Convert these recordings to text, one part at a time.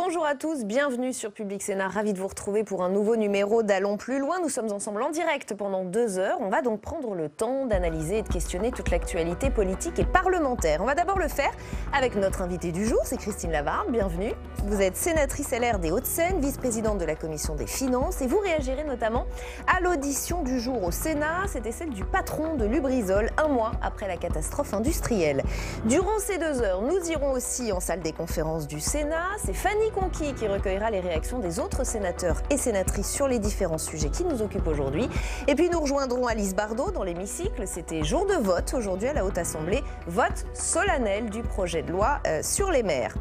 Bonjour à tous, bienvenue sur Public Sénat, ravi de vous retrouver pour un nouveau numéro d'Allons plus loin. Nous sommes ensemble en direct pendant 2 heures. On va donc prendre le temps d'analyser et de questionner toute l'actualité politique et parlementaire. On va d'abord le faire avec notre invitée du jour, c'est Christine Lavarde, bienvenue. Vous êtes sénatrice LR des Hauts-de-Seine, vice-présidente de la Commission des Finances et vous réagirez notamment à l'audition du jour au Sénat. C'était celle du patron de Lubrizol, un mois après la catastrophe industrielle. Durant ces 2 heures, nous irons aussi en salle des conférences du Sénat. C'est Fanny Conquis qui recueillera les réactions des autres sénateurs et sénatrices sur les différents sujets qui nous occupent aujourd'hui. Et puis nous rejoindrons Alice Bardot dans l'hémicycle. C'était jour de vote aujourd'hui à la Haute Assemblée. Vote solennel du projet de loi sur les maires.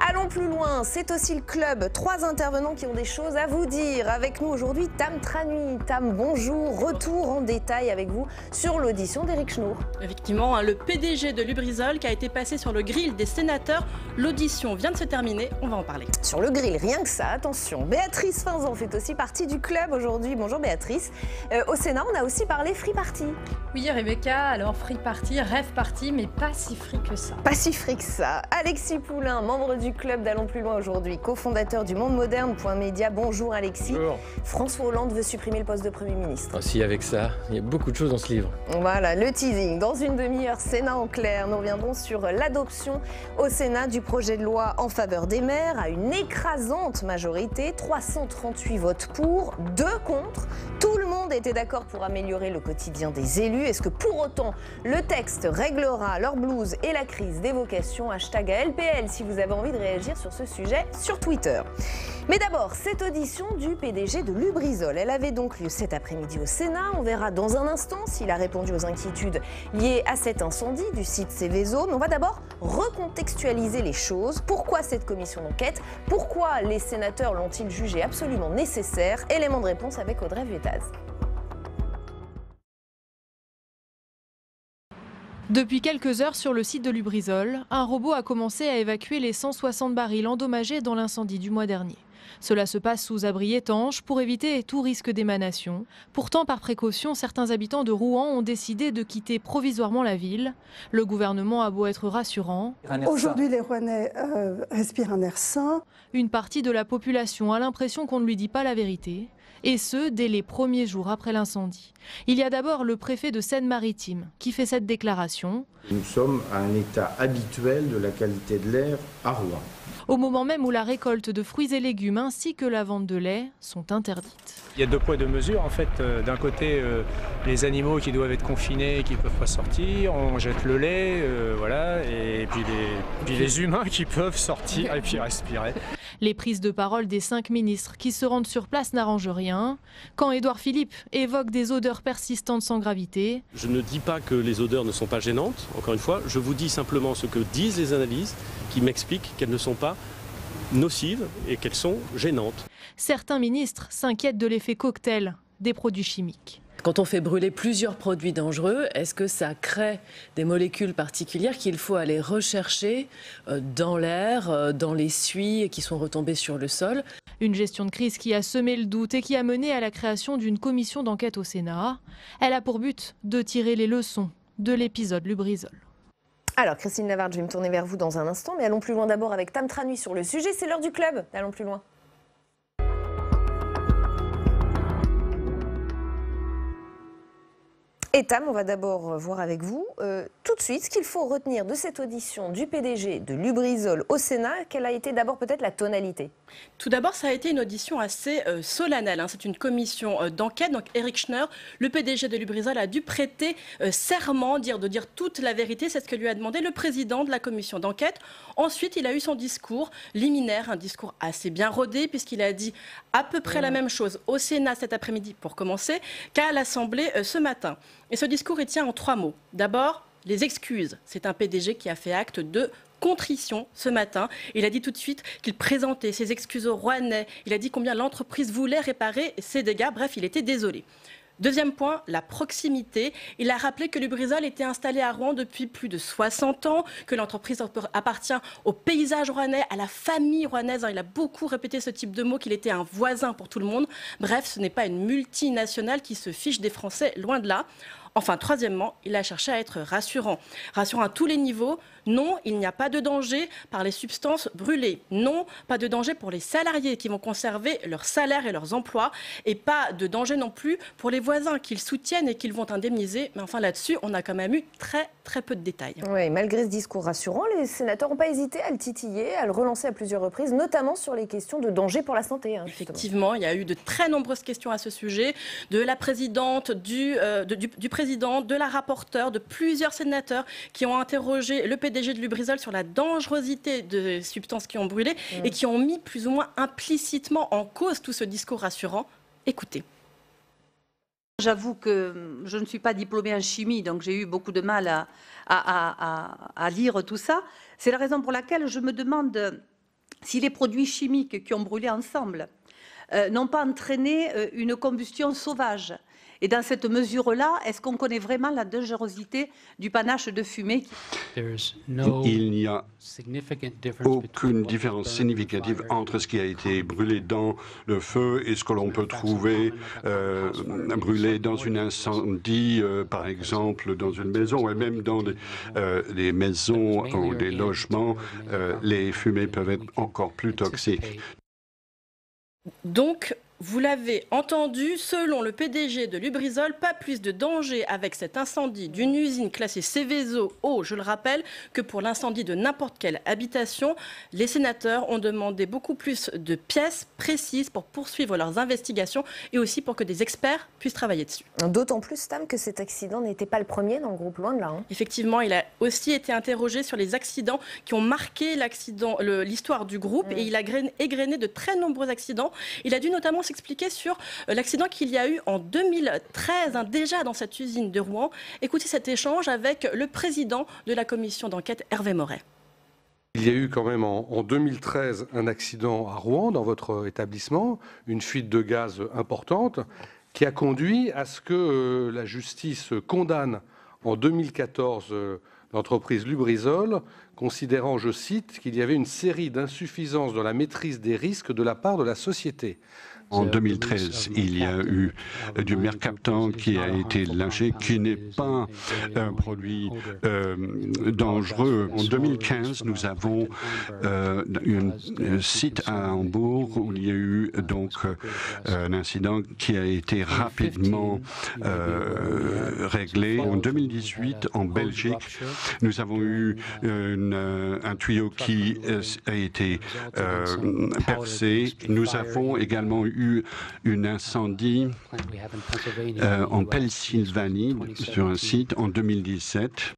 Allons plus loin, c'est aussi le club. 3 intervenants qui ont des choses à vous dire. Avec nous aujourd'hui, Tam Tranui. Tam, bonjour. Retour en détail avec vous sur l'audition d'Éric Schnour. Effectivement, le PDG de Lubrizol qui a été passé sur le grill des sénateurs. L'audition vient de se terminer, on va en parler. Sur le grill, rien que ça, attention. Béatrice Finzan fait aussi partie du club aujourd'hui. Bonjour Béatrice. Au Sénat, on a aussi parlé Free Party. Oui Rebecca, alors Free Party, rêve party, mais pas si free que ça. Pas si free que ça. Alexis Poulain, membre du club d'Allons plus loin aujourd'hui, cofondateur du Monde Moderne.media. Bonjour Alexis. Bonjour. François Hollande veut supprimer le poste de Premier ministre. Si, avec ça, il y a beaucoup de choses dans ce livre. Voilà, le teasing. Dans une demi-heure, Sénat en clair. Nous reviendrons sur l'adoption au Sénat du projet de loi en faveur des maires à une écrasante majorité, 338 votes pour, 2 contre. Tout le monde était d'accord pour améliorer le quotidien des élus. Est-ce que pour autant, le texte réglera leur blues et la crise des vocations? Hashtag LPL si vous avez envie de réagir sur ce sujet sur Twitter. Mais d'abord, cette audition du PDG de Lubrizol. Elle avait donc lieu cet après-midi au Sénat. On verra dans un instant s'il a répondu aux inquiétudes liées à cet incendie du site Seveso. Mais on va d'abord recontextualiser les choses. Pourquoi cette commission d'enquête? Pourquoi les sénateurs l'ont-ils jugé absolument nécessaire? Élément de réponse avec Audrey Vuettaz. Depuis quelques heures sur le site de Lubrizol, un robot a commencé à évacuer les 160 barils endommagés dans l'incendie du mois dernier. Cela se passe sous abri étanche pour éviter tout risque d'émanation. Pourtant, par précaution, certains habitants de Rouen ont décidé de quitter provisoirement la ville. Le gouvernement a beau être rassurant. Aujourd'hui, les Rouennais respirent un air sain. Une partie de la population a l'impression qu'on ne lui dit pas la vérité. Et ce, dès les premiers jours après l'incendie. Il y a d'abord le préfet de Seine-Maritime qui fait cette déclaration. Nous sommes à un état habituel de la qualité de l'air à Rouen. Au moment même où la récolte de fruits et légumes ainsi que la vente de lait sont interdites. Il y a 2 poids 2 mesures en fait. D'un côté, les animaux qui doivent être confinés et qui ne peuvent pas sortir, on jette le lait, voilà, et puis les humains qui peuvent sortir et puis respirer. Les prises de parole des 5 ministres qui se rendent sur place n'arrangent rien. Quand Édouard Philippe évoque des odeurs persistantes sans gravité. Je ne dis pas que les odeurs ne sont pas gênantes, encore une fois, je vous dis simplement ce que disent les analyses qui m'expliquent qu'elles ne sont pas nocives et qu'elles sont gênantes. Certains ministres s'inquiètent de l'effet cocktail des produits chimiques. Quand on fait brûler plusieurs produits dangereux, est-ce que ça crée des molécules particulières qu'il faut aller rechercher dans l'air, dans les suies qui sont retombées sur le sol? Une gestion de crise qui a semé le doute et qui a mené à la création d'une commission d'enquête au Sénat. Elle a pour but de tirer les leçons de l'épisode Lubrizol. Alors Christine Lavarde, je vais me tourner vers vous dans un instant, mais allons plus loin d'abord avec Tam Tranui sur le sujet. C'est l'heure du club. Allons plus loin. Et Tam, on va d'abord voir avec vous tout de suite ce qu'il faut retenir de cette audition du PDG de Lubrizol au Sénat. Quelle a été d'abord peut-être la tonalité? Tout d'abord, ça a été une audition assez solennelle. C'est une commission d'enquête. Donc Éric Schnour, le PDG de Lubrizol, a dû prêter serment, de dire toute la vérité. C'est ce que lui a demandé le président de la commission d'enquête. Ensuite, il a eu son discours liminaire, un discours assez bien rodé, puisqu'il a dit à peu près la même chose au Sénat cet après-midi, pour commencer, qu'à l'Assemblée ce matin. Et ce discours, il tient en 3 mots. D'abord, les excuses. C'est un PDG qui a fait acte de contrition ce matin. Il a dit tout de suite qu'il présentait ses excuses aux Rouennais. Il a dit combien l'entreprise voulait réparer ses dégâts. Bref, il était désolé. Deuxième point, la proximité. Il a rappelé que Lubrizol était installé à Rouen depuis plus de 60 ans, que l'entreprise appartient au paysage rouennais, à la famille rouennaise. Il a beaucoup répété ce type de mots, qu'il était un voisin pour tout le monde. Bref, ce n'est pas une multinationale qui se fiche des Français, loin de là. Enfin, troisièmement, il a cherché à être rassurant. Rassurant à tous les niveaux. Non, il n'y a pas de danger par les substances brûlées. Non, pas de danger pour les salariés qui vont conserver leur salaire et leurs emplois. Et pas de danger non plus pour les voisins qu'ils soutiennent et qu'ils vont indemniser. Mais enfin, là-dessus, on a quand même eu très peu de détails. Oui, malgré ce discours rassurant, les sénateurs n'ont pas hésité à le titiller, à le relancer à plusieurs reprises, notamment sur les questions de danger pour la santé. Effectivement, il y a eu de très nombreuses questions à ce sujet, de la présidente, du président, de la rapporteure, de plusieurs sénateurs qui ont interrogé le PDG de Lubrizol sur la dangerosité des substances qui ont brûlé et qui ont mis plus ou moins implicitement en cause tout ce discours rassurant. Écoutez. J'avoue que je ne suis pas diplômée en chimie, donc j'ai eu beaucoup de mal à lire tout ça. C'est la raison pour laquelle je me demande si les produits chimiques qui ont brûlé ensemble n'ont pas entraîné une combustion sauvage. Et dans cette mesure-là, est-ce qu'on connaît vraiment la dangerosité du panache de fumée? Il n'y a aucune différence significative entre ce qui a été brûlé dans le feu et ce que l'on peut trouver brûlé dans un incendie, par exemple dans une maison, et même dans les maisons ou des logements, les fumées peuvent être encore plus toxiques. Donc, vous l'avez entendu, selon le PDG de Lubrizol, pas plus de danger avec cet incendie d'une usine classée Seveso eau, je le rappelle, que pour l'incendie de n'importe quelle habitation. Les sénateurs ont demandé beaucoup plus de pièces précises pour poursuivre leurs investigations et aussi pour que des experts puissent travailler dessus. D'autant plus, Stam, que cet accident n'était pas le premier dans le groupe, loin de là. Effectivement, il a aussi été interrogé sur les accidents qui ont marqué l'histoire du groupe et il a égrené de très nombreux accidents. Il a dû notamment s'expliquer sur l'accident qu'il y a eu en 2013, déjà dans cette usine de Rouen. Écoutez cet échange avec le président de la commission d'enquête, Hervé Moret. Il y a eu quand même en 2013 un accident à Rouen, dans votre établissement, une fuite de gaz importante qui a conduit à ce que la justice condamne en 2014 l'entreprise Lubrizol, considérant, je cite, qu'il y avait une série d'insuffisances dans la maîtrise des risques de la part de la société. En 2013, il y a eu du mercaptan qui a été lâché, qui n'est pas un produit dangereux. En 2015, nous avons un site à Hambourg où il y a eu donc un incident qui a été rapidement réglé. En 2018, en Belgique, nous avons eu un tuyau qui a été percé. Nous avons également eu un incendie en Pennsylvanie sur un site en 2017.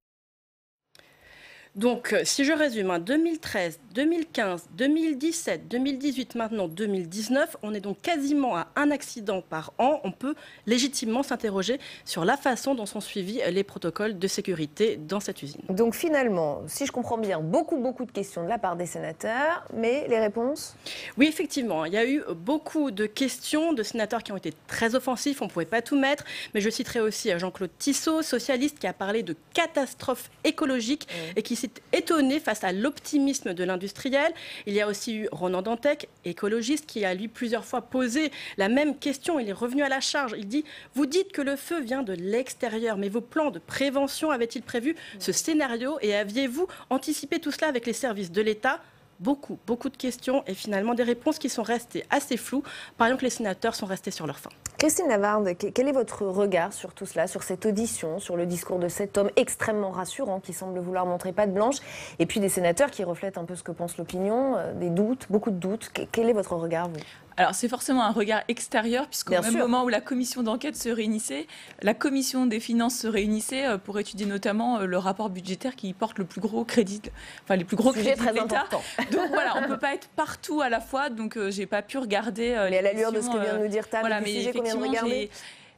Donc, si je résume, 2013, 2015, 2017, 2018, maintenant 2019, on est donc quasiment à un accident par an. On peut légitimement s'interroger sur la façon dont sont suivis les protocoles de sécurité dans cette usine. Donc finalement, si je comprends bien, beaucoup de questions de la part des sénateurs, mais les réponses? Oui, effectivement, il y a eu beaucoup de questions de sénateurs qui ont été très offensifs, on ne pouvait pas tout mettre, mais je citerai aussi Jean-Claude Tissot, socialiste, qui a parlé de catastrophe écologique et qui s'est étonné face à l'optimisme de l'industriel. Il y a aussi eu Ronan Dantec, écologiste, qui a lui plusieurs fois posé la même question. Il est revenu à la charge. Il dit « Vous dites que le feu vient de l'extérieur, mais vos plans de prévention avaient-ils prévu ce scénario et aviez-vous anticipé tout cela avec les services de l'État ?» Beaucoup de questions et finalement des réponses qui sont restées assez floues. Par exemple, les sénateurs sont restés sur leur faim. Christine Lavarde, quel est votre regard sur tout cela, sur cette audition, sur le discours de cet homme extrêmement rassurant qui semble vouloir montrer patte blanche, et puis des sénateurs qui reflètent un peu ce que pense l'opinion, des doutes, beaucoup de doutes. Quel est votre regard, vous ? Alors c'est forcément un regard extérieur, puisqu'au même moment où la commission d'enquête se réunissait, la commission des finances se réunissait pour étudier notamment le rapport budgétaire qui porte le plus gros crédit, enfin les plus gros crédits de l'État. Donc voilà, on ne peut pas être partout à la fois, donc j'ai pas pu regarder. Mais à l'allure de ce que vient de nous dire Tam, voilà, du sujet qu'on vient de regarder.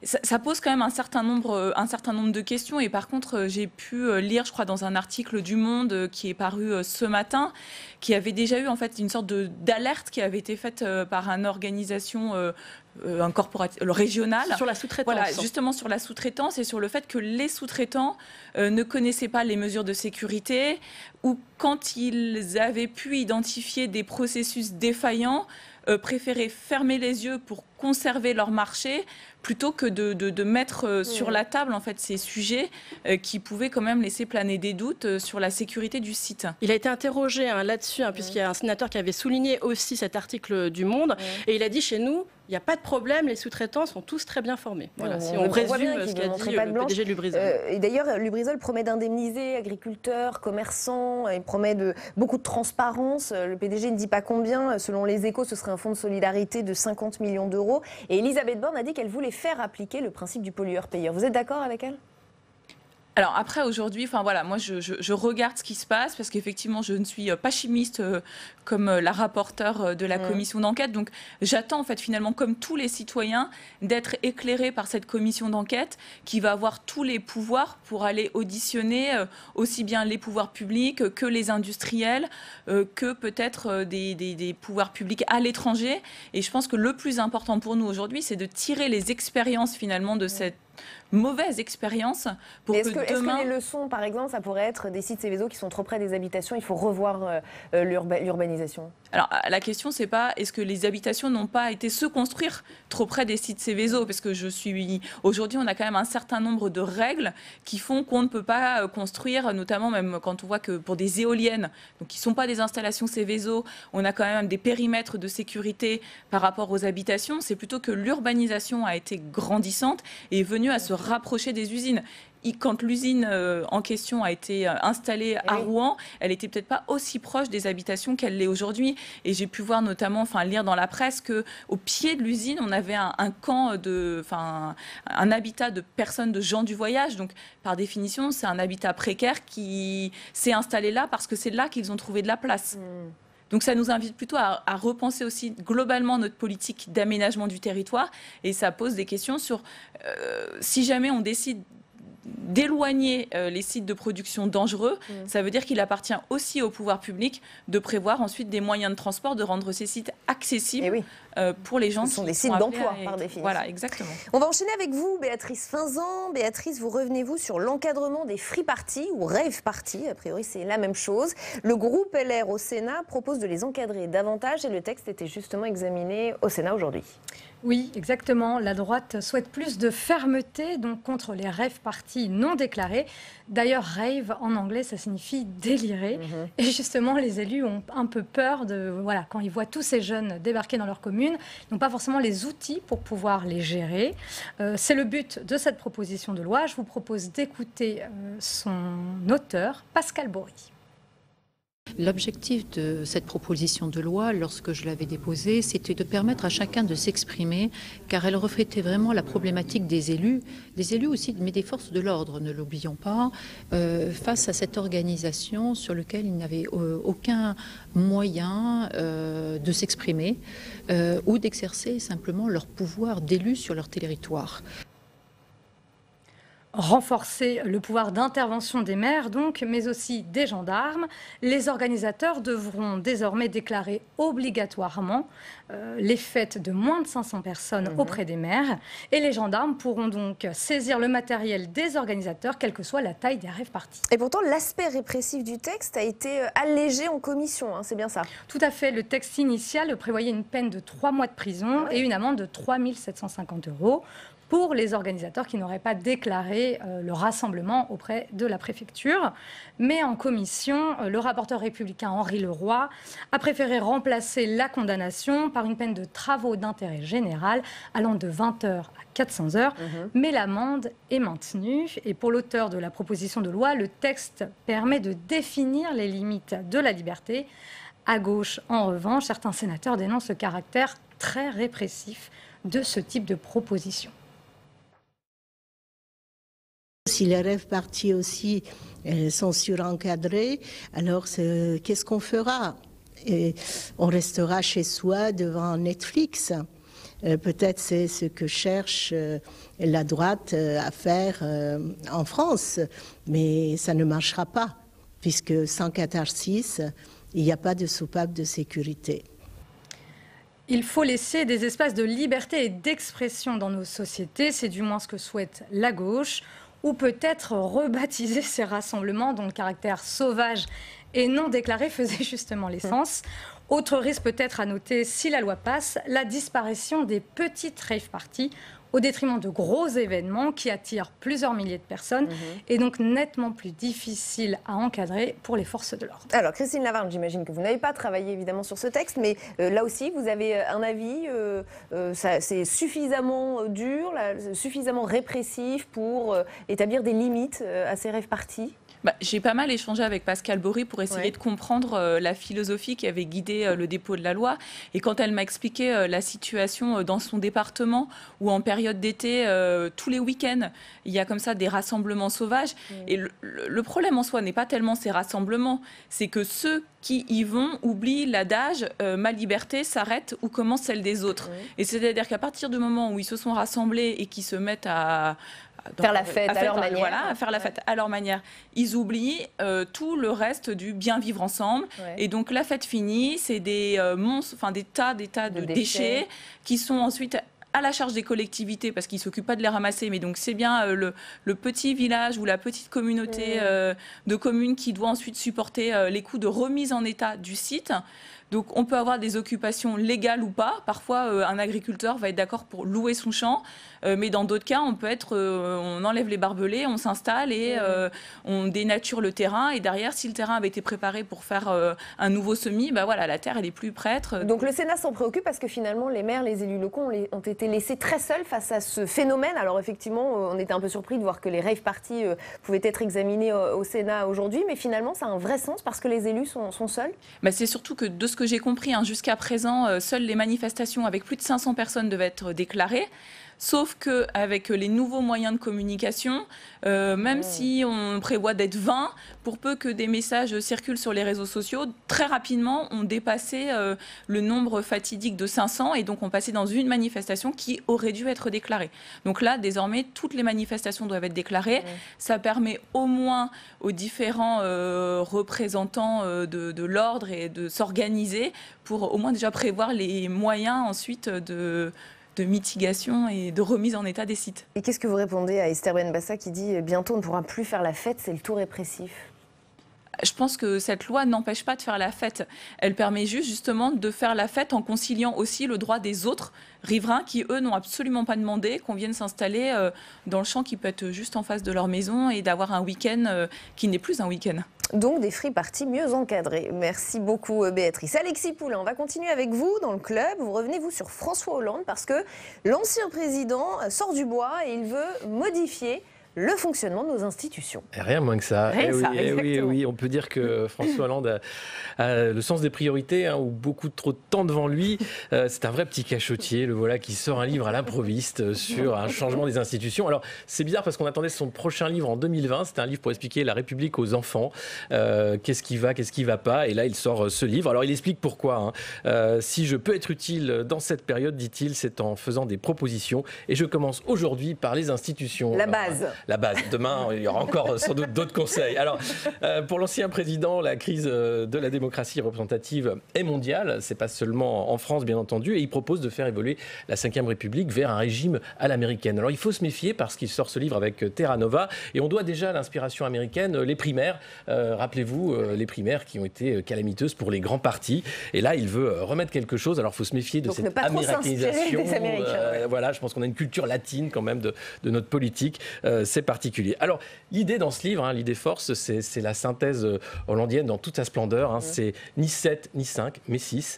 Ça pose quand même un certain nombre de questions et par contre j'ai pu lire, je crois, dans un article du Monde qui est paru ce matin, qui avait déjà eu en fait une sorte d'alerte qui avait été faite par une organisation régionale. Sur la sous-traitance. Voilà, justement sur la sous-traitance et sur le fait que les sous-traitants ne connaissaient pas les mesures de sécurité ou quand ils avaient pu identifier des processus défaillants, préféraient fermer les yeux pour conserver leur marché plutôt que de mettre sur la table en fait ces sujets qui pouvaient quand même laisser planer des doutes sur la sécurité du site. Il a été interrogé là-dessus, puisqu'il y a un sénateur qui avait souligné aussi cet article du Monde, et il a dit chez nous, il n'y a pas de problème, les sous-traitants sont tous très bien formés. Voilà, si on résume ce qu'a dit le PDG de Lubrizol. Et d'ailleurs, Lubrizol promet d'indemniser agriculteurs, commerçants, il promet beaucoup de transparence. Le PDG ne dit pas combien. Selon les Échos, ce serait un fonds de solidarité de 50 millions d'euros. Et Elisabeth Borne a dit qu'elle voulait faire appliquer le principe du pollueur-payeur. Vous êtes d'accord avec elle ? Alors après, aujourd'hui, moi je regarde ce qui se passe parce qu'effectivement je ne suis pas chimiste comme la rapporteure de la commission d'enquête. Donc j'attends en fait finalement comme tous les citoyens d'être éclairés par cette commission d'enquête qui va avoir tous les pouvoirs pour aller auditionner aussi bien les pouvoirs publics que les industriels, que peut-être des pouvoirs publics à l'étranger. Et je pense que le plus important pour nous aujourd'hui, c'est de tirer les expériences finalement de cette mauvaise expérience pour que demain... Est-ce que les leçons, par exemple, ça pourrait être des sites Seveso qui sont trop près des habitations, il faut revoir l'urbanisation? Alors, la question, c'est pas est-ce que les habitations n'ont pas été se construire trop près des sites Seveso, parce que aujourd'hui, on a quand même un certain nombre de règles qui font qu'on ne peut pas construire, notamment même quand on voit que pour des éoliennes, donc qui ne sont pas des installations Seveso, on a quand même des périmètres de sécurité par rapport aux habitations. C'est plutôt que l'urbanisation a été grandissante et est venue à se rapprocher des usines. Quand l'usine en question a été installée à Rouen, elle n'était peut-être pas aussi proche des habitations qu'elle l'est aujourd'hui. Et j'ai pu voir notamment, lire dans la presse qu'au pied de l'usine, on avait un camp un habitat de personnes, de gens du voyage. Donc, par définition, c'est un habitat précaire qui s'est installé là parce que c'est là qu'ils ont trouvé de la place. Donc ça nous invite plutôt à repenser aussi globalement notre politique d'aménagement du territoire. Et ça pose des questions sur si jamais on décide d'éloigner les sites de production dangereux, ça veut dire qu'il appartient aussi au pouvoir public de prévoir ensuite des moyens de transport, de rendre ces sites accessibles pour les gens. Ce sont des sites d'emploi par définition. Voilà, exactement. On va enchaîner avec vous, Béatrice Finzan. Béatrice, revenez-vous sur l'encadrement des free parties ou rave parties. A priori, c'est la même chose. Le groupe LR au Sénat propose de les encadrer davantage et le texte était justement examiné au Sénat aujourd'hui. Oui, exactement. La droite souhaite plus de fermeté donc contre les rave parties non déclarées. D'ailleurs, rave en anglais, ça signifie délirer. Et justement, les élus ont un peu peur quand ils voient tous ces jeunes débarquer dans leur commune, ils n'ont pas forcément les outils pour pouvoir les gérer. C'est le but de cette proposition de loi. Je vous propose d'écouter son auteur, Pascal Bory. L'objectif de cette proposition de loi, lorsque je l'avais déposée, c'était de permettre à chacun de s'exprimer, car elle reflétait vraiment la problématique des élus aussi, mais des forces de l'ordre, ne l'oublions pas, face à cette organisation sur laquelle ils n'avaient aucun moyen de s'exprimer ou d'exercer simplement leur pouvoir d'élu sur leur territoire. Renforcer le pouvoir d'intervention des maires, donc, mais aussi des gendarmes. Les organisateurs devront désormais déclarer obligatoirement les fêtes de moins de 500 personnes auprès des maires. Et les gendarmes pourront donc saisir le matériel des organisateurs, quelle que soit la taille des rave parties. Et pourtant, l'aspect répressif du texte a été allégé en commission, c'est bien ça? Tout à fait. Le texte initial prévoyait une peine de 3 mois de prison et une amende de 3 750 € pour les organisateurs qui n'auraient pas déclaré le rassemblement auprès de la préfecture. Mais en commission, le rapporteur républicain Henri Leroy a préféré remplacer la condamnation par une peine de travaux d'intérêt général allant de 20 heures à 400 heures. Mais l'amende est maintenue. Et pour l'auteur de la proposition de loi, le texte permet de définir les limites de la liberté. À gauche, en revanche, certains sénateurs dénoncent le caractère très répressif de ce type de proposition. Si les rave parties aussi sont surencadrées, alors qu'est-ce qu'on fera? On restera chez soi devant Netflix. Peut-être c'est ce que cherche la droite à faire en France, mais ça ne marchera pas, puisque sans catharsis, il n'y a pas de soupape de sécurité. Il faut laisser des espaces de liberté et d'expression dans nos sociétés, c'est du moins ce que souhaite la gauche, ou peut-être rebaptiser ces rassemblements dont le caractère sauvage et non déclaré faisait justement l'essence. Autre risque peut-être à noter, si la loi passe, la disparition des petites rave parties au détriment de gros événements qui attirent plusieurs milliers de personnes et donc nettement plus difficile à encadrer pour les forces de l'ordre. Alors Christine Lavarde, j'imagine que vous n'avez pas travaillé évidemment sur ce texte, mais là aussi vous avez un avis, c'est suffisamment dur, suffisamment répressif pour établir des limites à ces rave parties ? J'ai pas mal échangé avec Pascale Bory pour essayer de comprendre la philosophie qui avait guidé le dépôt de la loi. Et quand elle m'a expliqué la situation dans son département, où en période d'été, tous les week-ends, il y a comme ça des rassemblements sauvages. Et le problème en soi n'est pas tellement ces rassemblements, c'est que ceux qui y vont oublient l'adage ma liberté s'arrête où commence celle des autres. Et c'est-à-dire qu'à partir du moment où ils se sont rassemblés et qu'ils se mettent à faire la fête à leur manière. Voilà, à faire la fête à leur manière. Ils oublient tout le reste du bien vivre ensemble. Et donc la fête finie, c'est des monstres, enfin des tas de déchets qui sont ensuite à la charge des collectivités parce qu'ils ne s'occupent pas de les ramasser. Mais donc c'est bien le petit village ou la petite communauté de communes qui doit ensuite supporter les coûts de remise en état du site. Donc on peut avoir des occupations légales ou pas. Parfois, un agriculteur va être d'accord pour louer son champ, mais dans d'autres cas, on enlève les barbelés, on s'installe et on dénature le terrain. Et derrière, si le terrain avait été préparé pour faire un nouveau semis, la terre, elle est plus prête. Donc le Sénat s'en préoccupe parce que finalement, les maires, les élus locaux ont été laissés très seuls face à ce phénomène. Alors effectivement, on était un peu surpris de voir que les rave parties pouvaient être examinées au Sénat aujourd'hui, mais finalement, ça a un vrai sens parce que les élus sont seuls. C'est surtout que de ce que j'ai compris, jusqu'à présent, seules les manifestations avec plus de 500 personnes devaient être déclarées. Sauf qu'avec les nouveaux moyens de communication, même si on prévoit d'être 20, pour peu que des messages circulent sur les réseaux sociaux, très rapidement, on dépassait le nombre fatidique de 500 et donc on passait dans une manifestation qui aurait dû être déclarée. Donc là, désormais, toutes les manifestations doivent être déclarées. Ça permet au moins aux différents représentants de l'ordre et de s'organiser pour au moins déjà prévoir les moyens ensuite de mitigation et de remise en état des sites. Et qu'est-ce que vous répondez à Esther Benbassa qui dit « bientôt on ne pourra plus faire la fête, c'est le tout répressif » ? Je pense que cette loi n'empêche pas de faire la fête. Elle permet justement de faire la fête en conciliant aussi le droit des autres riverains qui, eux, n'ont absolument pas demandé qu'on vienne s'installer dans le champ qui peut être juste en face de leur maison et d'avoir un week-end qui n'est plus un week-end. Donc des free parties mieux encadrées. Merci beaucoup Béatrice. Alexis Poulain, on va continuer avec vous dans le club. Vous revenez vous sur François Hollande parce que l'ancien président sort du bois et il veut modifier le fonctionnement de nos institutions. Et rien moins que ça. Oui, on peut dire que François Hollande a le sens des priorités, ou beaucoup trop de temps devant lui. C'est un vrai petit cachotier, le voilà qui sort un livre à l'improviste sur un changement des institutions. Alors c'est bizarre parce qu'on attendait son prochain livre en 2020. C'était un livre pour expliquer la République aux enfants. Qu'est-ce qui va pas. Et là il sort ce livre. Alors il explique pourquoi. Si je peux être utile dans cette période, dit-il, c'est en faisant des propositions. Et je commence aujourd'hui par les institutions. La base. La base. Demain, il y aura encore sans doute d'autres conseils. Alors, pour l'ancien président, la crise de la démocratie représentative est mondiale. C'est pas seulement en France, bien entendu. Et il propose de faire évoluer la Ve République vers un régime à l'américaine. Alors, il faut se méfier parce qu'il sort ce livre avec Terra Nova. Et on doit déjà à l'inspiration américaine les primaires. Rappelez-vous, les primaires qui ont été calamiteuses pour les grands partis. Et là, il veut remettre quelque chose. Alors, il faut se méfier de cette américanisation. Voilà, je pense qu'on a une culture latine quand même de notre politique. C'est particulier. Alors, l'idée dans ce livre, l'idée force, c'est la synthèse hollandienne dans toute sa splendeur. C'est ni 7, ni 5, mais 6.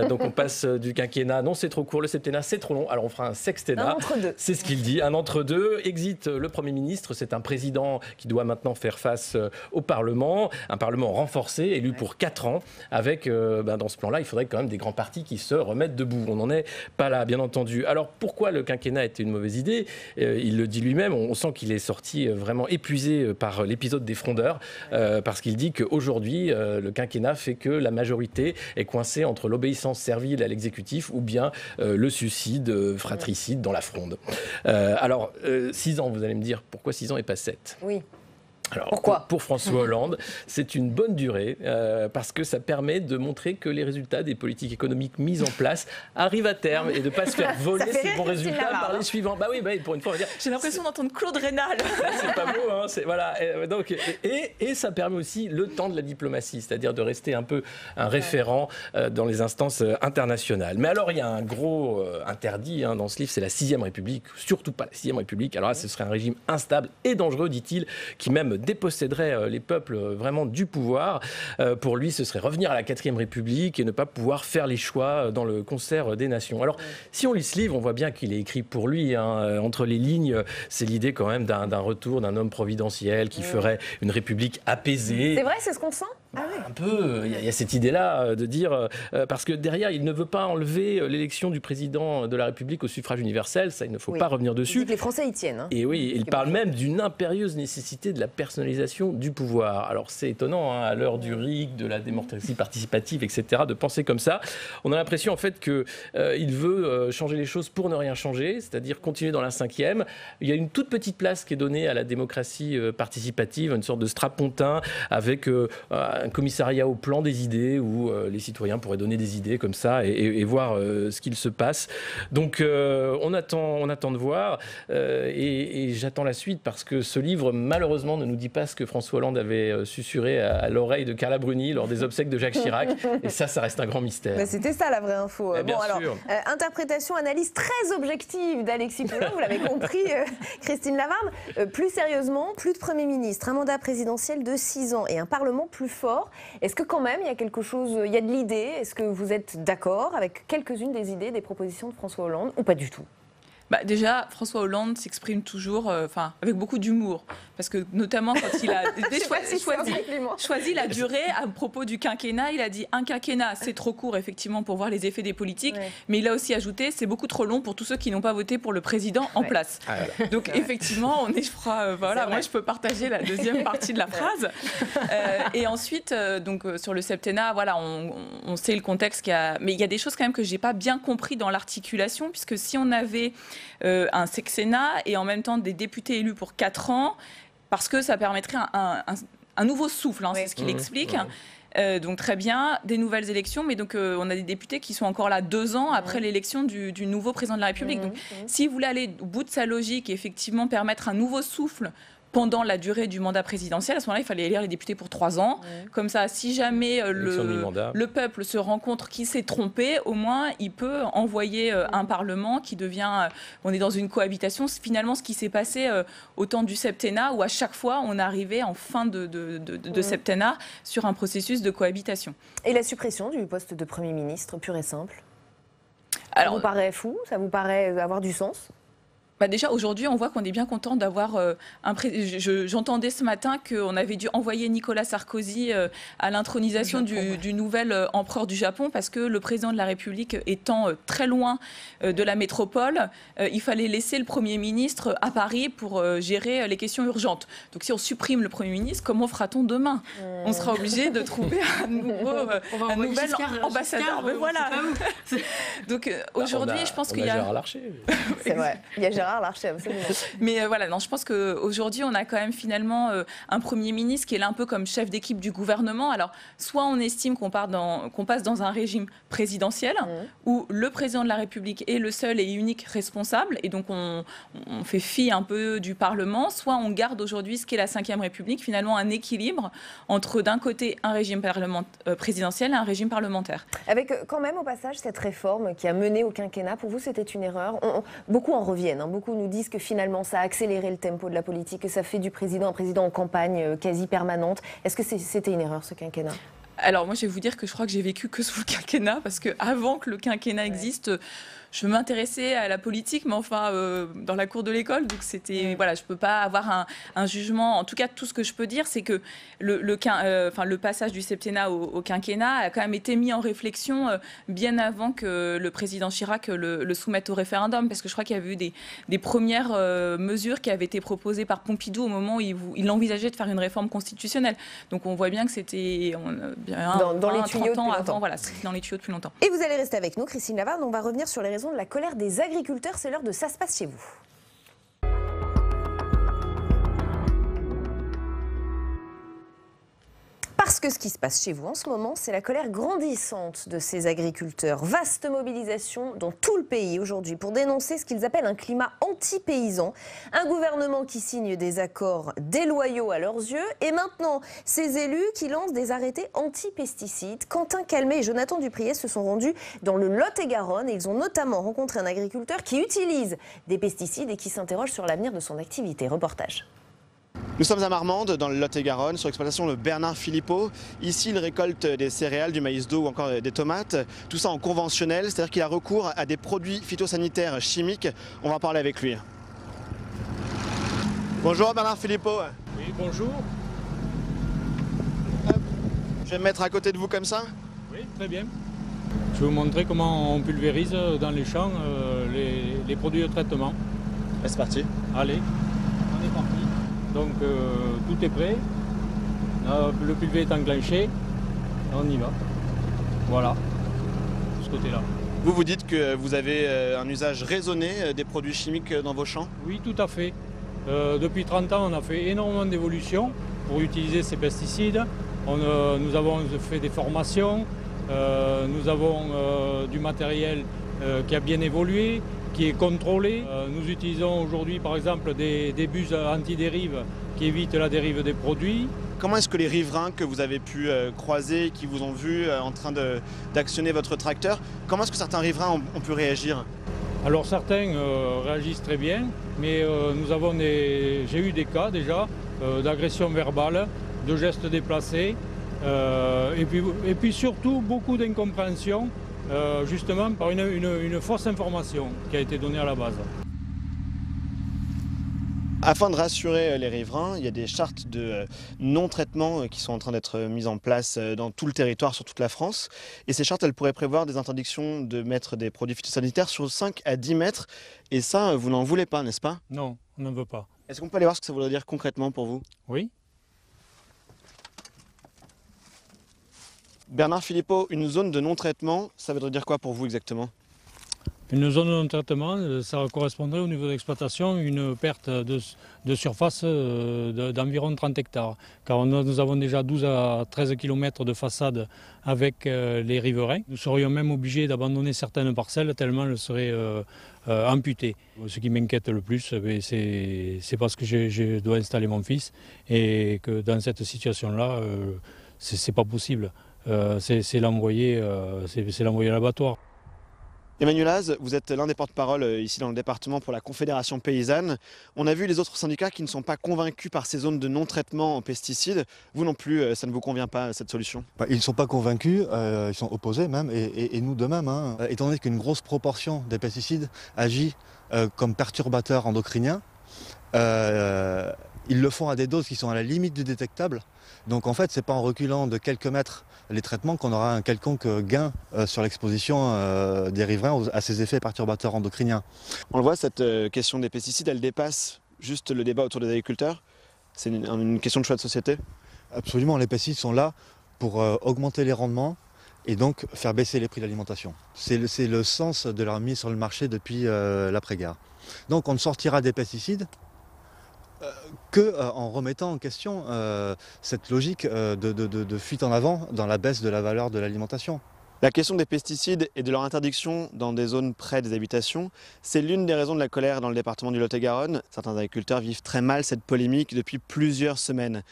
Donc, on passe du quinquennat, non, c'est trop court, le septennat, c'est trop long, alors on fera un sextennat. Un entre-deux. C'est ce qu'il dit, un entre-deux. Exit le Premier ministre, c'est un président qui doit maintenant faire face au Parlement, un Parlement renforcé, élu pour 4 ans, avec, dans ce plan-là, il faudrait quand même des grands partis qui se remettent debout. On n'en est pas là, bien entendu. Alors, pourquoi le quinquennat était une mauvaise idée ? Il le dit lui-même, on sent qu'il est sorti vraiment épuisé par l'épisode des frondeurs, parce qu'il dit qu'aujourd'hui, le quinquennat fait que la majorité est coincée entre l'obéissance servile à l'exécutif ou bien le suicide fratricide dans la fronde. Alors, 6 ans, vous allez me dire, pourquoi 6 ans et pas 7 ? Oui. Alors, pourquoi ? Pour François Hollande, c'est une bonne durée parce que ça permet de montrer que les résultats des politiques économiques mises en place arrivent à terme et de ne pas se faire voler ces bons résultats par les suivants. Bah oui, pour une fois, on va dire. J'ai l'impression d'entendre Claude Rénal. C'est pas beau, hein. Voilà. Et ça permet aussi le temps de la diplomatie, c'est-à-dire de rester un peu un référent dans les instances internationales. Mais alors, il y a un gros interdit dans ce livre, c'est la 6e République, surtout pas la 6e République. Alors là, ce serait un régime instable et dangereux, dit-il, qui même déposséderait les peuples vraiment du pouvoir. Pour lui, ce serait revenir à la 4e République et ne pas pouvoir faire les choix dans le concert des nations. Alors, si on lit ce livre, on voit bien qu'il est écrit pour lui. Entre les lignes, c'est l'idée quand même d'un retour d'un homme providentiel qui ferait une république apaisée. C'est vrai, c'est ce qu'on sent ? Un peu, il y a cette idée-là de dire, parce que derrière, il ne veut pas enlever l'élection du président de la République au suffrage universel, ça, il ne faut pas revenir dessus. Il dit que les Français y tiennent. Et oui, il parle même d'une impérieuse nécessité de la personnalisation du pouvoir. Alors c'est étonnant, à l'heure du RIC, de la démocratie participative, etc., de penser comme ça. On a l'impression en fait qu'il veut changer les choses pour ne rien changer, c'est-à-dire continuer dans la 5e. Il y a une toute petite place qui est donnée à la démocratie participative, une sorte de strapontin avec un commissariat au plan des idées où les citoyens pourraient donner des idées comme ça et voir ce qu'il se passe. Donc on attend de voir et j'attends la suite parce que ce livre malheureusement ne nous dit pas ce que François Hollande avait susurré à l'oreille de Carla Bruni lors des obsèques de Jacques Chirac et ça reste un grand mystère. Mais c'était ça la vraie info. Bien sûr. Interprétation, analyse très objective d'Alexis Poulain, vous l'avez compris, Christine Lavarde. Plus sérieusement, plus de Premier ministre, un mandat présidentiel de 6 ans et un Parlement plus fort. Est-ce que quand même il y a quelque chose, il y a de l'idée? Est-ce que vous êtes d'accord avec quelques-unes des idées, des propositions de François Hollande ou pas du tout? Déjà, François Hollande s'exprime toujours avec beaucoup d'humour. Parce que notamment quand il a choisi la durée à propos du quinquennat, il a dit un quinquennat, c'est trop court effectivement pour voir les effets des politiques, mais il a aussi ajouté c'est beaucoup trop long pour tous ceux qui n'ont pas voté pour le président en place. Donc effectivement, on est, je crois, moi je peux partager la deuxième partie de la phrase. Et ensuite, sur le septennat, on sait le contexte mais il y a des choses quand même que j'ai pas bien compris dans l'articulation, puisque si on avait un sexennat et en même temps des députés élus pour 4 ans, parce que ça permettrait un nouveau souffle, c'est ce qu'il explique. Donc très bien, des nouvelles élections, mais donc on a des députés qui sont encore là 2 ans après l'élection du nouveau président de la République. Donc si vous voulez aller au bout de sa logique et effectivement permettre un nouveau souffle pendant la durée du mandat présidentiel, à ce moment-là, il fallait élire les députés pour 3 ans. Comme ça, si jamais le peuple se rend compte qu'il s'est trompé, au moins, il peut envoyer un Parlement qui devient... on est dans une cohabitation. Finalement, ce qui s'est passé au temps du septennat, où à chaque fois, on arrivait en fin de septennat sur un processus de cohabitation. Et la suppression du poste de Premier ministre, pur et simple, ça vous paraît fou? Ça vous paraît avoir du sens? Déjà, aujourd'hui, on voit qu'on est bien content d'avoir J'entendais ce matin qu'on avait dû envoyer Nicolas Sarkozy à l'intronisation du nouvel empereur du Japon parce que le président de la République étant très loin de la métropole, il fallait laisser le Premier ministre à Paris pour gérer les questions urgentes. Donc si on supprime le Premier ministre, comment fera-t-on demain? On sera obligé de trouver un nouvel ambassadeur. Mais voilà. Donc aujourd'hui, je pense qu'il y a... Gérard Larcher. C'est vrai, il y a Gérard Larcher, absolument. Mais je pense qu'aujourd'hui, on a quand même finalement un Premier ministre qui est là un peu comme chef d'équipe du gouvernement. Alors, soit on estime qu'on passe dans un régime présidentiel, où le président de la République est le seul et unique responsable, et donc on fait fi un peu du Parlement, soit on garde aujourd'hui ce qu'est la Ve République, finalement un équilibre entre d'un côté un régime présidentiel et un régime parlementaire. Avec quand même au passage cette réforme qui a mené au quinquennat, pour vous c'était une erreur? Beaucoup en reviennent, beaucoup nous disent que finalement ça a accéléré le tempo de la politique, que ça fait du président un président en campagne quasi permanente. Est-ce que c'était une erreur ce quinquennat? Alors moi je vais vous dire que je crois que j'ai vécu que sous le quinquennat, parce qu'avant que le quinquennat existe, je m'intéressais à la politique, mais dans la cour de l'école, donc c'était je peux pas avoir un jugement. En tout cas, tout ce que je peux dire, c'est que le passage du septennat au quinquennat a quand même été mis en réflexion bien avant que le président Chirac le soumette au référendum, parce que je crois qu'il y avait eu des premières mesures qui avaient été proposées par Pompidou au moment où il envisageait de faire une réforme constitutionnelle. Donc on voit bien que c'était dans les tuyaux 30 ans avant. Voilà, c'était dans les tuyaux depuis longtemps. Et vous allez rester avec nous, Christine Lavarde. On va revenir sur les raisons de la colère des agriculteurs. C'est l'heure de Ça se passe chez vous. que ce qui se passe chez vous en ce moment, c'est la colère grandissante de ces agriculteurs. Vaste mobilisation dans tout le pays aujourd'hui pour dénoncer ce qu'ils appellent un climat anti-paysan. Un gouvernement qui signe des accords déloyaux à leurs yeux et maintenant ces élus qui lancent des arrêtés anti-pesticides. Quentin Calmet et Jonathan Dupriez se sont rendus dans le Lot-et-Garonne et ils ont notamment rencontré un agriculteur qui utilise des pesticides et qui s'interroge sur l'avenir de son activité. Reportage. Nous sommes à Marmande, dans le Lot-et-Garonne, sur l'exploitation de Bernard Philippot. Ici, il récolte des céréales, du maïs d'eau ou encore des tomates. Tout ça en conventionnel, c'est-à-dire qu'il a recours à des produits phytosanitaires chimiques. On va en parler avec lui. Bonjour Bernard Philippot. Oui, bonjour. Je vais me mettre à côté de vous comme ça. Oui, très bien. Je vais vous montrer comment on pulvérise dans les champs les produits de traitement. C'est parti. Allez, on est parti. Donc tout est prêt, le pulvé est enclenché, on y va. Voilà, de ce côté-là. Vous dites que vous avez un usage raisonné des produits chimiques dans vos champs? Oui, tout à fait. Depuis 30 ans, on a fait énormément d'évolutions pour utiliser ces pesticides. Nous avons fait des formations, nous avons du matériel qui a bien évolué, qui est contrôlé. Nous utilisons aujourd'hui par exemple des buses anti-dérive qui évitent la dérive des produits. Comment est-ce que les riverains que vous avez pu croiser, qui vous ont vu en train d'actionner votre tracteur, comment est-ce que certains riverains ont pu réagir? Alors certains réagissent très bien, mais j'ai eu des cas déjà d'agression verbale, de gestes déplacés, et puis surtout beaucoup d'incompréhension. Justement par une fausse information qui a été donnée à la base. Afin de rassurer les riverains, il y a des chartes de non-traitement qui sont en train d'être mises en place dans tout le territoire, sur toute la France. Et ces chartes, elles pourraient prévoir des interdictions de mettre des produits phytosanitaires sur 5 à 10 mètres. Et ça, vous n'en voulez pas, n'est-ce pas? Non, on n'en veut pas. Est-ce qu'on peut aller voir ce que ça voudrait dire concrètement pour vous? Oui. Bernard Philippot, une zone de non-traitement, ça veut dire quoi pour vous exactement? Une zone de non-traitement, ça correspondrait au niveau d'exploitation une perte de surface d'environ 30 hectares. Car nous avons déjà 12 à 13 km de façade avec les riverains. Nous serions même obligés d'abandonner certaines parcelles tellement elles seraient amputées. Ce qui m'inquiète le plus, c'est parce que je dois installer mon fils et que dans cette situation-là, c'est pas possible. C'est l'envoyer à l'abattoir. Emmanuel Haz, vous êtes l'un des porte-parole ici dans le département pour la Confédération paysanne. On a vu les autres syndicats qui ne sont pas convaincus par ces zones de non-traitement en pesticides. Vous non plus, ça ne vous convient pas cette solution? Ils ne sont pas convaincus, ils sont opposés même, et nous de même. Étant donné qu'une grosse proportion des pesticides agit comme perturbateur endocrinien, ils le font à des doses qui sont à la limite du détectable. Donc en fait, ce n'est pas en reculant de quelques mètres les traitements qu'on aura un quelconque gain sur l'exposition des riverains à ces effets perturbateurs endocriniens. On le voit, cette question des pesticides, elle dépasse juste le débat autour des agriculteurs. C'est une question de choix de société? Absolument, les pesticides sont là pour augmenter les rendements et donc faire baisser les prix de l'alimentation. C'est le sens de leur mise sur le marché depuis l'après-guerre. Donc on ne sortira des pesticides qu'en remettant en question cette logique de fuite en avant dans la baisse de la valeur de l'alimentation. La question des pesticides et de leur interdiction dans des zones près des habitations, c'est l'une des raisons de la colère dans le département du Lot-et-Garonne. Certains agriculteurs vivent très mal cette polémique depuis plusieurs semaines.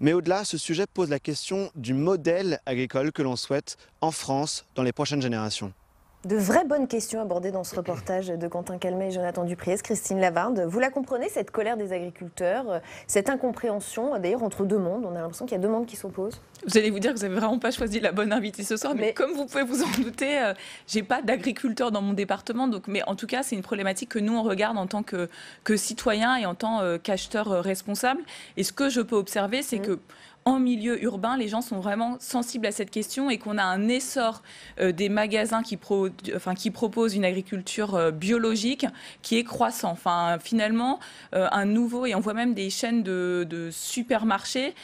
Mais au-delà, ce sujet pose la question du modèle agricole que l'on souhaite en France dans les prochaines générations. De vraies bonnes questions abordées dans ce reportage de Quentin Calmet et Jonathan Dupriez. Christine Lavarde, vous la comprenez, cette colère des agriculteurs, cette incompréhension, d'ailleurs entre deux mondes, on a l'impression qu'il y a deux mondes qui s'opposent. Vous allez vous dire que vous n'avez vraiment pas choisi la bonne invitée ce soir, mais comme vous pouvez vous en douter, j'ai pas d'agriculteurs dans mon département, mais en tout cas c'est une problématique que nous on regarde en tant que citoyens et en tant qu'acheteurs responsables. Et ce que je peux observer, c'est que en milieu urbain, les gens sont vraiment sensibles à cette question et qu'on a un essor des magasins qui proposent une agriculture biologique qui est croissant. Enfin, finalement, un nouveau, et on voit même des chaînes de supermarchés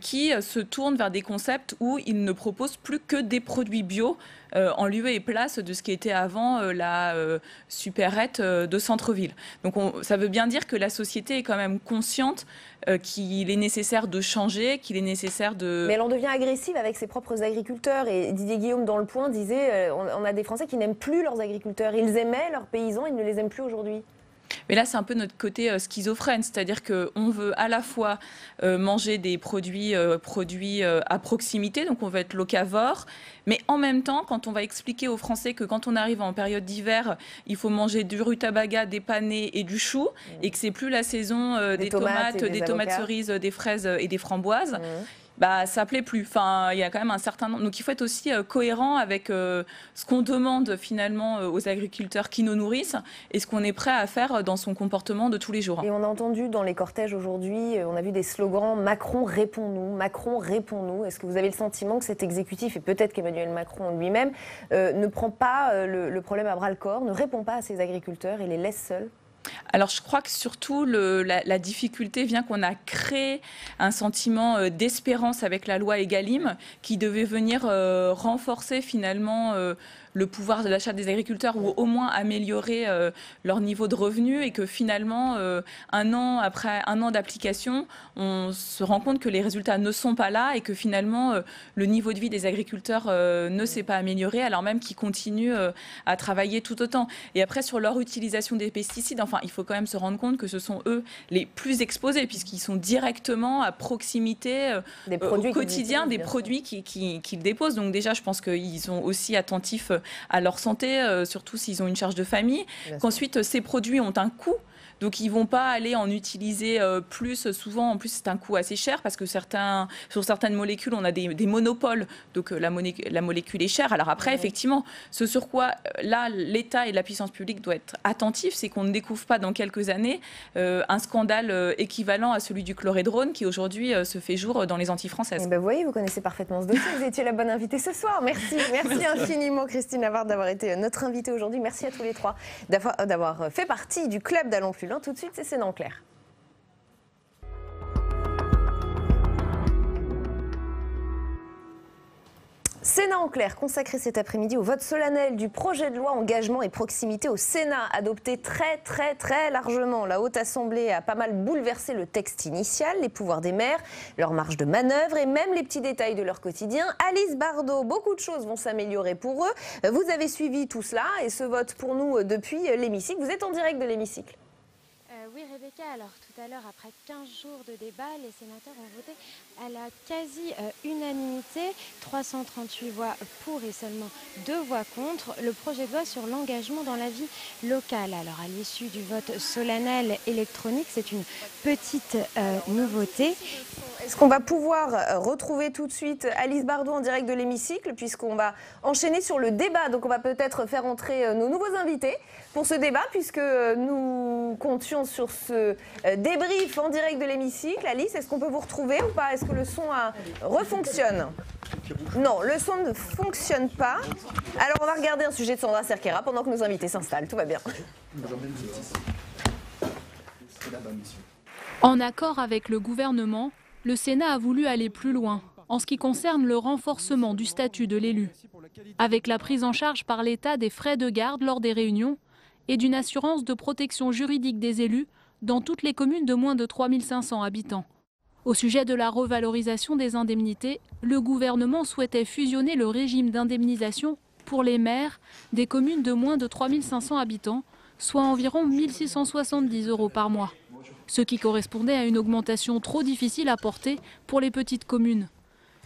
qui se tournent vers des concepts où ils ne proposent plus que des produits bio en lieu et place de ce qui était avant la supérette de centre-ville. Donc ça veut bien dire que la société est quand même consciente qu'il est nécessaire de changer, qu'il est nécessaire de... Mais elle en devient agressive avec ses propres agriculteurs. Et Didier Guillaume, dans Le Point, disait on a des Français qui n'aiment plus leurs agriculteurs. Ils aimaient leurs paysans, ils ne les aiment plus aujourd'hui. Mais là, c'est un peu notre côté schizophrène, c'est-à-dire qu'on veut à la fois manger des produits à proximité, donc on veut être locavore, mais en même temps, quand on va expliquer aux Français que quand on arrive en période d'hiver, il faut manger du rutabaga, des panais et du chou, et que c'est plus la saison des tomates, des tomates cerises, des fraises et des framboises. Bah, ça plaît plus. Enfin, il y a quand même un certain nombre. Donc, il faut être aussi cohérent avec ce qu'on demande finalement aux agriculteurs qui nous nourrissent et ce qu'on est prêt à faire dans son comportement de tous les jours. Et on a entendu dans les cortèges aujourd'hui, on a vu des slogans « Macron, réponds-nous »,« Macron, réponds-nous ». Est-ce que vous avez le sentiment que cet exécutif, et peut-être qu'Emmanuel Macron lui-même, ne prend pas le problème à bras-le-corps, ne répond pas à ses agriculteurs et les laisse seuls ? Alors je crois que surtout la difficulté vient qu'on a créé un sentiment d'espérance avec la loi Egalim qui devait venir renforcer finalement le pouvoir de l'achat des agriculteurs ou au moins améliorer leur niveau de revenu et que finalement, après un an d'application, on se rend compte que les résultats ne sont pas là et que finalement, le niveau de vie des agriculteurs ne s'est pas amélioré alors même qu'ils continuent à travailler tout autant. Et après, sur leur utilisation des pesticides, enfin, il faut quand même se rendre compte que ce sont eux les plus exposés puisqu'ils sont directement à proximité au quotidien des produits qu'ils déposent. Donc déjà, je pense qu'ils sont aussi attentifs à leur santé, surtout s'ils ont une charge de famille. Qu'ensuite, ces produits ont un coût. Donc, ils ne vont pas aller en utiliser plus. Souvent, en plus, c'est un coût assez cher parce que sur certaines molécules, on a des monopoles. Donc, la molécule est chère. Alors après, effectivement, ce sur quoi, là, l'État et la puissance publique doivent être attentifs, c'est qu'on ne découvre pas dans quelques années un scandale équivalent à celui du chlorhédrone qui, aujourd'hui, se fait jour dans les Antilles françaises. Vous voyez, vous connaissez parfaitement ce dossier. Vous étiez la bonne invitée ce soir. Merci. Merci infiniment, Christine Lavarde, d'avoir été notre invitée aujourd'hui. Merci à tous les trois d'avoir fait partie du club d'Allons plus loin. Tout de suite, c'est Scène en clair. Sénat en clair, consacré cet après-midi au vote solennel du projet de loi engagement et proximité au Sénat, adopté très largement. La Haute Assemblée a pas mal bouleversé le texte initial, les pouvoirs des maires, leur marge de manœuvre et même les petits détails de leur quotidien. Alice Bardot, beaucoup de choses vont s'améliorer pour eux. Vous avez suivi tout cela et ce vote pour nous depuis l'hémicycle. Vous êtes en direct de l'hémicycle. Oui, Rebecca, alors tout à l'heure, après 15 jours de débat, les sénateurs ont voté à la quasi-unanimité, 338 voix pour et seulement 2 voix contre, le projet de loi sur l'engagement dans la vie locale. Alors à l'issue du vote solennel électronique, c'est une petite nouveauté. Est-ce qu'on va pouvoir retrouver tout de suite Alice Bardot en direct de l'hémicycle, puisqu'on va enchaîner sur le débat. Donc on va peut-être faire entrer nos nouveaux invités pour ce débat, puisque nous comptions sur ce débrief en direct de l'hémicycle. Alice, est-ce qu'on peut vous retrouver ou pas? Est-ce que le son refonctionne? Non, le son ne fonctionne pas. Alors on va regarder un sujet de Sandra Cerquera pendant que nos invités s'installent. Tout va bien. En accord avec le gouvernement, le Sénat a voulu aller plus loin en ce qui concerne le renforcement du statut de l'élu, avec la prise en charge par l'État des frais de garde lors des réunions et d'une assurance de protection juridique des élus dans toutes les communes de moins de 3500 habitants. Au sujet de la revalorisation des indemnités, le gouvernement souhaitait fusionner le régime d'indemnisation pour les maires des communes de moins de 3500 habitants, soit environ 1 670 € par mois. Ce qui correspondait à une augmentation trop difficile à porter pour les petites communes.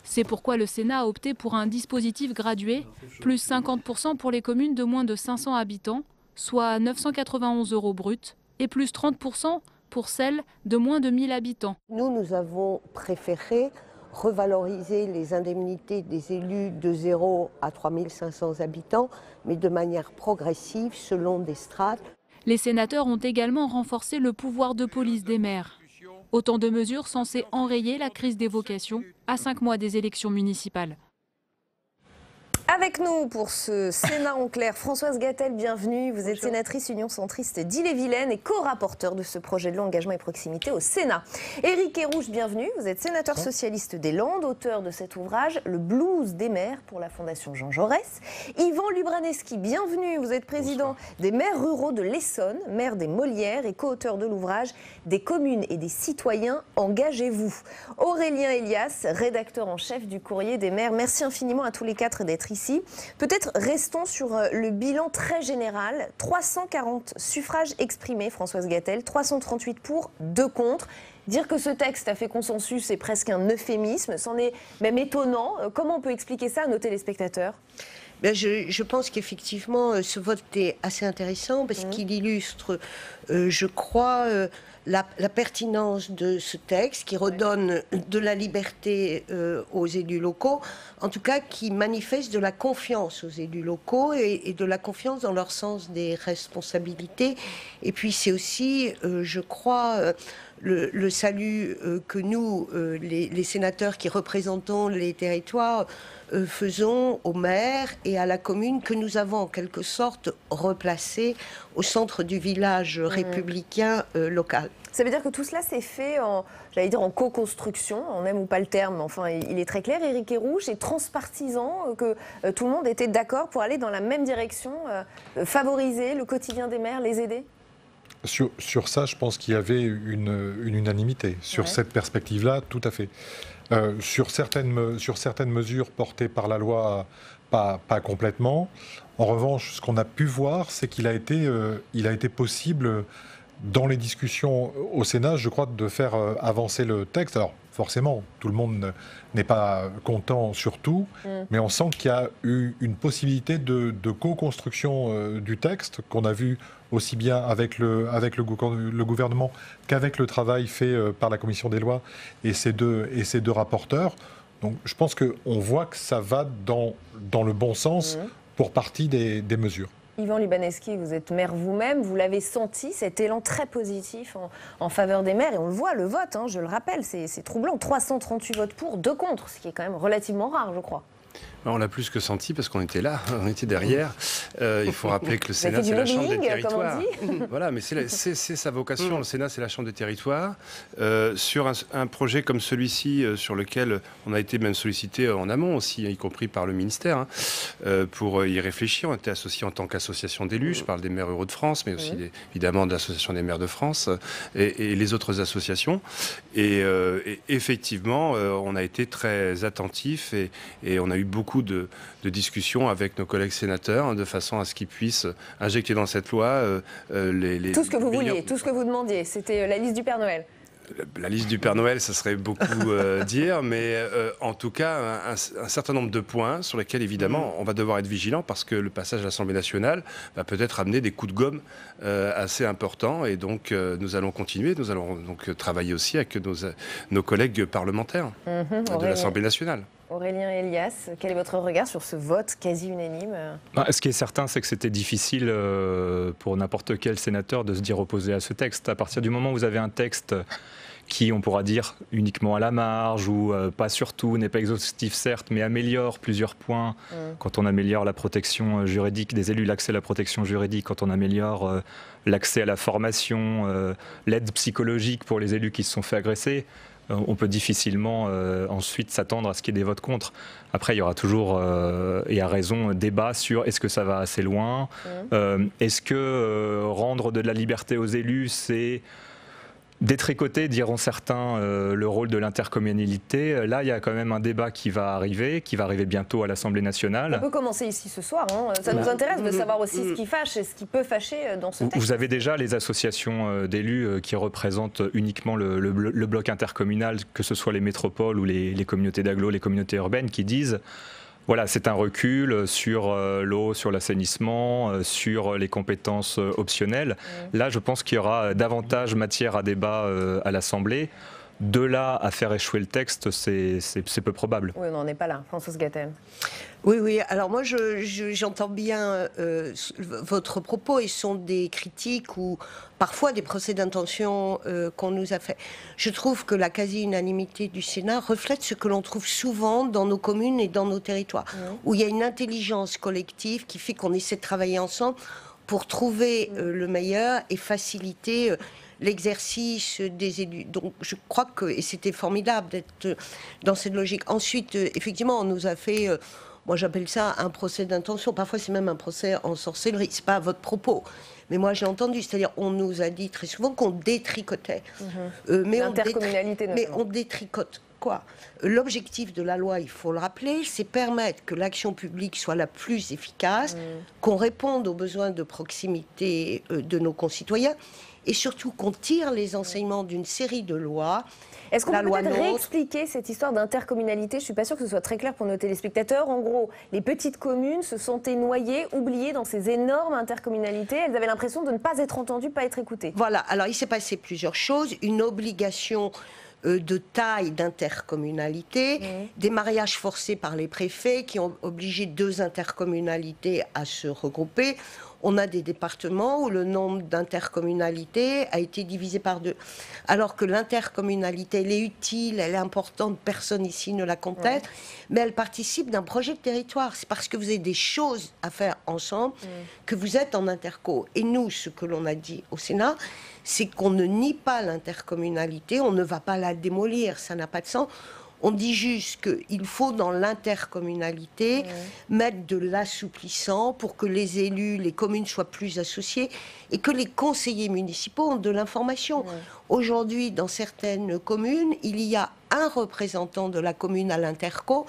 C'est pourquoi le Sénat a opté pour un dispositif gradué, plus 50% pour les communes de moins de 500 habitants, soit 991 € bruts, et plus 30% pour celles de moins de 1000 habitants. Nous avons préféré revaloriser les indemnités des élus de 0 à 3500 habitants, mais de manière progressive selon des strates. Les sénateurs ont également renforcé le pouvoir de police des maires. Autant de mesures censées enrayer la crise des vocations à 5 mois des élections municipales. Avec nous pour ce Sénat en clair, Françoise Gatel, bienvenue. Vous êtes sénatrice Union centriste d'Ille-et-Vilaine et co-rapporteur de ce projet de loi engagement et proximité au Sénat. Éric Kerrouche, bienvenue. Vous êtes sénateur socialiste des Landes, auteur de cet ouvrage Le blues des maires pour la Fondation Jean Jaurès. Yvan Lubraneski, bienvenue. Vous êtes président des maires ruraux de l'Essonne, maire des Molières et co-auteur de l'ouvrage Des communes et des citoyens, engagez-vous. Aurélien Elias, rédacteur en chef du Courrier des maires. Merci infiniment à tous les quatre d'être ici. Peut-être restons sur le bilan très général. 340 suffrages exprimés, Françoise Gatel, 338 pour, 2 contre. Dire que ce texte a fait consensus, c'est presque un euphémisme. C'en est même étonnant. Comment on peut expliquer ça à nos téléspectateurs ? Je pense qu'effectivement, ce vote est assez intéressant parce qu'il illustre, je crois, la pertinence de ce texte qui redonne de la liberté aux élus locaux, en tout cas qui manifeste de la confiance aux élus locaux et de la confiance dans leur sens des responsabilités. Et puis c'est aussi, je crois, le salut que nous, les sénateurs qui représentons les territoires, faisons aux maires et à la commune que nous avons en quelque sorte replacé au centre du village républicain local. Ça veut dire que tout cela s'est fait en co-construction, on aime ou pas le terme, enfin il est très clair, Éric Kerrouche, et transpartisan, que tout le monde était d'accord pour aller dans la même direction, favoriser le quotidien des maires, les aider ? Sur ça, je pense qu'il y avait une unanimité. Sur cette perspective-là, tout à fait. Sur certaines mesures portées par la loi, pas complètement. En revanche, ce qu'on a pu voir, c'est qu'il a été possible, dans les discussions au Sénat, je crois, de faire avancer le texte. Alors, forcément, tout le monde n'est pas content sur tout, mais on sent qu'il y a eu une possibilité de co-construction du texte, qu'on a vu aussi bien avec le gouvernement qu'avec le travail fait par la Commission des lois et ces deux rapporteurs. Donc je pense qu'on voit que ça va dans le bon sens pour partie des mesures. Yvan Lubraneski, vous êtes maire vous-même, vous l'avez senti, cet élan très positif en faveur des maires, et on le voit, le vote, je le rappelle, c'est troublant, 338 votes pour, 2 contre, ce qui est quand même relativement rare, je crois. On l'a plus que senti parce qu'on était là, on était derrière. Il faut rappeler que le Sénat, c'est la chambre des territoires. Voilà, mais c'est sa vocation. Le Sénat, c'est la chambre des territoires. Sur un projet comme celui-ci, sur lequel on a été même sollicité en amont aussi, y compris par le ministère, pour y réfléchir. On était associés en tant qu'association d'élus. Je parle des maires ruraux de France, mais aussi évidemment de l'Association des maires de France et les autres associations. Et effectivement, on a été très attentifs et on a eu beaucoup de discussions avec nos collègues sénateurs de façon à ce qu'ils puissent injecter dans cette loi les tout ce que vous vouliez, tout ce que vous demandiez. C'était la liste du Père Noël. La liste du Père Noël, ça serait beaucoup dire, mais en tout cas, un certain nombre de points sur lesquels, évidemment, on va devoir être vigilant parce que le passage à l'Assemblée nationale va peut-être amener des coups de gomme assez importants. Et donc, nous allons continuer. Nous allons donc travailler aussi avec nos collègues parlementaires de l'Assemblée nationale. Aurélien Elias, quel est votre regard sur ce vote quasi unanime ? Ce qui est certain, c'est que c'était difficile pour n'importe quel sénateur de se dire opposé à ce texte. À partir du moment où vous avez un texte qui, on pourra dire, uniquement à la marge ou pas sur tout, n'est pas exhaustif certes, mais améliore plusieurs points. Quand on améliore la protection juridique des élus, l'accès à la protection juridique, quand on améliore l'accès à la formation, l'aide psychologique pour les élus qui se sont fait agresser, on peut difficilement ensuite s'attendre à ce qu'il y ait des votes contre. Après, il y aura toujours, et à raison, débat sur est-ce que ça va assez loin, est-ce que rendre de la liberté aux élus, c'est détricoter, diront certains, le rôle de l'intercommunalité. Là, il y a quand même un débat qui va arriver bientôt à l'Assemblée nationale. On peut commencer ici ce soir. Ça nous intéresse de savoir aussi ce qui fâche et ce qui peut fâcher dans ce texte. Vous avez déjà les associations d'élus qui représentent uniquement le bloc intercommunal, que ce soit les métropoles ou les communautés d'agglo, les communautés urbaines, qui disent voilà, c'est un recul sur l'eau, sur l'assainissement, sur les compétences optionnelles. Là, je pense qu'il y aura davantage matière à débat à l'Assemblée. De là à faire échouer le texte, c'est peu probable. Oui, on n'en est pas là. Françoise Gatel. Oui. Alors moi, j'entends bien votre propos, et ce sont des critiques ou parfois des procès d'intention qu'on nous a fait. Je trouve que la quasi-unanimité du Sénat reflète ce que l'on trouve souvent dans nos communes et dans nos territoires, où il y a une intelligence collective qui fait qu'on essaie de travailler ensemble pour trouver le meilleur et faciliter l'exercice des élus. Donc je crois que, et c'était formidable d'être dans cette logique. Ensuite, effectivement, on nous a fait... moi, j'appelle ça un procès d'intention. Parfois, c'est même un procès en sorcellerie. C'est pas votre propos. Mais moi, j'ai entendu. C'est-à-dire, on nous a dit très souvent qu'on détricotait. L'intercommunalité, mais on détricote quoi? L'objectif de la loi, il faut le rappeler, c'est permettre que l'action publique soit la plus efficace, qu'on réponde aux besoins de proximité de nos concitoyens, et surtout qu'on tire les enseignements d'une série de lois. Est-ce qu'on peut peut-être réexpliquer cette histoire d'intercommunalité? Je ne suis pas sûre que ce soit très clair pour nos téléspectateurs. En gros, les petites communes se sentaient noyées, oubliées dans ces énormes intercommunalités. Elles avaient l'impression de ne pas être entendues, pas être écoutées. Voilà, alors il s'est passé plusieurs choses. Une obligation de taille d'intercommunalité, des mariages forcés par les préfets qui ont obligé 2 intercommunalités à se regrouper. On a des départements où le nombre d'intercommunalités a été divisé par 2. Alors que l'intercommunalité, elle est utile, elle est importante, personne ici ne la conteste, mais elle participe d'un projet de territoire. C'est parce que vous avez des choses à faire ensemble que vous êtes en interco. Et nous, ce que l'on a dit au Sénat, c'est qu'on ne nie pas l'intercommunalité, on ne va pas la démolir, ça n'a pas de sens. On dit juste qu'il faut dans l'intercommunalité mettre de l'assouplissant pour que les élus, les communes soient plus associées et que les conseillers municipaux ont de l'information. Aujourd'hui, dans certaines communes, il y a un représentant de la commune à l'interco.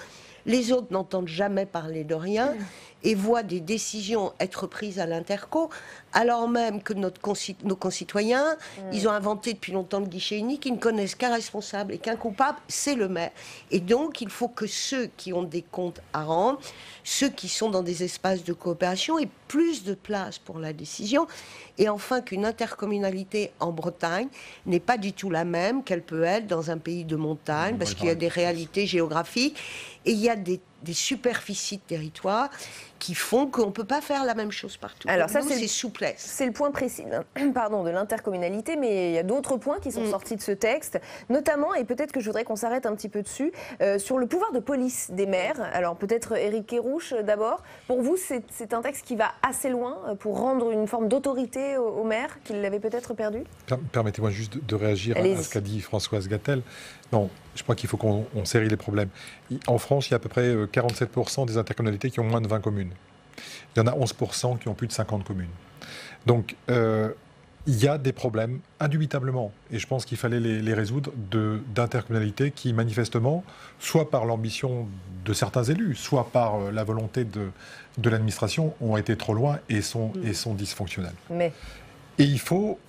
Les autres n'entendent jamais parler de rien et voient des décisions être prises à l'interco, alors même que nos concitoyens, ils ont inventé depuis longtemps le guichet unique, ils ne connaissent qu'un responsable et qu'un coupable, c'est le maire. Et donc, il faut que ceux qui ont des comptes à rendre, ceux qui sont dans des espaces de coopération aient plus de place pour la décision. Et enfin, qu'une intercommunalité en Bretagne n'est pas du tout la même qu'elle peut être dans un pays de montagne, parce qu'il y a des réalités géographiques et il y a des superficies de territoire qui font qu'on ne peut pas faire la même chose partout. Alors ça, c'est souplesse. C'est le point précis de l'intercommunalité, mais il y a d'autres points qui sont sortis de ce texte, notamment, et peut-être que je voudrais qu'on s'arrête un petit peu dessus, sur le pouvoir de police des maires. Alors peut-être Éric Kerrouche d'abord. Pour vous, c'est un texte qui va assez loin pour rendre une forme d'autorité aux maires qu'il avait peut-être perdu? Permettez-moi juste de réagir à ce qu'a dit Françoise Gatel. Non, je crois qu'il faut qu'on série les problèmes. En France, il y a à peu près 47% des intercommunalités qui ont moins de 20 communes. Il y en a 11% qui ont plus de 50 communes. Donc, il y a des problèmes, indubitablement. Et je pense qu'il fallait les résoudre d'intercommunalités qui, manifestement, soit par l'ambition de certains élus, soit par la volonté de l'administration, ont été trop loin et sont dysfonctionnelles. Et il faut...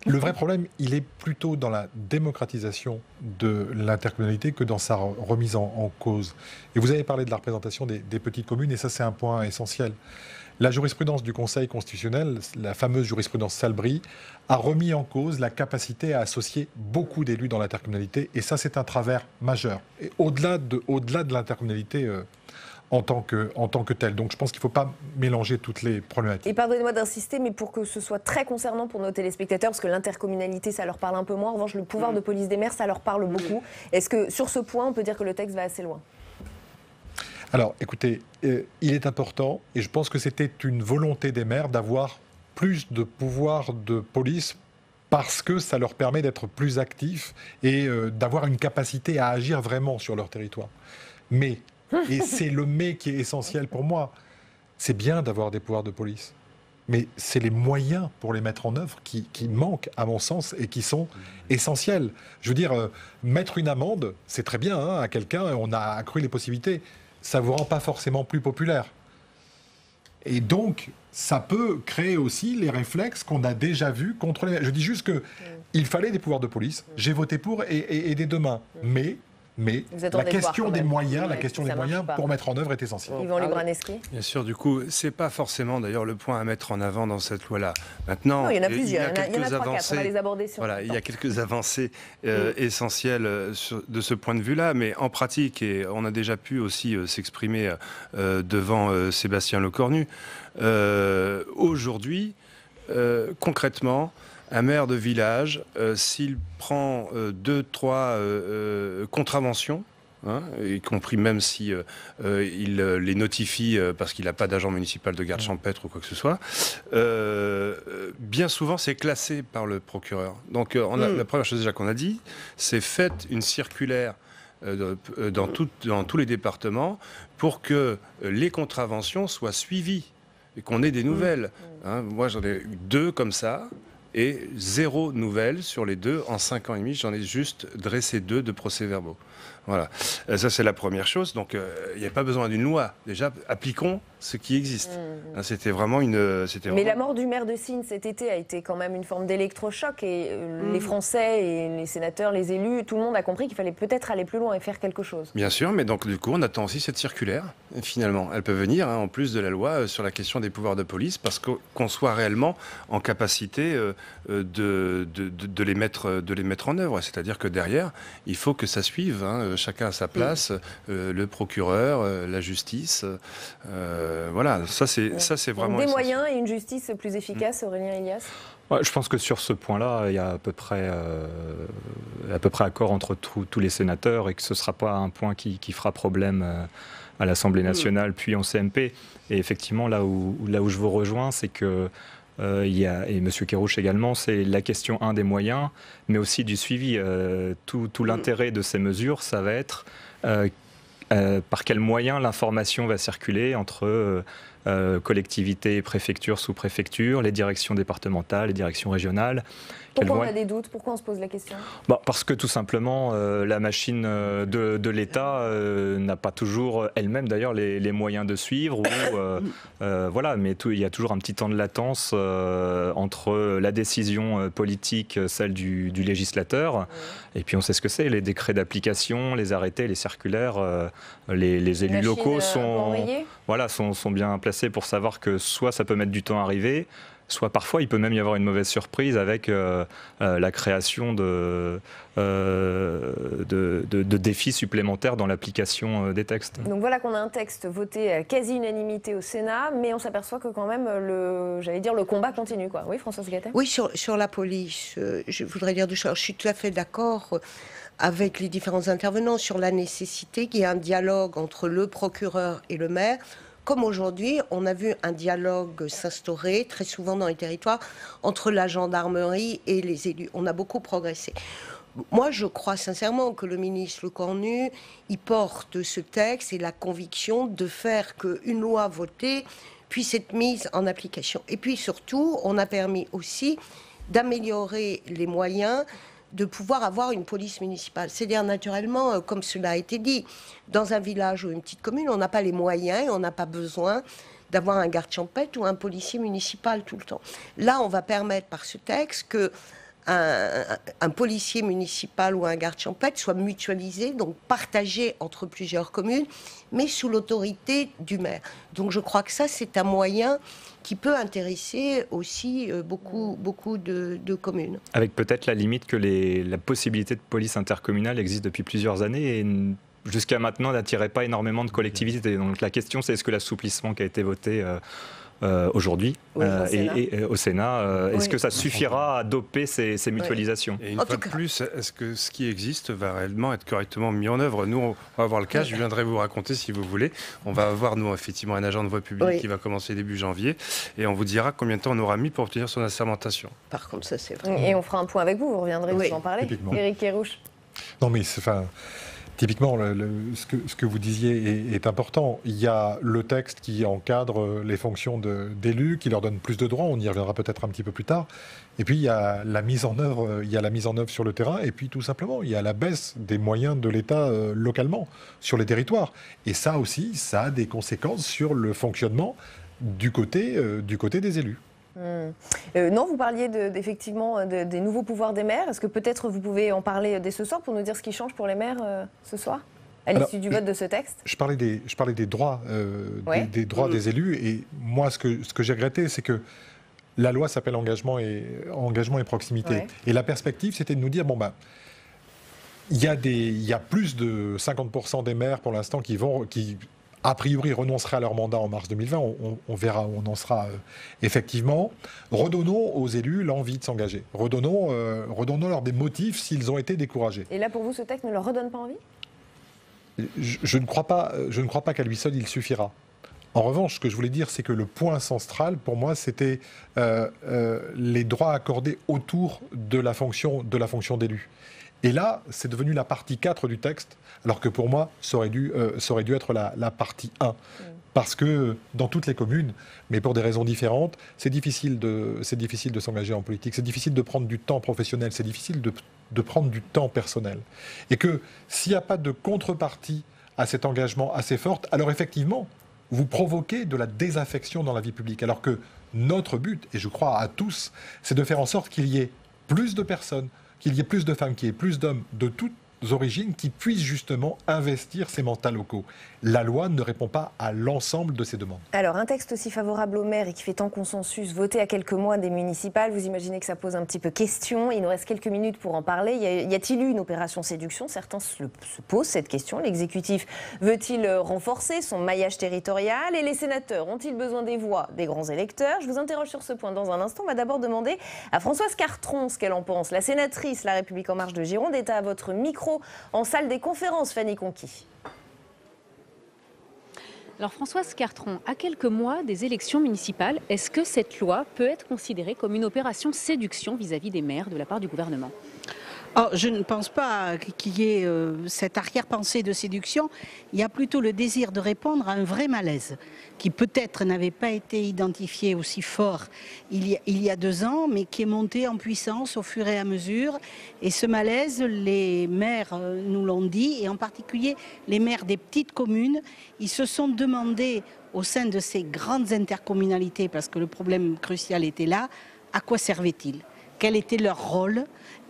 Le vrai problème, il est plutôt dans la démocratisation de l'intercommunalité que dans sa remise en cause. Et vous avez parlé de la représentation des petites communes, et ça, c'est un point essentiel. La jurisprudence du Conseil constitutionnel, la fameuse jurisprudence Salbris, a remis en cause la capacité à associer beaucoup d'élus dans l'intercommunalité, et ça, c'est un travers majeur. Et au-delà de l'intercommunalité en tant que tel. Donc je pense qu'il ne faut pas mélanger toutes les problématiques. Et pardonnez-moi d'insister, mais pour que ce soit très concernant pour nos téléspectateurs, parce que l'intercommunalité, ça leur parle un peu moins. En revanche, le pouvoir de police des maires, ça leur parle beaucoup. Est-ce que sur ce point, on peut dire que le texte va assez loin? Alors, écoutez, il est important, et je pense que c'était une volonté des maires d'avoir plus de pouvoir de police parce que ça leur permet d'être plus actifs et d'avoir une capacité à agir vraiment sur leur territoire. Mais... Et c'est le mais qui est essentiel pour moi. C'est bien d'avoir des pouvoirs de police, mais c'est les moyens pour les mettre en œuvre qui manquent, à mon sens, et qui sont essentiels. Je veux dire, mettre une amende, c'est très bien à quelqu'un, on a accru les possibilités. Ça ne vous rend pas forcément plus populaire. Et donc, ça peut créer aussi les réflexes qu'on a déjà vus contre les... Je dis juste qu'il fallait des pouvoirs de police, j'ai voté pour et dès demain. Mais Mais la question des moyens, pour mettre en œuvre est essentielle. Yvan Lubraneschi. Bien sûr, du coup, c'est pas forcément d'ailleurs le point à mettre en avant dans cette loi-là. Maintenant, il y en a plusieurs, il y en a 3-4, on va les aborder sur voilà, il y a quelques avancées essentielles de ce point de vue-là, mais en pratique, et on a déjà pu aussi s'exprimer devant Sébastien Lecornu, aujourd'hui, concrètement, un maire de village, s'il prend 2-3 contraventions, y compris même si il les notifie parce qu'il n'a pas d'agent municipal de garde champêtre ou quoi que ce soit, bien souvent c'est classé par le procureur. Donc la première chose déjà qu'on a dit, c'est faites une circulaire dans tous les départements pour que les contraventions soient suivies et qu'on ait des nouvelles. Moi j'en ai eu 2 comme ça. Et 0 nouvelles sur les 2 en 5 ans et demi. J'en ai juste dressé 2 de procès-verbaux. Voilà. Ça, c'est la première chose. Donc, il n'y a pas besoin d'une loi. Déjà, appliquons ce qui existe. C'était vraiment une... Mais la mort du maire de Signes cet été a été quand même une forme d'électrochoc. Et les Français et les sénateurs, les élus, tout le monde a compris qu'il fallait peut-être aller plus loin et faire quelque chose. Bien sûr, mais donc, du coup, on attend aussi cette circulaire, finalement. Elle peut venir, en plus de la loi, sur la question des pouvoirs de police, parce qu'on soit réellement en capacité de les mettre en œuvre. C'est-à-dire que derrière, il faut que ça suive. Chacun à sa place, le procureur, la justice. Voilà, ça c'est vraiment des moyens et une justice plus efficace, Aurélien Elias. Je pense que sur ce point-là, il y a à peu près accord entre tous les sénateurs et que ce ne sera pas un point qui fera problème à l'Assemblée nationale puis en CMP. Et effectivement, là où je vous rejoins, c'est que et M. Kerrouche également, c'est la question des moyens, mais aussi du suivi. Tout l'intérêt de ces mesures, ça va être par quels moyens l'information va circuler entre collectivités, préfectures, sous-préfectures, les directions départementales, les directions régionales. Pourquoi on a des doutes? Pourquoi on se pose la question? Parce que tout simplement, la machine de l'État n'a pas toujours elle-même d'ailleurs les moyens de suivre. Voilà, mais il y a toujours un petit temps de latence entre la décision politique, celle du législateur, et puis on sait ce que c'est, les décrets d'application, les arrêtés, les circulaires. Les élus locaux sont bien placés pour savoir que soit ça peut mettre du temps à arriver, soit parfois il peut même y avoir une mauvaise surprise avec la création de défis supplémentaires dans l'application des textes. Donc voilà qu'on a un texte voté à quasi-unanimité au Sénat, mais on s'aperçoit que quand même le combat continue, quoi. Oui, Françoise Gatel? Oui, sur la police, je voudrais dire deux choses. Je suis tout à fait d'accord avec les différents intervenants sur la nécessité qu'il y ait un dialogue entre le procureur et le maire. Comme aujourd'hui, on a vu un dialogue s'instaurer très souvent dans les territoires entre la gendarmerie et les élus. On a beaucoup progressé. Moi, je crois sincèrement que le ministre Lecornu, il porte ce texte et la conviction de faire qu'une loi votée puisse être mise en application. Et puis surtout, on a permis aussi d'améliorer les moyens de pouvoir avoir une police municipale. C'est-à-dire, naturellement, comme cela a été dit, dans un village ou une petite commune, on n'a pas les moyens et on n'a pas besoin d'avoir un garde champêtre ou un policier municipal tout le temps. Là, on va permettre par ce texte que un policier municipal ou un garde champêtre soit mutualisé, donc partagé entre plusieurs communes, mais sous l'autorité du maire. Donc je crois que ça, c'est un moyen qui peut intéresser aussi beaucoup de communes. Avec peut-être la limite que la possibilité de police intercommunale existe depuis plusieurs années et jusqu'à maintenant n'attirait pas énormément de collectivités. Donc la question, c'est est-ce que l'assouplissement qui a été voté aujourd'hui au Sénat, est-ce que ça suffira à doper ces mutualisations? Et une fois de plus, est-ce que ce qui existe va réellement être correctement mis en œuvre? Nous, on va voir le cas, je viendrai vous raconter si vous voulez. On va avoir, nous, effectivement, un agent de voie publique qui va commencer début janvier et on vous dira combien de temps on aura mis pour obtenir son assermentation. Par contre, ça c'est vrai. Et on fera un point avec vous reviendrez vous en parler. Éric Kerrouche. Non mais typiquement, ce que vous disiez est important. Il y a le texte qui encadre les fonctions d'élus, qui leur donne plus de droits. On y reviendra peut-être un petit peu plus tard. Et puis il y a la mise en œuvre, sur le terrain. Et puis tout simplement, il y a la baisse des moyens de l'État localement sur les territoires. Et ça aussi, ça a des conséquences sur le fonctionnement du côté des élus. Non, vous parliez effectivement des nouveaux pouvoirs des maires. Est-ce que peut-être vous pouvez en parler dès ce soir pour nous dire ce qui change pour les maires ce soir, à l'issue du vote de ce texte? Je parlais des droits, des droits des élus. Et moi, ce que j'ai regretté, c'est que la loi s'appelle engagement et proximité. Ouais. Et la perspective, c'était de nous dire, il y a plus de 50% des maires pour l'instant qui a priori renonceraient à leur mandat en mars 2020. On verra où on en sera effectivement. Redonnons aux élus l'envie de s'engager. Redonnons-leur des motifs s'ils ont été découragés. Et là, pour vous, ce texte ne leur redonne pas envie? Je ne crois pas qu'à lui seul, il suffira. En revanche, ce que je voulais dire, c'est que le point central, pour moi, c'était les droits accordés autour de la fonction d'élu. Et là, c'est devenu la partie 4 du texte, alors que pour moi, ça aurait dû être la partie 1. Parce que dans toutes les communes, mais pour des raisons différentes, c'est difficile de s'engager en politique, c'est difficile de prendre du temps professionnel, c'est difficile de prendre du temps personnel. Et que s'il n'y a pas de contrepartie à cet engagement assez forte, alors effectivement, vous provoquez de la désaffection dans la vie publique. Alors que notre but, et je crois à tous, c'est de faire en sorte qu'il y ait plus de personnes, qu'il y ait plus de femmes, qu'il y ait plus d'hommes de toutes origines qui puissent justement investir ces mandats locaux. La loi ne répond pas à l'ensemble de ces demandes. Alors, un texte aussi favorable aux maires et qui fait tant consensus, voté à quelques mois des municipales, vous imaginez que ça pose un petit peu question. Il nous reste quelques minutes pour en parler. Y a-t-il eu une opération séduction? Certains se posent cette question. L'exécutif veut-il renforcer son maillage territorial? Et les sénateurs ont-ils besoin des voix des grands électeurs? Je vous interroge sur ce point dans un instant. On va d'abord demander à Françoise Cartron ce qu'elle en pense. La sénatrice La République En Marche de Gironde est à votre micro en salle des conférences, Fanny Conquis. Alors Françoise Cartron, à quelques mois des élections municipales, est-ce que cette loi peut être considérée comme une opération séduction vis-à-vis des maires de la part du gouvernement ? Je ne pense pas qu'il y ait cette arrière-pensée de séduction. Il y a plutôt le désir de répondre à un vrai malaise qui peut-être n'avait pas été identifié aussi fort il y a 2 ans, mais qui est monté en puissance au fur et à mesure. Et ce malaise, les maires nous l'ont dit, et en particulier les maires des petites communes, ils se sont demandé au sein de ces grandes intercommunalités, parce que le problème crucial était là, à quoi servait-il ? Quel était leur rôle ?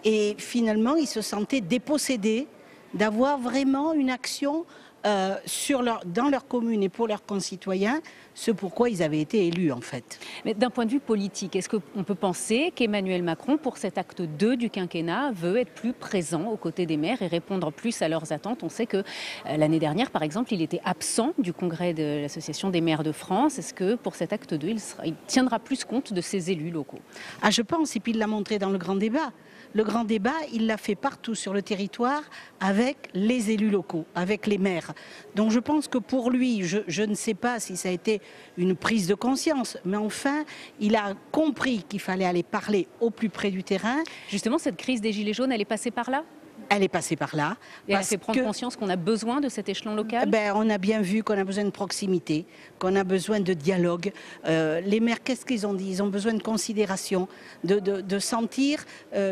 Et finalement, ils se sentaient dépossédés d'avoir vraiment une action dans leur commune et pour leurs concitoyens, ce pourquoi ils avaient été élus en fait. Mais d'un point de vue politique, est-ce qu'on peut penser qu'Emmanuel Macron, pour cet acte 2 du quinquennat, veut être plus présent aux côtés des maires et répondre plus à leurs attentes? On sait que l'année dernière, par exemple, il était absent du congrès de l'Association des maires de France. Est-ce que pour cet acte 2, il tiendra plus compte de ces élus locaux? Je pense, et puis il l'a montré dans le grand débat. Le grand débat, il l'a fait partout sur le territoire avec les élus locaux, avec les maires. Donc je pense que pour lui, je ne sais pas si ça a été une prise de conscience, mais enfin, il a compris qu'il fallait aller parler au plus près du terrain. Justement, cette crise des Gilets jaunes, elle est passée par là ? Elle est passée par là. Et elle a fait prendre conscience qu'on a besoin de cet échelon local? On a bien vu qu'on a besoin de proximité, qu'on a besoin de dialogue. Les maires, qu'est-ce qu'ils ont dit? Ils ont besoin de considération, de sentir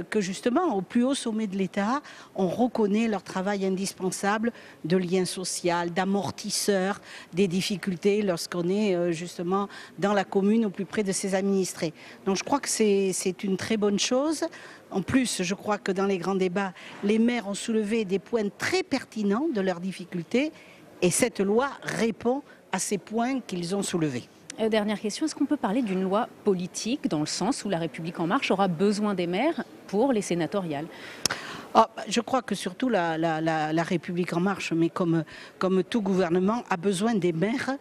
que justement, au plus haut sommet de l'État, on reconnaît leur travail indispensable de lien social, d'amortisseur des difficultés lorsqu'on est justement dans la commune au plus près de ses administrés. Donc je crois que c'est une très bonne chose. En plus, je crois que dans les grands débats, les maires ont soulevé des points très pertinents de leurs difficultés et cette loi répond à ces points qu'ils ont soulevés. Dernière question, est-ce qu'on peut parler d'une loi politique dans le sens où La République En Marche aura besoin des maires pour les sénatoriales? Je crois que surtout la République En Marche, mais comme tout gouvernement, a besoin des maires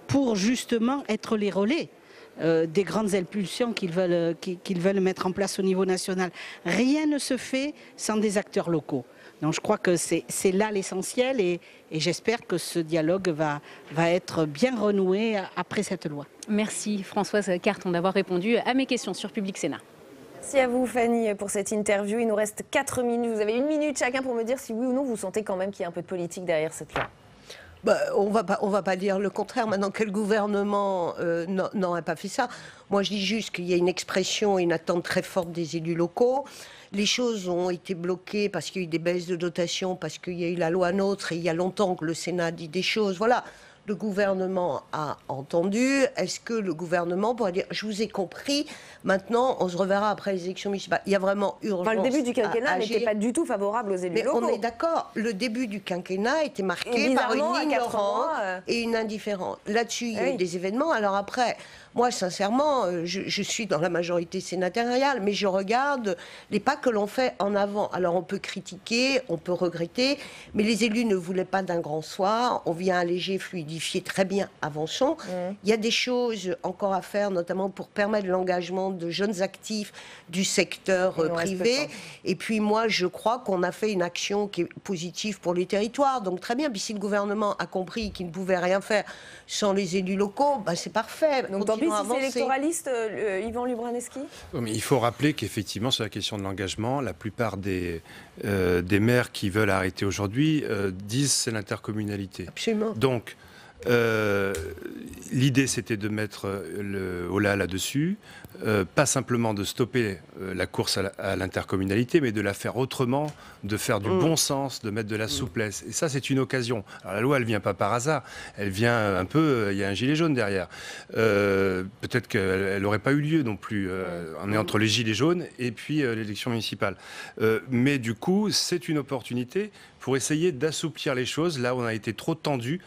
pour justement être les relais des grandes impulsions qu'ils veulent mettre en place au niveau national. Rien ne se fait sans des acteurs locaux. Donc je crois que c'est là l'essentiel et j'espère que ce dialogue va être bien renoué après cette loi. Merci Françoise Carton d'avoir répondu à mes questions sur Public Sénat. Merci à vous Fanny pour cette interview. Il nous reste 4 minutes. Vous avez 1 minute chacun pour me dire si oui ou non vous sentez quand même qu'il y a un peu de politique derrière cette loi. On va pas dire le contraire. Maintenant, quel gouvernement n'aurait pas fait ça? Moi, je dis juste qu'il y a une expression et une attente très forte des élus locaux. Les choses ont été bloquées parce qu'il y a eu des baisses de dotation, parce qu'il y a eu la loi NOTRe, et il y a longtemps que le Sénat dit des choses. Voilà. le gouvernement a entendu? Est-ce que le gouvernement pourrait dire, je vous ai compris, maintenant on se reverra après les élections municipales? Il y a vraiment urgence. Le début du quinquennat n'était pas du tout favorable aux élus locaux. On est d'accord, le début du quinquennat était marqué par une ignorance et une indifférence. Là-dessus, il y a eu des événements. Alors après, moi, sincèrement, je suis dans la majorité sénatoriale, mais je regarde les pas que l'on fait en avant. Alors on peut critiquer, on peut regretter, mais les élus ne voulaient pas d'un grand soir. On vient alléger, fluidifier, très bien, avançons. Il y a des choses encore à faire, notamment pour permettre l'engagement de jeunes actifs du secteur privé. Et puis moi, je crois qu'on a fait une action qui est positive pour les territoires. Donc très bien, puis si le gouvernement a compris qu'il ne pouvait rien faire sans les élus locaux, c'est parfait. Donc tant pis si c'est électoraliste, Yvan Lubraneski. Mais il faut rappeler qu'effectivement, sur la question de l'engagement, la plupart des maires qui veulent arrêter aujourd'hui disent c'est l'intercommunalité. Absolument. Donc, l'idée, c'était de mettre le holà là-dessus, pas simplement de stopper la course à l'intercommunalité, mais de la faire autrement, de faire du bon sens, de mettre de la souplesse. Et ça, c'est une occasion. Alors la loi, elle vient pas par hasard. Elle vient un peu, il y a un gilet jaune derrière. Peut-être qu'elle n'aurait pas eu lieu non plus. On est entre les gilets jaunes et puis l'élection municipale. Mais du coup, c'est une opportunité pour essayer d'assouplir les choses là où on a été trop tendu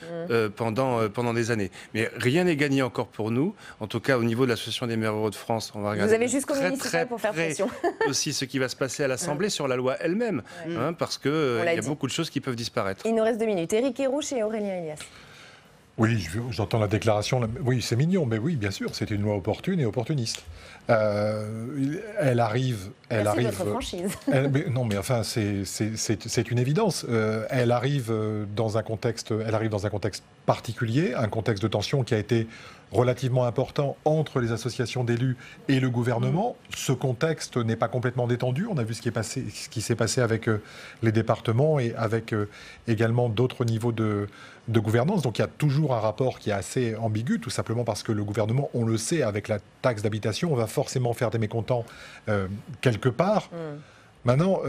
pendant des années. Mais rien n'est gagné encore pour nous. En tout cas, au niveau de l'Association des maires ruraux de France, on va regarder. Vous avez jusqu'au municipal pour faire pression. Aussi ce qui va se passer à l'Assemblée sur la loi elle-même, parce qu'il y a beaucoup de choses qui peuvent disparaître. Il nous reste 2 minutes. Éric Kerrouche et Aurélien Elias. Oui, j'entends la déclaration. Oui, c'est mignon, mais oui, bien sûr, c'est une loi opportune et opportuniste. Elle arrive. Merci de votre franchise. Non, mais enfin, c'est une évidence. Elle arrive dans un contexte particulier, un contexte de tension qui a été relativement important entre les associations d'élus et le gouvernement. Ce contexte n'est pas complètement détendu. On a vu ce qui s'est passé avec les départements et avec également d'autres niveaux de gouvernance. Donc il y a toujours un rapport qui est assez ambigu, tout simplement parce que le gouvernement, on le sait, avec la taxe d'habitation, on va forcément faire des mécontents quelque part. Maintenant,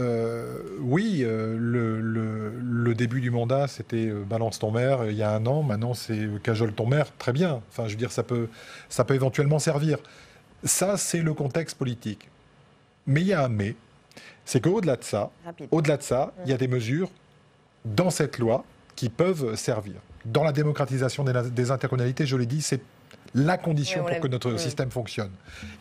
oui, le début du mandat, c'était balance ton maire il y a un an. Maintenant, c'est cajole ton maire. Très bien. Enfin, je veux dire, ça peut éventuellement servir. Ça, c'est le contexte politique. Mais il y a un mais. C'est qu'au-delà de ça, il y a des mesures dans cette loi qui peuvent servir. Dans la démocratisation des intercommunalités, je l'ai dit, c'est la condition pour que notre système fonctionne.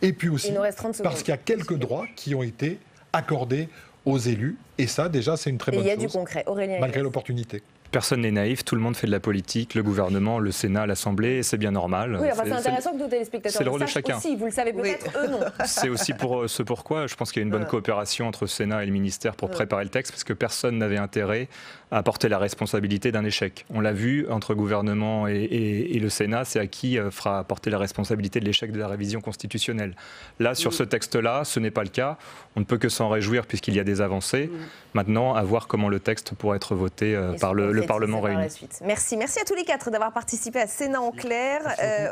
Et puis aussi, parce qu'il y a quelques droits qui ont été accordés aux élus. Et ça, déjà, c'est une très bonne chose. Il y a du concret. Aurélien, malgré l'opportunité. Personne n'est naïf, tout le monde fait de la politique, le gouvernement, le Sénat, l'Assemblée, et c'est bien normal. Oui, enfin, c'est intéressant que nos téléspectateurs c'est le rôle de chacun. Aussi, vous le savez peut-être, eux non. C'est aussi pour ce pourquoi je pense qu'il y a une bonne coopération entre le Sénat et le ministère pour préparer le texte, parce que personne n'avait intérêt à porter la responsabilité d'un échec. On l'a vu, entre gouvernement et le Sénat, c'est à qui fera porter la responsabilité de l'échec de la révision constitutionnelle. Là, sur ce texte-là, ce n'est pas le cas. On ne peut que s'en réjouir puisqu'il y a des avancées. Maintenant, à voir comment le texte pourra être voté par le Parlement réuni. Merci à tous les 4 d'avoir participé à Sénat en clair.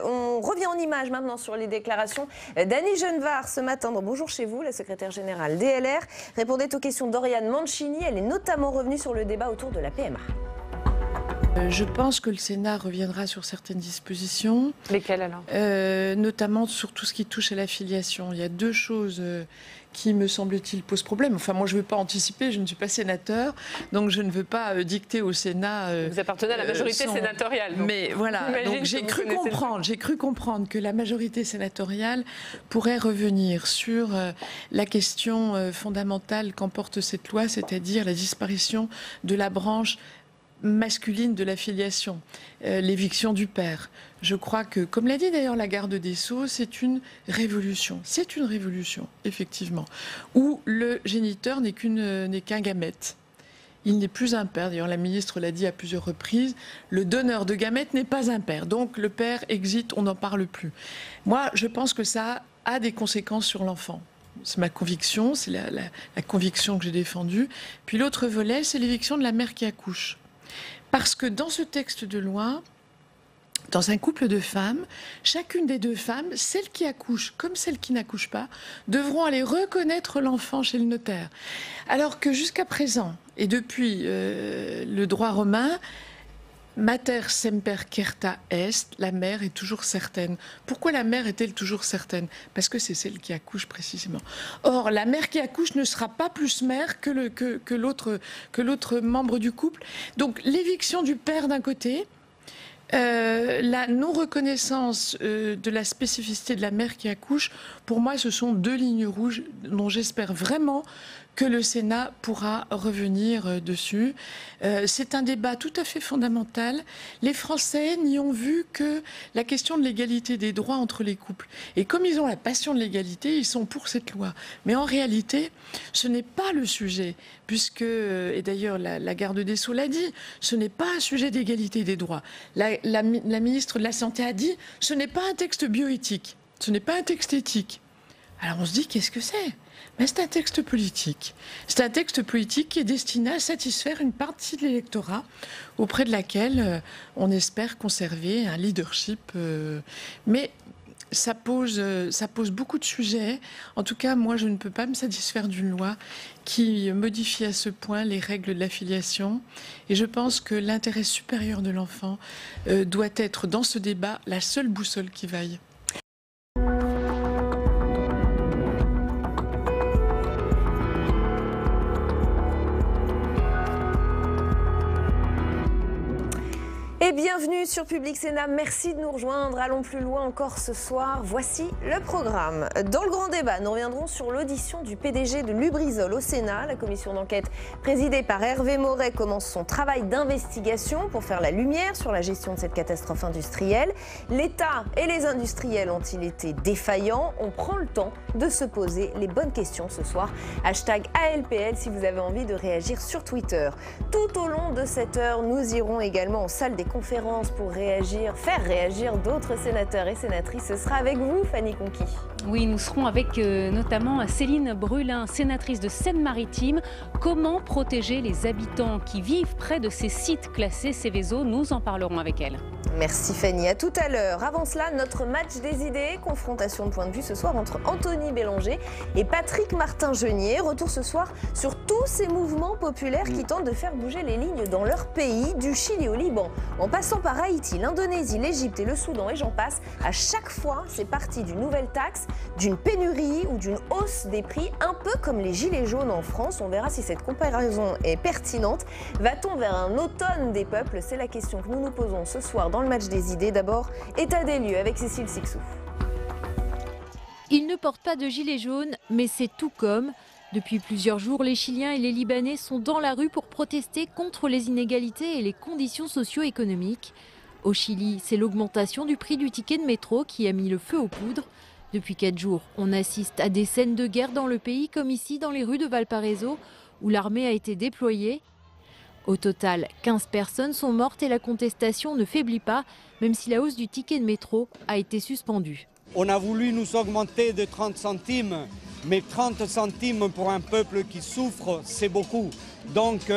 On revient en images maintenant sur les déclarations d'Annie Genevard ce matin dans Bonjour chez vous, la secrétaire générale DLR, répondait aux questions d'Oriane Mancini. Elle est notamment revenue sur le débat autour de la PMA. Je pense que le Sénat reviendra sur certaines dispositions. Lesquelles alors ? Notamment sur tout ce qui touche à la filiation. Il y a 2 choses qui, me semble-t-il, posent problème. Enfin, moi, je ne veux pas anticiper, je ne suis pas sénateur, donc je ne veux pas dicter au Sénat... Vous appartenez à la majorité sénatoriale. Donc. Mais voilà, donc j'ai cru comprendre que la majorité sénatoriale pourrait revenir sur la question fondamentale qu'emporte cette loi, c'est-à-dire la disparition de la branche masculine de la filiation, l'éviction du père. Je crois que, comme l'a dit d'ailleurs la garde des Sceaux, c'est une révolution. C'est une révolution, effectivement, où le géniteur n'est qu'un gamète. Il n'est plus un père. D'ailleurs, la ministre l'a dit à plusieurs reprises, le donneur de gamètes n'est pas un père. Donc, le père exit, on n'en parle plus. Moi, je pense que ça a des conséquences sur l'enfant. C'est ma conviction, c'est la conviction que j'ai défendue. Puis l'autre volet, c'est l'éviction de la mère qui accouche. Parce que dans ce texte de loi, dans un couple de femmes, chacune des 2 femmes, celle qui accouche comme celle qui n'accouche pas, devront aller reconnaître l'enfant chez le notaire. Alors que jusqu'à présent, et depuis le droit romain, Mater semper certa est, la mère est toujours certaine. Pourquoi la mère est-elle toujours certaine? Parce que c'est celle qui accouche précisément. Or, la mère qui accouche ne sera pas plus mère que l'autre membre du couple. Donc, l'éviction du père d'un côté, la non-reconnaissance de la spécificité de la mère qui accouche, pour moi, ce sont deux lignes rouges dont j'espère vraiment que le Sénat pourra revenir dessus. C'est un débat tout à fait fondamental. Les Français n'y ont vu que la question de l'égalité des droits entre les couples. Et comme ils ont la passion de l'égalité, ils sont pour cette loi. Mais en réalité, ce n'est pas le sujet, puisque, et d'ailleurs la garde des Sceaux l'a dit, ce n'est pas un sujet d'égalité des droits. La ministre de la Santé a dit, ce n'est pas un texte bioéthique, ce n'est pas un texte éthique. Alors on se dit, qu'est-ce que c'est ? Mais c'est un texte politique. C'est un texte politique qui est destiné à satisfaire une partie de l'électorat auprès de laquelle on espère conserver un leadership. Mais ça pose beaucoup de sujets. En tout cas, moi, je ne peux pas me satisfaire d'une loi qui modifie à ce point les règles de la filiation. Et je pense que l'intérêt supérieur de l'enfant doit être, dans ce débat, la seule boussole qui vaille. Et bienvenue sur Public Sénat, merci de nous rejoindre. Allons plus loin encore ce soir. Voici le programme. Dans le grand débat, nous reviendrons sur l'audition du PDG de Lubrizol au Sénat. La commission d'enquête présidée par Hervé Moret commence son travail d'investigation pour faire la lumière sur la gestion de cette catastrophe industrielle. L'État et les industriels ont-ils été défaillants? On prend le temps de se poser les bonnes questions ce soir. #ALPL si vous avez envie de réagir sur Twitter. Tout au long de cette heure, nous irons également en salle des conférences pour faire réagir d'autres sénateurs et sénatrices. Ce sera avec vous, Fanny Conquis. Oui, nous serons avec notamment Céline Brulin, sénatrice de Seine-Maritime. Comment protéger les habitants qui vivent près de ces sites classés Seveso? Nous en parlerons avec elle. Merci Fanny, à tout à l'heure. Avant cela, notre match des idées, confrontation de points de vue ce soir entre Anthony Bélanger et Patrick Martin-Genier. Retour ce soir sur tous ces mouvements populaires qui tentent de faire bouger les lignes dans leur pays, du Chili au Liban, en passant par Haïti, l'Indonésie, l'Égypte et le Soudan et j'en passe. À chaque fois, c'est parti d'une nouvelle taxe, d'une pénurie ou d'une hausse des prix, un peu comme les gilets jaunes en France. On verra si cette comparaison est pertinente. Va-t-on vers un automne des peuples? C'est la question que nous nous posons ce soir dans le match des idées. D'abord, état des lieux avec Cécile Sixou. Ils ne portent pas de gilet jaune, mais c'est tout comme. Depuis plusieurs jours, les Chiliens et les Libanais sont dans la rue pour protester contre les inégalités et les conditions socio-économiques. Au Chili, c'est l'augmentation du prix du ticket de métro qui a mis le feu aux poudres. Depuis 4 jours, on assiste à des scènes de guerre dans le pays, comme ici dans les rues de Valparaiso, où l'armée a été déployée. Au total, 15 personnes sont mortes et la contestation ne faiblit pas, même si la hausse du ticket de métro a été suspendue. On a voulu nous augmenter de 30 centimes, mais 30 centimes pour un peuple qui souffre, c'est beaucoup. Donc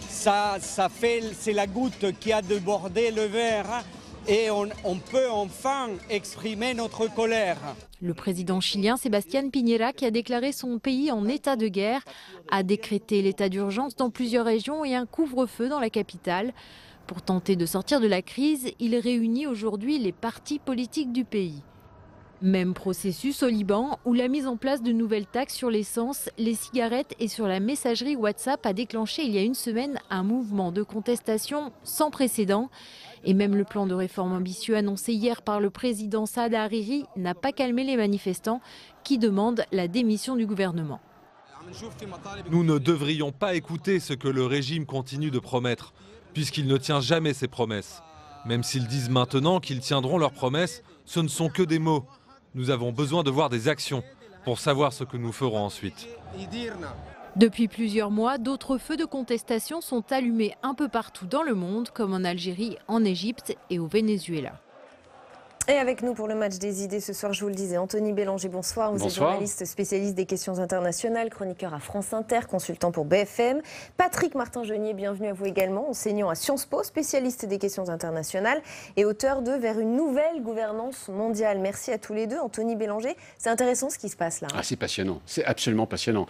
c'est la goutte qui a débordé le verre et on peut enfin exprimer notre colère. Le président chilien Sebastián Piñera, qui a déclaré son pays en état de guerre, a décrété l'état d'urgence dans plusieurs régions et un couvre-feu dans la capitale. Pour tenter de sortir de la crise, il réunit aujourd'hui les partis politiques du pays. Même processus au Liban, où la mise en place de nouvelles taxes sur l'essence, les cigarettes et sur la messagerie WhatsApp a déclenché il y a une semaine un mouvement de contestation sans précédent. Et même le plan de réforme ambitieux annoncé hier par le président Saad Hariri n'a pas calmé les manifestants qui demandent la démission du gouvernement. Nous ne devrions pas écouter ce que le régime continue de promettre, puisqu'il ne tient jamais ses promesses. Même s'ils disent maintenant qu'ils tiendront leurs promesses, ce ne sont que des mots. Nous avons besoin de voir des actions pour savoir ce que nous ferons ensuite. Depuis plusieurs mois, d'autres feux de contestation sont allumés un peu partout dans le monde, comme en Algérie, en Égypte et au Venezuela. Et avec nous pour le match des idées ce soir, je vous le disais, Anthony Bélanger, bonsoir. Vous êtes journaliste spécialiste des questions internationales, chroniqueur à France Inter, consultant pour BFM. Patrick Martin-Genier, bienvenue à vous également, enseignant à Sciences Po, spécialiste des questions internationales et auteur de Vers une nouvelle gouvernance mondiale. Merci à tous les deux. Anthony Bélanger, c'est intéressant ce qui se passe là. Ah, c'est passionnant, c'est absolument passionnant.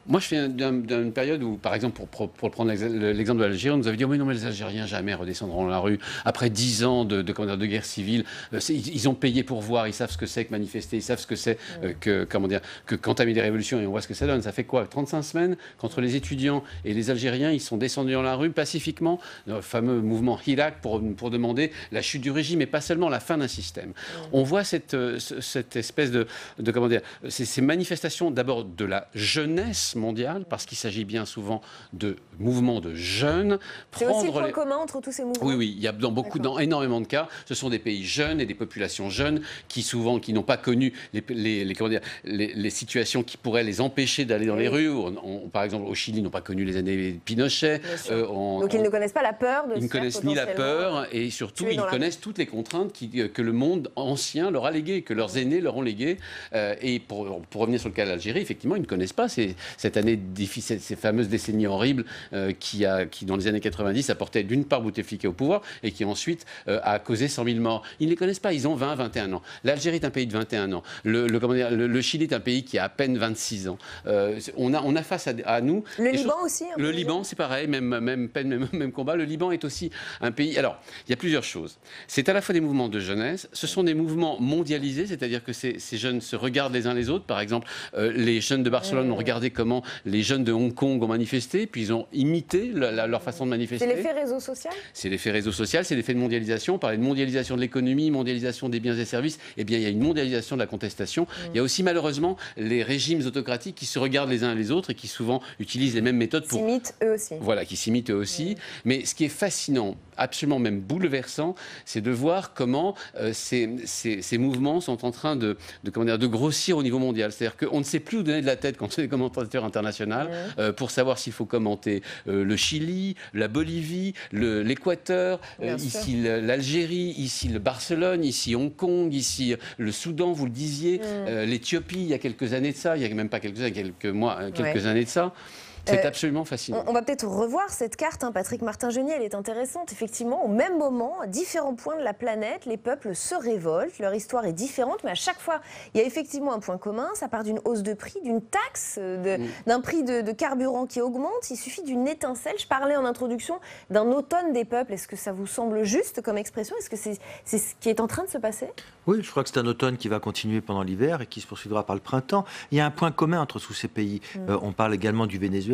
Moi, je fais d'une période où, par exemple, pour prendre l'exemple de l'Algérie, on nous avait dit, oh, mais non, mais les Algériens jamais redescendront dans la rue. Après 10 ans de guerre civile, ils ont payé pour voir, ils savent ce que c'est que manifester, ils savent ce que c'est que qu'entamer des révolutions, et on voit ce que ça donne. Ça fait quoi, 35 semaines qu'entre les étudiants et les Algériens, ils sont descendus dans la rue pacifiquement, le fameux mouvement Hirak, pour demander la chute du régime, et pas seulement la fin d'un système. On voit cette espèce de ces manifestations, d'abord de la jeunesse mondiale, parce qu'il s'agit bien souvent de mouvements de jeunes. C'est aussi le point commun entre tous ces mouvements. Oui, il y a dans énormément de cas, ce sont des pays jeunes et des populations jeunes qui n'ont pas connu les situations qui pourraient les empêcher d'aller dans les rues. Par exemple, au Chili, n'ont pas connu les années Pinochet. Donc ils ne connaissent pas la peur de Ils ne connaissent ni la peur, et surtout ils connaissent toutes les contraintes que le monde ancien leur a léguées, que leurs aînés leur ont léguées. Et pour revenir sur le cas de l'Algérie, effectivement, ils ne connaissent pas cette année difficile, ces fameuses décennies horribles qui, dans les années 90, a porté d'une part Bouteflika au pouvoir et qui ensuite a causé 100 000 morts. Ils ne les connaissent pas, ils ont 20, 21 ans. L'Algérie est un pays de 21 ans. Le Chili est un pays qui a à peine 26 ans. On a face à nous... Le Liban aussi. Le Liban, c'est pareil, même combat. Le Liban est aussi un pays... Alors, il y a plusieurs choses. C'est à la fois des mouvements de jeunesse, ce sont des mouvements mondialisés, c'est-à-dire que ces jeunes se regardent les uns les autres. Par exemple, les jeunes de Barcelone ont regardé comment les jeunes de Hong Kong ont manifesté, puis ils ont imité leur façon de manifester. C'est l'effet réseau social ? C'est l'effet réseau social, c'est l'effet de mondialisation. On parlait de mondialisation de l'économie, mondialisation des biens et services. Eh bien, il y a une mondialisation de la contestation. Il y a aussi, malheureusement, les régimes autocratiques qui se regardent les uns les autres et qui souvent utilisent les mêmes méthodes pour... S'imitent eux aussi. Voilà, qui s'imitent eux aussi. Mais ce qui est fascinant, absolument même bouleversant, c'est de voir comment ces mouvements sont en train de grossir au niveau mondial. C'est-à-dire qu'on ne sait plus où donner de la tête quand c'est des commentateurs internationaux pour savoir s'il faut commenter le Chili, la Bolivie, l'Équateur, ici l'Algérie, ici le Barcelone, ici Hong Kong, ici le Soudan, vous le disiez, l'Éthiopie, il y a quelques années de ça, il n'y a même pas quelques années de ça. C'est absolument fascinant. On va peut-être revoir cette carte, Patrick Martin-Genier, elle est intéressante. Effectivement, au même moment, à différents points de la planète, les peuples se révoltent, leur histoire est différente, mais à chaque fois, il y a effectivement un point commun, ça part d'une hausse de prix, d'une taxe, d'un prix de carburant qui augmente, il suffit d'une étincelle. Je parlais en introduction d'un automne des peuples, est-ce que ça vous semble juste comme expression? Est-ce que c'est ce qui est en train de se passer? Oui, je crois que c'est un automne qui va continuer pendant l'hiver et qui se poursuivra par le printemps. Il y a un point commun entre tous ces pays. On parle également du Venezuela.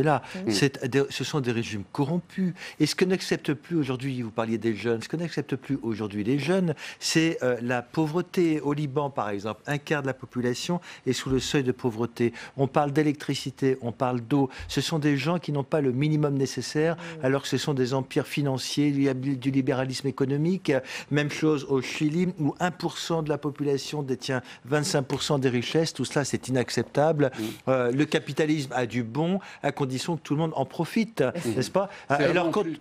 Ce sont des régimes corrompus. Et ce que n'acceptent plus aujourd'hui, vous parliez des jeunes, ce que n'acceptent plus aujourd'hui les jeunes, c'est la pauvreté. Au Liban, par exemple, un quart de la population est sous le seuil de pauvreté. On parle d'électricité, on parle d'eau. Ce sont des gens qui n'ont pas le minimum nécessaire, alors que ce sont des empires financiers, du libéralisme économique. Même chose au Chili, où 1% de la population détient 25% des richesses. Tout cela, c'est inacceptable. Le capitalisme a du bon, à condition que tout le monde en profite, n'est-ce pas?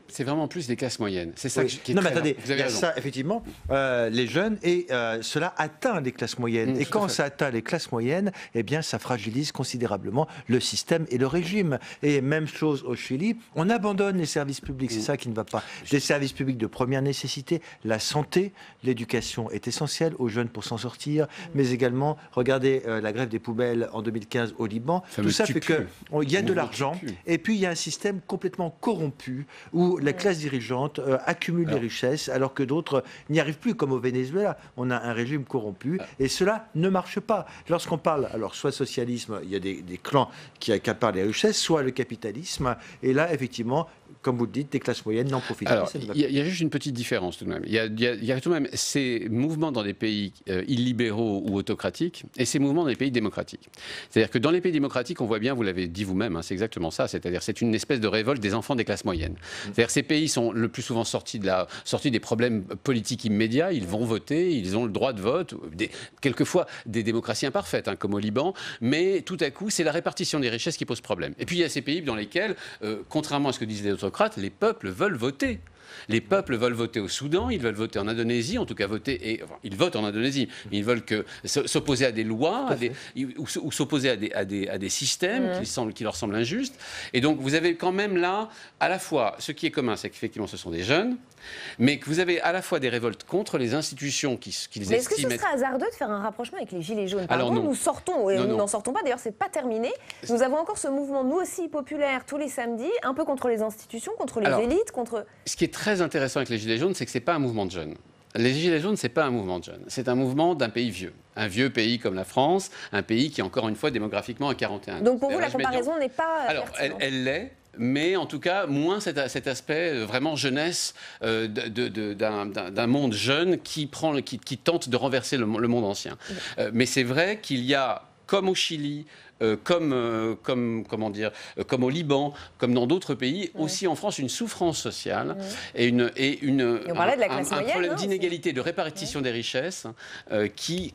C'est vraiment plus des classes moyennes. C'est ça qui est non, mais attendez, il y a ça, effectivement, les jeunes, et cela atteint les classes moyennes. Et quand ça atteint les classes moyennes, eh bien, ça fragilise considérablement le système et le régime. Et même chose au Chili, on abandonne les services publics, c'est ça qui ne va pas. Des services publics de première nécessité, la santé, l'éducation est essentielle aux jeunes pour s'en sortir, mais également, regardez la grève des poubelles en 2015 au Liban, tout ça fait qu'il y a de l'argent. Et puis il y a un système complètement corrompu où la classe dirigeante accumule les richesses alors que d'autres n'y arrivent plus, comme au Venezuela. On a un régime corrompu et cela ne marche pas. Lorsqu'on parle, alors soit socialisme, il y a des clans qui accaparent les richesses, soit le capitalisme. Et là, effectivement, comme vous le dites, des classes moyennes n'en profitent pas. Il y a juste une petite différence tout de même. Il y a tout de même ces mouvements dans des pays illibéraux ou autocratiques et ces mouvements dans les pays démocratiques. C'est-à-dire que dans les pays démocratiques, on voit bien, vous l'avez dit vous-même, c'est exactement ça, c'est-à-dire c'est une espèce de révolte des enfants des classes moyennes. C'est-à-dire que ces pays sont le plus souvent sortis des problèmes politiques immédiats, ils vont voter, ils ont le droit de vote, quelquefois des démocraties imparfaites, comme au Liban, mais tout à coup, c'est la répartition des richesses qui pose problème. Et puis il y a ces pays dans lesquels, contrairement à ce que disent les autocrates, les peuples veulent voter. Les peuples veulent voter au Soudan, ils veulent voter en Indonésie, en tout cas ils votent en Indonésie, mais ils veulent s'opposer à des lois ou s'opposer à des systèmes qui leur semblent injustes. Et donc vous avez quand même là, à la fois, ce qui est commun, c'est qu'effectivement ce sont des jeunes, mais que vous avez à la fois des révoltes contre les institutions qu'ils estiment... Mais est-ce que ce serait hasardeux de faire un rapprochement avec les Gilets jaunes? Alors non. Nous sortons, et nous n'en sortons pas, d'ailleurs c'est pas terminé. Nous avons encore ce mouvement, nous aussi populaire, tous les samedis, un peu contre les institutions, contre les élites, contre... Ce qui est très intéressant avec les Gilets jaunes, c'est que ce n'est pas un mouvement de jeunes. Les Gilets jaunes, ce n'est pas un mouvement de jeunes. C'est un mouvement d'un pays vieux. Un vieux pays comme la France, un pays qui, encore une fois, démographiquement, a 41 ans. Donc pour vous, la comparaison n'est pas... Alors, elle l'est. Mais en tout cas, moins cet aspect vraiment jeunesse d'un monde jeune qui tente de renverser le monde ancien. Mais c'est vrai qu'il y a, comme au Chili, comme au Liban, comme dans d'autres pays, aussi en France, une souffrance sociale et un problème d'inégalité, de répartition des richesses qui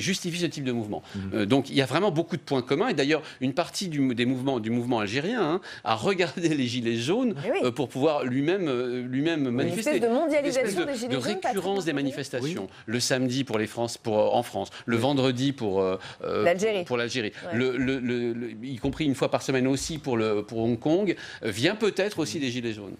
justifie ce type de mouvement. Donc il y a vraiment beaucoup de points communs. Et d'ailleurs, une partie du mouvement algérien a regardé les Gilets jaunes pour pouvoir lui-même manifester. Une espèce de mondialisation des Gilets jaunes. De récurrence des manifestations. Oui. Le samedi en France, le vendredi pour l'Algérie. Y compris une fois par semaine aussi pour Hong Kong, vient peut-être aussi des Gilets jaunes.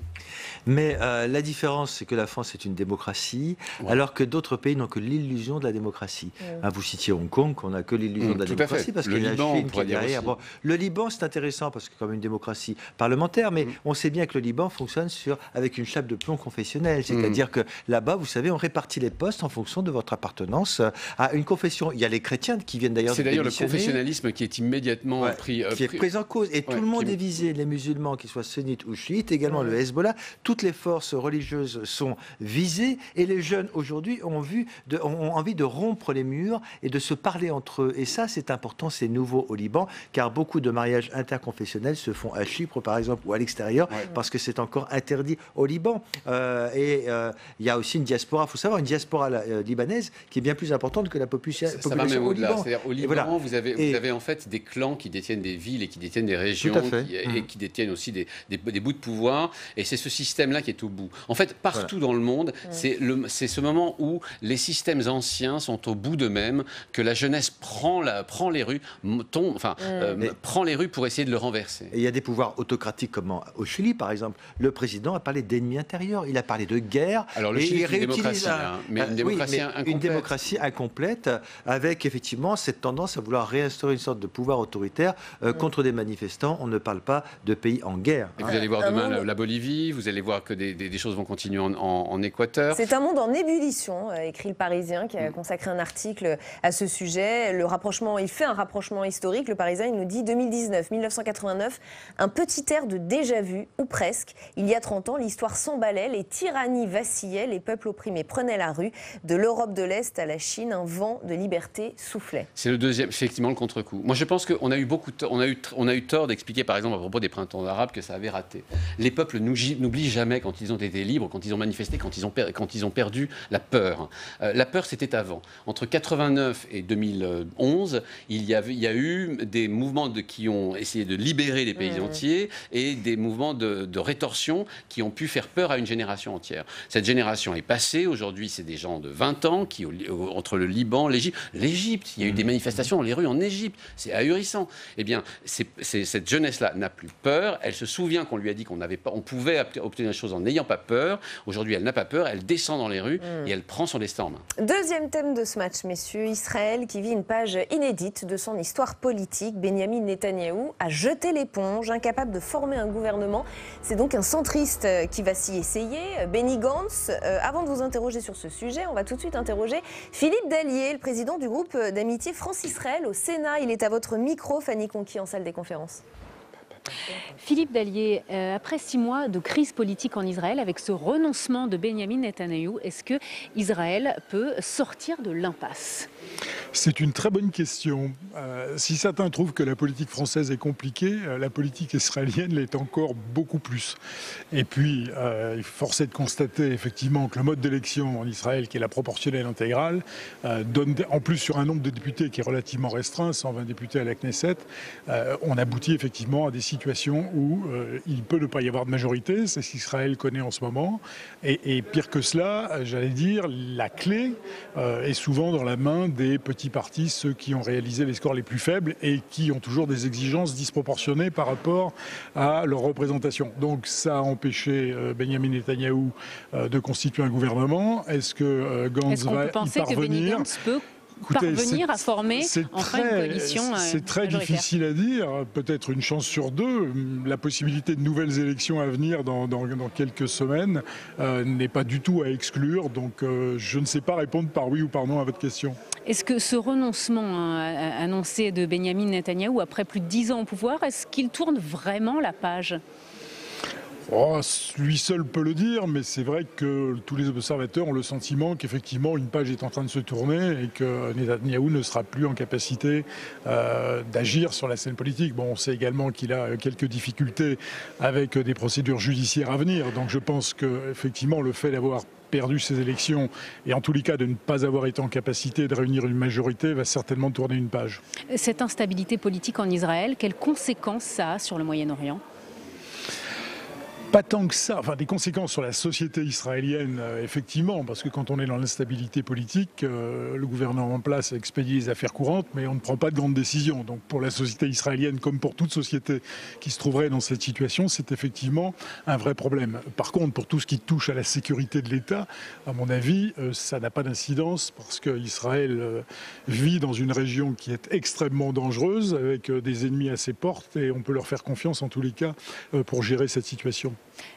Mais la différence, c'est que la France est une démocratie, alors que d'autres pays n'ont que l'illusion de la démocratie. Vous citiez Hong Kong, qu'on n'a que l'illusion de la démocratie, parce qu'il y a la Chine qui est derrière. Bon, le Liban, c'est intéressant, parce que comme une démocratie parlementaire, mais on sait bien que le Liban fonctionne avec une chape de plomb confessionnelle. C'est-à-dire que là-bas, vous savez, on répartit les postes en fonction de votre appartenance à une confession. Il y a les chrétiens qui viennent d'ailleurs de démissionner. C'est d'ailleurs le confessionnalisme qui est immédiatement qui est pris en cause. Et tout le monde est visé, les musulmans, qu'ils soient sunnites ou chiites, également le Hezbollah. Toutes les forces religieuses sont visées et les jeunes aujourd'hui ont envie de rompre les murs et de se parler entre eux. Et ça, c'est important, c'est nouveau au Liban, car beaucoup de mariages interconfessionnels se font à Chypre, par exemple, ou à l'extérieur, parce que c'est encore interdit au Liban. Il y a aussi une diaspora, il faut savoir, une diaspora libanaise qui est bien plus importante que la population ça va même au Liban. C'est-à-dire, au Liban, vous avez en fait des clans qui détiennent des villes et qui détiennent des régions et qui détiennent aussi des bouts de pouvoir. Et c'est ce système-là qui est au bout. En fait, partout dans le monde, c'est ce moment où les systèmes anciens sont au bout d'eux-mêmes, que la jeunesse prend les rues, prend les rues pour essayer de le renverser. Et il y a des pouvoirs autocratiques comme au Chili, par exemple. Le président a parlé d'ennemis intérieurs, il a parlé de guerre. Alors le Chili, c'est une démocratie, mais une démocratie incomplète. Une démocratie incomplète, avec effectivement cette tendance à vouloir réinstaurer une sorte de pouvoir autoritaire contre des manifestants. On ne parle pas de pays en guerre. Et vous allez voir demain la Bolivie, vous allez voir que des choses vont continuer en Équateur. C'est un monde en ébullition, écrit le Parisien, qui a consacré un article à ce sujet. Il fait un rapprochement historique. Le Parisien, il nous dit 2019, 1989, un petit air de déjà-vu, ou presque. Il y a 30 ans, l'histoire s'emballait, les tyrannies vacillaient, les peuples opprimés prenaient la rue. De l'Europe de l'Est à la Chine, un vent de liberté soufflait. C'est le deuxième, effectivement, le contre-coup. Moi, je pense qu'on a eu on a eu tort d'expliquer, par exemple, à propos des printemps arabes, que ça avait raté. Les peuples n'oublient jamais quand ils ont été libres, quand ils ont manifesté, quand ils ont perdu la peur. La peur, c'était avant. Entre 89 et 2011, il y a eu des mouvements qui ont essayé de libérer les pays entiers et des mouvements de rétorsion qui ont pu faire peur à une génération entière. Cette génération est passée. Aujourd'hui, c'est des gens de 20 ans qui, entre le Liban, l'Égypte, il y a eu des manifestations dans les rues en Égypte. C'est ahurissant. Eh bien, cette jeunesse-là n'a plus peur. Elle se souvient qu'on lui a dit on pouvait obtenir des choses en n'ayant pas peur. Aujourd'hui, elle n'a pas peur. Elle descend dans les rues et elle prend son destin en main. Deuxième thème de ce match, messieurs. Israël qui vit une page inédite de son histoire politique. Benyamin Netanyahou a jeté l'éponge, incapable de former un gouvernement. C'est donc un centriste qui va s'y essayer. Benny Gantz, avant de vous interroger sur ce sujet, on va tout de suite interroger Philippe Dallier, le président du groupe d'amitié France-Israël au Sénat. Il est à votre micro, Fanny Conquis, en salle des conférences. Philippe Dallier, après 6 mois de crise politique en Israël, avec ce renoncement de Benyamin Netanyahou, est-ce que Israël peut sortir de l'impasse ? C'est une très bonne question. Si certains trouvent que la politique française est compliquée, la politique israélienne l'est encore beaucoup plus. Et puis, force est de constater effectivement que le mode d'élection en Israël, qui est la proportionnelle intégrale, donne, en plus sur un nombre de députés qui est relativement restreint, 120 députés à la Knesset, on aboutit effectivement à des situations où il peut ne pas y avoir de majorité, c'est ce qu'Israël connaît en ce moment. Et pire que cela, j'allais dire, la clé est souvent dans la main des petits partis, ceux qui ont réalisé les scores les plus faibles et qui ont toujours des exigences disproportionnées par rapport à leur représentation. Donc ça a empêché Benjamin Netanyahou de constituer un gouvernement. Est-ce que Gantz va y parvenir ? Que Benny Gantz peut parvenir à former enfin une coalition c'est très difficile à dire, peut-être une chance sur deux. La possibilité de nouvelles élections à venir dans quelques semaines n'est pas du tout à exclure, donc je ne sais pas répondre par oui ou par non à votre question. Est-ce que ce renoncement annoncé de Benjamin Netanyahou après plus de 10 ans au pouvoir, est-ce qu'il tourne vraiment la page ? Lui seul peut le dire, mais c'est vrai que tous les observateurs ont le sentiment qu'effectivement une page est en train de se tourner et que Netanyahou ne sera plus en capacité d'agir sur la scène politique. Bon, on sait également qu'il a quelques difficultés avec des procédures judiciaires à venir, donc je pense qu'effectivement le fait d'avoir perdu ces élections et en tous les cas de ne pas avoir été en capacité de réunir une majorité va certainement tourner une page. Cette instabilité politique en Israël, quelles conséquences ça a sur le Moyen-Orient ? Pas tant que ça, enfin des conséquences sur la société israélienne, effectivement, parce que quand on est dans l'instabilité politique, le gouvernement en place expédie les affaires courantes, mais on ne prend pas de grandes décisions. Donc pour la société israélienne, comme pour toute société qui se trouverait dans cette situation, c'est effectivement un vrai problème. Par contre, pour tout ce qui touche à la sécurité de l'État, à mon avis, ça n'a pas d'incidence, parce qu'Israël vit dans une région qui est extrêmement dangereuse, avec des ennemis à ses portes, et on peut leur faire confiance en tous les cas pour gérer cette situation.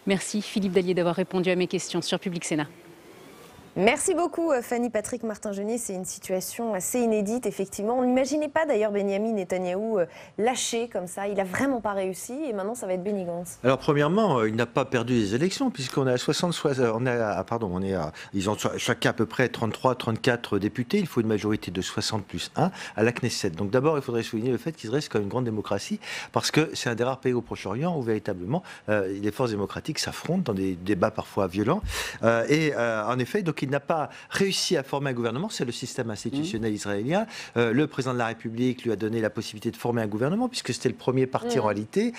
Merci Philippe Dallier d'avoir répondu à mes questions sur Public Sénat. Merci beaucoup Fanny, Patrick, Martin-Geniez. C'est une situation assez inédite, effectivement. On n'imaginait pas d'ailleurs Benjamin Netanyahou lâché comme ça. Il n'a vraiment pas réussi et maintenant ça va être Benny Gantz. Alors premièrement, il n'a pas perdu les élections puisqu'on est à 63, ils ont chacun à peu près 33, 34 députés. Il faut une majorité de 60 plus 1 à la Knesset. Donc d'abord, il faudrait souligner le fait qu'Israël reste comme une grande démocratie parce que c'est un des rares pays au Proche-Orient où véritablement les forces démocratiques s'affrontent dans des débats parfois violents. En effet, donc il n'a pas réussi à former un gouvernement, c'est le système institutionnel israélien. Le président de la République lui a donné la possibilité de former un gouvernement, puisque c'était le premier parti en réalité,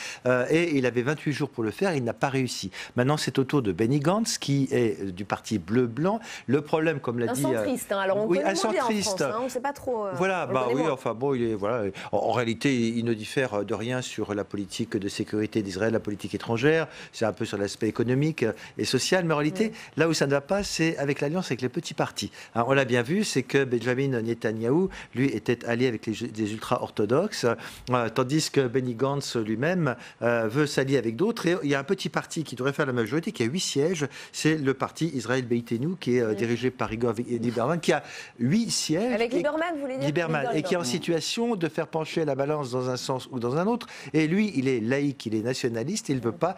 et il avait 28 jours pour le faire, il n'a pas réussi. Maintenant, c'est au tour de Benny Gantz, qui est du parti bleu-blanc. Le problème, comme l'a dit... Un centriste, alors on connaît moins bien en France, on ne sait pas trop... Voilà, enfin bon, il est, voilà. En réalité, il ne diffère de rien sur la politique de sécurité d'Israël, la politique étrangère, c'est un peu sur l'aspect économique et social, mais en réalité, là où ça ne va pas, c'est avec l'alliance avec les petits partis. Alors, on l'a bien vu, c'est que Benjamin Netanyahou, lui, était allié avec des ultra-orthodoxes, tandis que Benny Gantz lui-même veut s'allier avec d'autres. Et il y a un petit parti qui devrait faire la majorité, qui a 8 sièges, c'est le parti Israël Beitenu, qui est dirigé par Igor Lieberman, qui a 8 sièges. Avec Lieberman, vous voulez dire Lieberman, et qui est en situation de faire pencher la balance dans un sens ou dans un autre. Et lui, il est laïque, il est nationaliste, il ne veut pas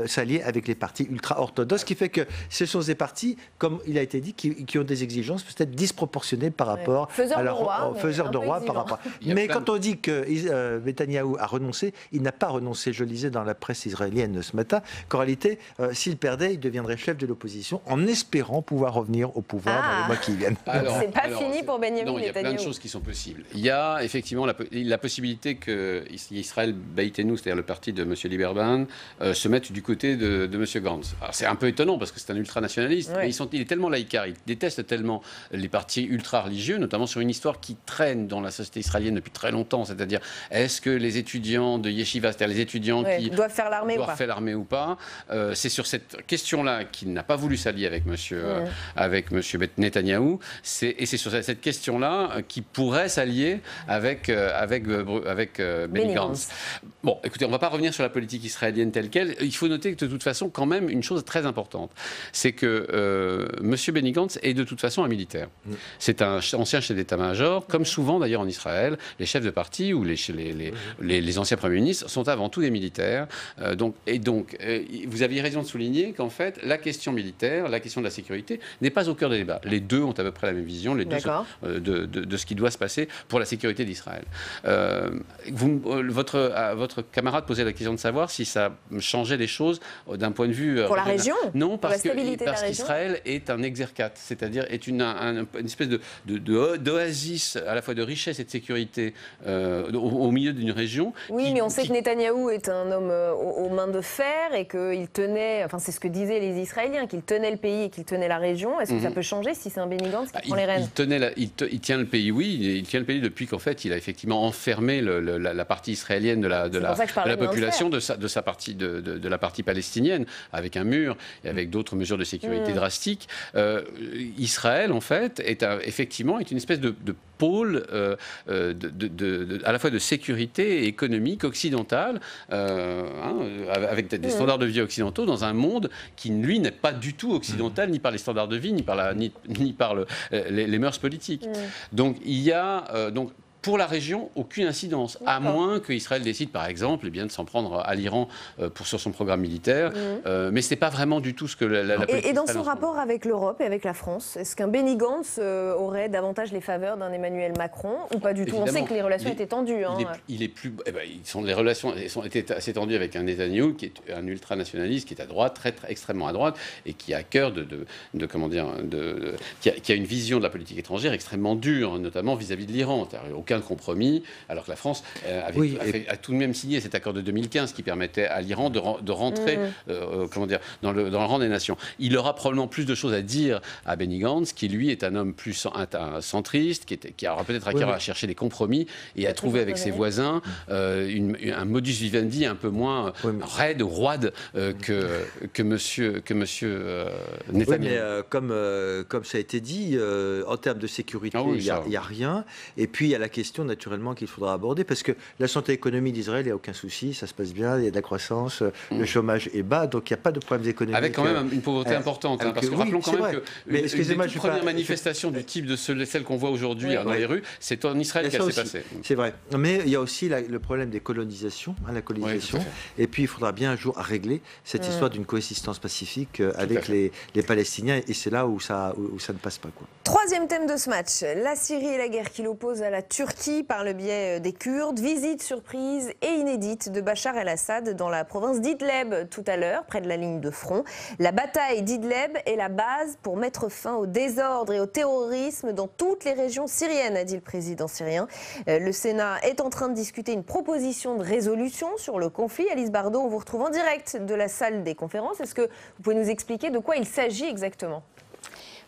s'allier avec les partis ultra-orthodoxes, ce qui fait que ce sont des partis, comme il a été dit, qui ont des exigences peut-être disproportionnées par rapport à leur faiseur de roi par rapport. Mais quand on dit que Netanyahou a renoncé, il n'a pas renoncé. Je lisais dans la presse israélienne ce matin qu'en réalité, s'il perdait, il deviendrait chef de l'opposition en espérant pouvoir revenir au pouvoir dans les mois qui viennent. C'est pas fini pour Benjamin Netanyahou. Il y a plein de choses qui sont possibles. Il y a effectivement la possibilité que Israël Beitenu, c'est-à-dire le parti de M. Lieberman, se mette du côté de M. Gantz. Alors c'est un peu étonnant parce que c'est un ultranationaliste, mais il est tellement laïcard, il déteste tellement les partis ultra-religieux, notamment sur une histoire qui traîne dans la société israélienne depuis très longtemps, c'est-à-dire est-ce que les étudiants de Yeshiva, c'est-à-dire les étudiants qui doivent faire l'armée ou pas, c'est sur cette question-là qu'il n'a pas voulu s'allier avec monsieur Netanyahou, et c'est sur cette question-là qu'il pourrait s'allier avec Benny Gantz. Bon, écoutez, on ne va pas revenir sur la politique israélienne telle qu'elle. Il faut noter que de toute façon, quand même, une chose très importante, c'est que monsieur Benny Gantz est de toute façon un militaire. C'est un ancien chef d'état-major, comme souvent d'ailleurs en Israël, les chefs de parti ou les anciens premiers ministres sont avant tout des militaires. Donc, vous aviez raison de souligner qu'en fait, la question militaire, la question de la sécurité n'est pas au cœur des débats. Les deux ont à peu près la même vision, les deux sont, de ce qui doit se passer pour la sécurité d'Israël. Votre camarade posait la question de savoir si ça changeait les choses d'un point de vue... Pour la région? Non, parce qu'Israël est un exercat, c'est-à-dire est une espèce d'oasis à la fois de richesse et de sécurité au milieu d'une région. Oui, mais on sait que Netanyahou est un homme aux mains de fer et qu'il tenait, enfin c'est ce que disaient les Israéliens, qu'il tenait le pays et qu'il tenait la région. Est-ce que ça peut changer si c'est un Benny Gantz qui prend les rênes? Il tient le pays, oui, il tient le pays depuis qu'en fait il a effectivement enfermé la partie israélienne de la population de la partie palestinienne avec un mur et avec d'autres mesures de sécurité drastiques. Israël en fait effectivement est une espèce de pôle à la fois de sécurité économique occidentale avec des standards de vie occidentaux dans un monde qui lui n'est pas du tout occidental ni par les standards de vie ni par les mœurs politiques. Donc il y a pour la région, aucune incidence, à moins qu'Israël décide, par exemple, de s'en prendre à l'Iran sur son programme militaire. Mais ce n'est pas vraiment du tout ce que la politique... Et dans son rapport avec l'Europe et avec la France, est-ce qu'un Benny Gantz aurait davantage les faveurs d'un Emmanuel Macron ou pas du tout? On sait que les relations étaient tendues. Les relations étaient assez tendues avec un Netanyahou qui est un ultranationaliste, qui est à droite, extrêmement à droite, et qui a à cœur qui a une vision de la politique étrangère extrêmement dure, notamment vis-à-vis de l'Iran. Aucun compromis, alors que la France a tout de même signé cet accord de 2015 qui permettait à l'Iran de rentrer dans le rang des nations. Il aura probablement plus de choses à dire à Benny Gantz, qui lui est un homme plus centriste, qui aura peut-être à cœur à chercher des compromis et à trouver avec ses voisins un modus vivendi un peu moins raide ou roide que monsieur Netanyahou. Mais comme ça a été dit, en termes de sécurité, il n'y a rien. Et puis il y a la question naturellement qu'il faudra aborder, parce que la santé économique d'Israël, il n'y a aucun souci, ça se passe bien, il y a de la croissance, le chômage est bas, donc il n'y a pas de problèmes économiques. Avec quand même une pauvreté importante, parce que rappelons quand même que les toutes premières manifestations du type de celles qu'on voit aujourd'hui dans les rues, c'est en Israël qu'elle s'est passée. C'est vrai, mais il y a aussi le problème des colonisations, la colonisation, et puis il faudra bien un jour régler cette histoire d'une coexistence pacifique avec les Palestiniens, et c'est là où ça ne passe pas. Troisième thème de ce match, la Syrie et la guerre qui l'oppose à la Turquie par le biais des Kurdes. Visite surprise et inédite de Bachar el-Assad dans la province d'Idleb tout à l'heure, près de la ligne de front. La bataille d'Idleb est la base pour mettre fin au désordre et au terrorisme dans toutes les régions syriennes, a dit le président syrien. Le Sénat est en train de discuter une proposition de résolution sur le conflit. Alice Bardot, on vous retrouve en direct de la salle des conférences. Est-ce que vous pouvez nous expliquer de quoi il s'agit exactement ?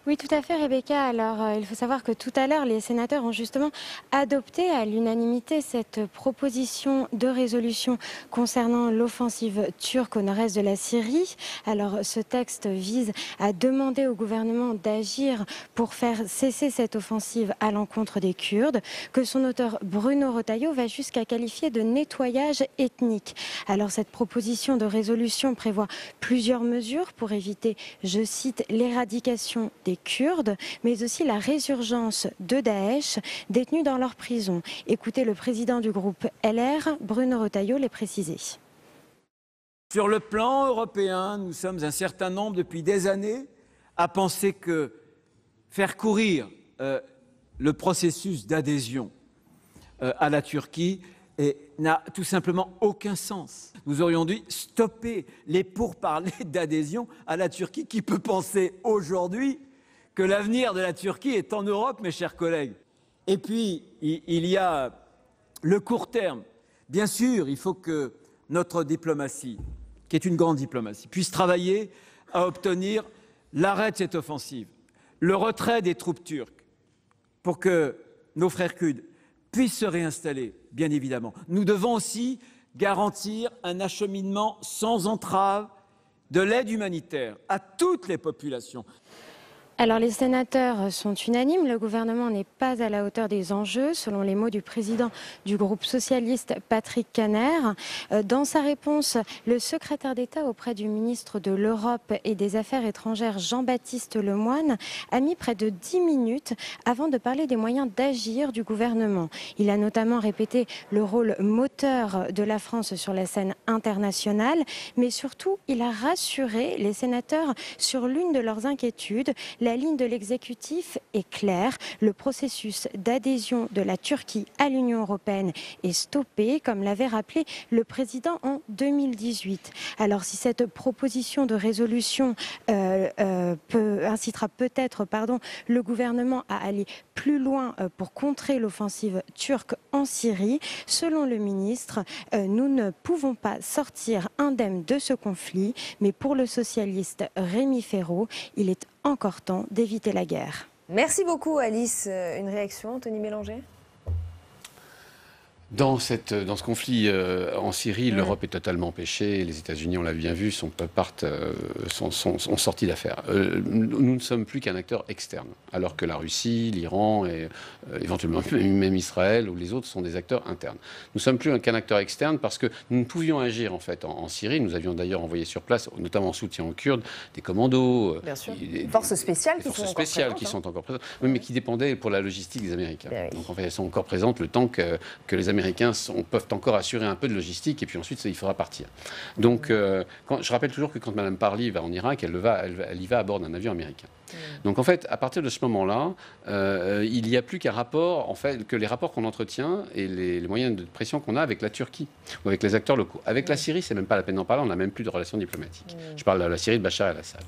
Oui, tout à fait, Rebecca. Alors, il faut savoir que tout à l'heure, les sénateurs ont justement adopté à l'unanimité cette proposition de résolution concernant l'offensive turque au nord-est de la Syrie. Alors, ce texte vise à demander au gouvernement d'agir pour faire cesser cette offensive à l'encontre des Kurdes, que son auteur Bruno Retailleau va jusqu'à qualifier de nettoyage ethnique. Alors, cette proposition de résolution prévoit plusieurs mesures pour éviter, je cite, l'éradication des Kurdes, mais aussi la résurgence de Daesh détenus dans leur prison. Écoutez le président du groupe LR, Bruno Retailleau, les préciser. Sur le plan européen, nous sommes un certain nombre depuis des années à penser que faire courir le processus d'adhésion à la Turquie n'a tout simplement aucun sens. Nous aurions dû stopper les pourparlers d'adhésion à la Turquie. Qui peut penser aujourd'hui que l'avenir de la Turquie est en Europe, mes chers collègues? Et puis, il y a le court terme. Bien sûr, il faut que notre diplomatie, qui est une grande diplomatie, puisse travailler à obtenir l'arrêt de cette offensive, le retrait des troupes turques, pour que nos frères kurdes puissent se réinstaller, bien évidemment. Nous devons aussi garantir un acheminement sans entrave de l'aide humanitaire à toutes les populations. Alors les sénateurs sont unanimes, le gouvernement n'est pas à la hauteur des enjeux, selon les mots du président du groupe socialiste Patrick Kanner. Dans sa réponse, le secrétaire d'État auprès du ministre de l'Europe et des Affaires étrangères Jean-Baptiste Lemoyne a mis près de 10 minutes avant de parler des moyens d'agir du gouvernement. Il a notamment répété le rôle moteur de la France sur la scène internationale, mais surtout il a rassuré les sénateurs sur l'une de leurs inquiétudes. La ligne de l'exécutif est claire. Le processus d'adhésion de la Turquie à l'Union européenne est stoppé, comme l'avait rappelé le président en 2018. Alors si cette proposition de résolution incitera peut-être le gouvernement à aller plus loin pour contrer l'offensive turque en Syrie, selon le ministre, nous ne pouvons pas sortir indemnes de ce conflit, mais pour le socialiste Rémi Féraud, il est encore temps d'éviter la guerre. Merci beaucoup Alice. Une réaction, Anthony Mélanger ? Dans ce conflit en Syrie, l'Europe est totalement empêchée. Les États-Unis, on l'a bien vu, sont sortis d'affaire. Nous ne sommes plus qu'un acteur externe, alors que la Russie, l'Iran et éventuellement même Israël ou les autres sont des acteurs internes. Nous ne sommes plus qu'un acteur externe parce que nous ne pouvions agir en fait en Syrie. Nous avions d'ailleurs envoyé sur place, notamment en soutien aux Kurdes, des commandos, des forces spéciales qui sont encore présentes, oui, mais qui dépendaient pour la logistique des Américains. Donc en fait, elles sont encore présentes le temps que les Américains peuvent encore assurer un peu de logistique et puis ensuite il faudra partir. Donc je rappelle toujours que quand Mme Parly va en Irak, elle y va à bord d'un avion américain. Donc en fait, à partir de ce moment-là, il n'y a plus qu'un rapport, en fait, que les rapports qu'on entretient et les moyens de pression qu'on a avec la Turquie ou avec les acteurs locaux. Avec la Syrie, c'est même pas la peine d'en parler, on n'a même plus de relations diplomatiques. Je parle de la Syrie de Bachar el-Assad.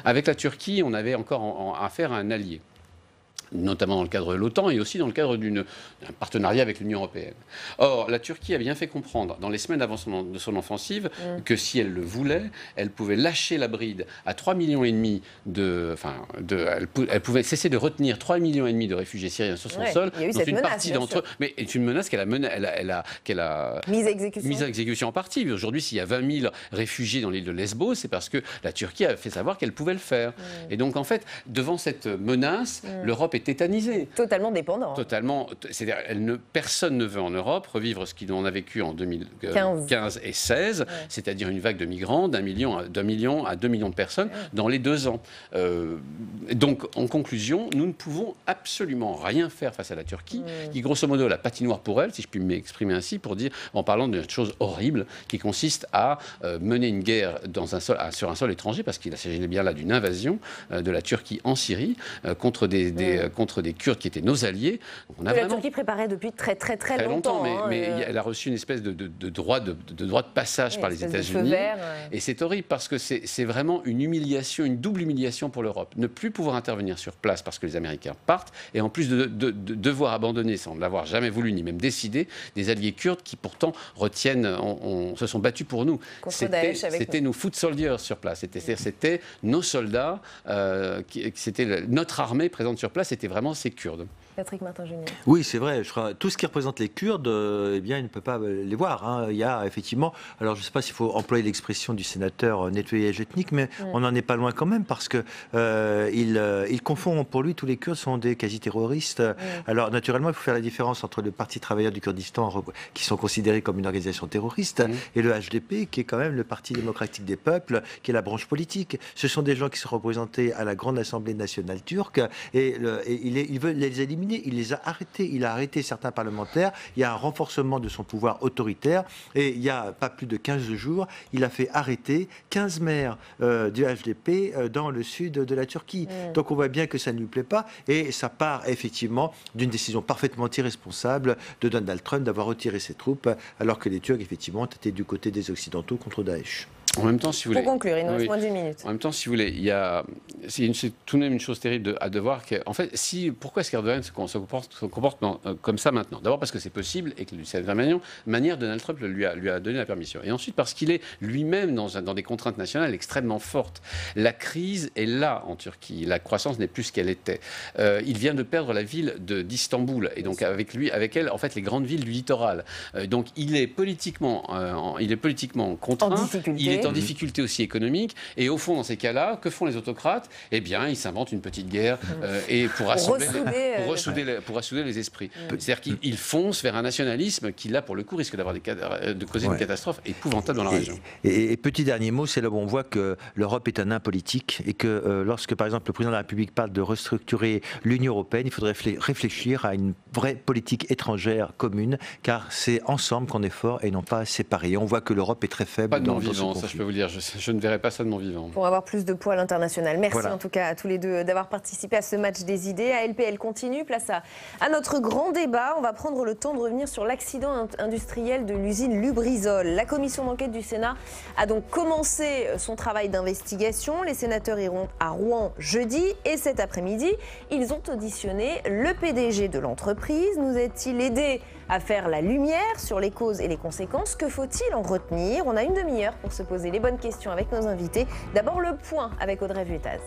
Avec la Turquie, on avait encore affaire à un allié, notamment dans le cadre de l'OTAN et aussi dans le cadre d'un partenariat avec l'Union européenne. Or, la Turquie a bien fait comprendre, dans les semaines avant son offensive, que si elle le voulait, elle pouvait lâcher la bride à 3,5 millions elle pouvait cesser de retenir 3,5 millions de réfugiés syriens sur son sol. Il y a eu cette menace, d'entre eux, mais c'est une menace qu'elle a mise à exécution en partie. Aujourd'hui, s'il y a 20 000 réfugiés dans l'île de Lesbos, c'est parce que la Turquie a fait savoir qu'elle pouvait le faire. Et donc, en fait, devant cette menace, l'Europe est tétanisée. Totalement dépendant. Totalement. C'est-à-dire, personne ne veut en Europe revivre ce qu'on a vécu en 2015 et 2016, c'est-à-dire une vague de migrants d'1 million à 2 millions de personnes dans les 2 ans. Donc, en conclusion, nous ne pouvons absolument rien faire face à la Turquie, qui, grosso modo, la patinoire pour elle, si je puis m'exprimer ainsi, pour dire, en parlant d'une chose horrible, qui consiste à mener une guerre sur un sol étranger, parce qu'il s'agit bien là d'une invasion de la Turquie en Syrie, contre des Kurdes qui étaient nos alliés. La Turquie préparait depuis très longtemps. Mais elle a reçu une espèce de droit de passage par les États-Unis. Et c'est horrible parce que c'est vraiment une humiliation, une double humiliation pour l'Europe. Ne plus pouvoir intervenir sur place parce que les Américains partent et en plus de devoir abandonner, sans l'avoir jamais voulu ni même décidé, des alliés kurdes qui pourtant se sont battus pour nous. C'était nos foot soldiers sur place. C'était nos soldats, c'était notre armée présente sur place, c'était vraiment ces Kurdes. Patrick Martin-Junier. Oui, c'est vrai. Tout ce qui représente les Kurdes, il ne peut pas les voir. Il y a effectivement, alors je ne sais pas s'il faut employer l'expression du sénateur nettoyage ethnique, mais on n'en est pas loin quand même parce que il confond, pour lui, tous les Kurdes sont des quasi-terroristes. Alors naturellement, il faut faire la différence entre le Parti travailleur du Kurdistan, qui sont considérés comme une organisation terroriste, et le HDP, qui est quand même le Parti démocratique des peuples, qui est la branche politique. Ce sont des gens qui sont représentés à la Grande Assemblée nationale turque, et il veut les éliminer. Il les a arrêtés. Il a arrêté certains parlementaires. Il y a un renforcement de son pouvoir autoritaire. Et il y a pas plus de 15 jours, il a fait arrêter 15 maires du HDP dans le sud de la Turquie. Donc on voit bien que ça ne lui plaît pas. Et ça part effectivement d'une décision parfaitement irresponsable de Donald Trump d'avoir retiré ses troupes, alors que les Turcs, effectivement, étaient du côté des Occidentaux contre Daesh. En même temps, si vous voulez. Pour conclure, il nous reste moins d'1 minute. En même temps, si vous voulez, c'est tout de même une chose terrible à devoir. En fait, pourquoi est-ce qu'Erdogan se comporte comme ça maintenant ? D'abord parce que c'est possible et que de cette manière, Donald Trump lui a donné la permission. Et ensuite parce qu'il est lui-même dans des contraintes nationales extrêmement fortes. La crise est là en Turquie. La croissance n'est plus ce qu'elle était. Il vient de perdre la ville d'Istanbul et donc avec elle, en fait, les grandes villes du littoral. Donc il est politiquement contraint. est en difficulté aussi économique. Et au fond, dans ces cas-là, que font les autocrates? Eh bien, ils s'inventent une petite guerre et pour rassouder les esprits. C'est-à-dire qu'ils foncent vers un nationalisme qui, là, pour le coup, risque de causer une catastrophe épouvantable dans la région. Et petit dernier mot, c'est là où on voit que l'Europe est un nain politique et que lorsque, par exemple, le président de la République parle de restructurer l'Union européenne, il faudrait réfléchir à une vraie politique étrangère commune, car c'est ensemble qu'on est fort et non pas séparés. On voit que l'Europe est très faible. Pas de mon vivant, ça je peux vous le dire, je ne verrai pas ça de mon vivant. Pour avoir plus de poids à l'international. Merci en tout cas à tous les deux d'avoir participé à ce match des idées. ALPL continue, place à notre grand débat. On va prendre le temps de revenir sur l'accident industriel de l'usine Lubrizol. La commission d'enquête du Sénat a donc commencé son travail d'investigation. Les sénateurs iront à Rouen jeudi et cet après-midi, ils ont auditionné le PDG de l'entreprise. Nous a-t-il aidé à faire la lumière sur les causes et les conséquences? Que faut-il en retenir? On a une demi-heure pour se poser les bonnes questions avec nos invités. D'abord le point avec Audrey Vuettaz.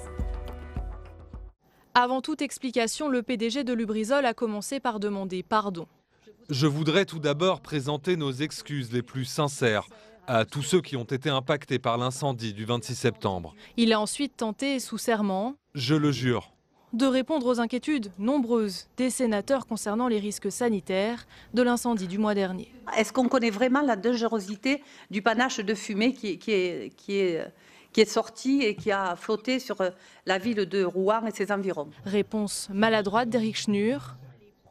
Avant toute explication, le PDG de Lubrizol a commencé par demander pardon. Je voudrais tout d'abord présenter nos excuses les plus sincères à tous ceux qui ont été impactés par l'incendie du 26 septembre. Il a ensuite tenté, sous serment, je le jure, de répondre aux inquiétudes nombreuses des sénateurs concernant les risques sanitaires de l'incendie du mois dernier. Est-ce qu'on connaît vraiment la dangerosité du panache de fumée qui est sorti et qui a flotté sur la ville de Rouen et ses environs? Réponse maladroite d'Éric Schnur.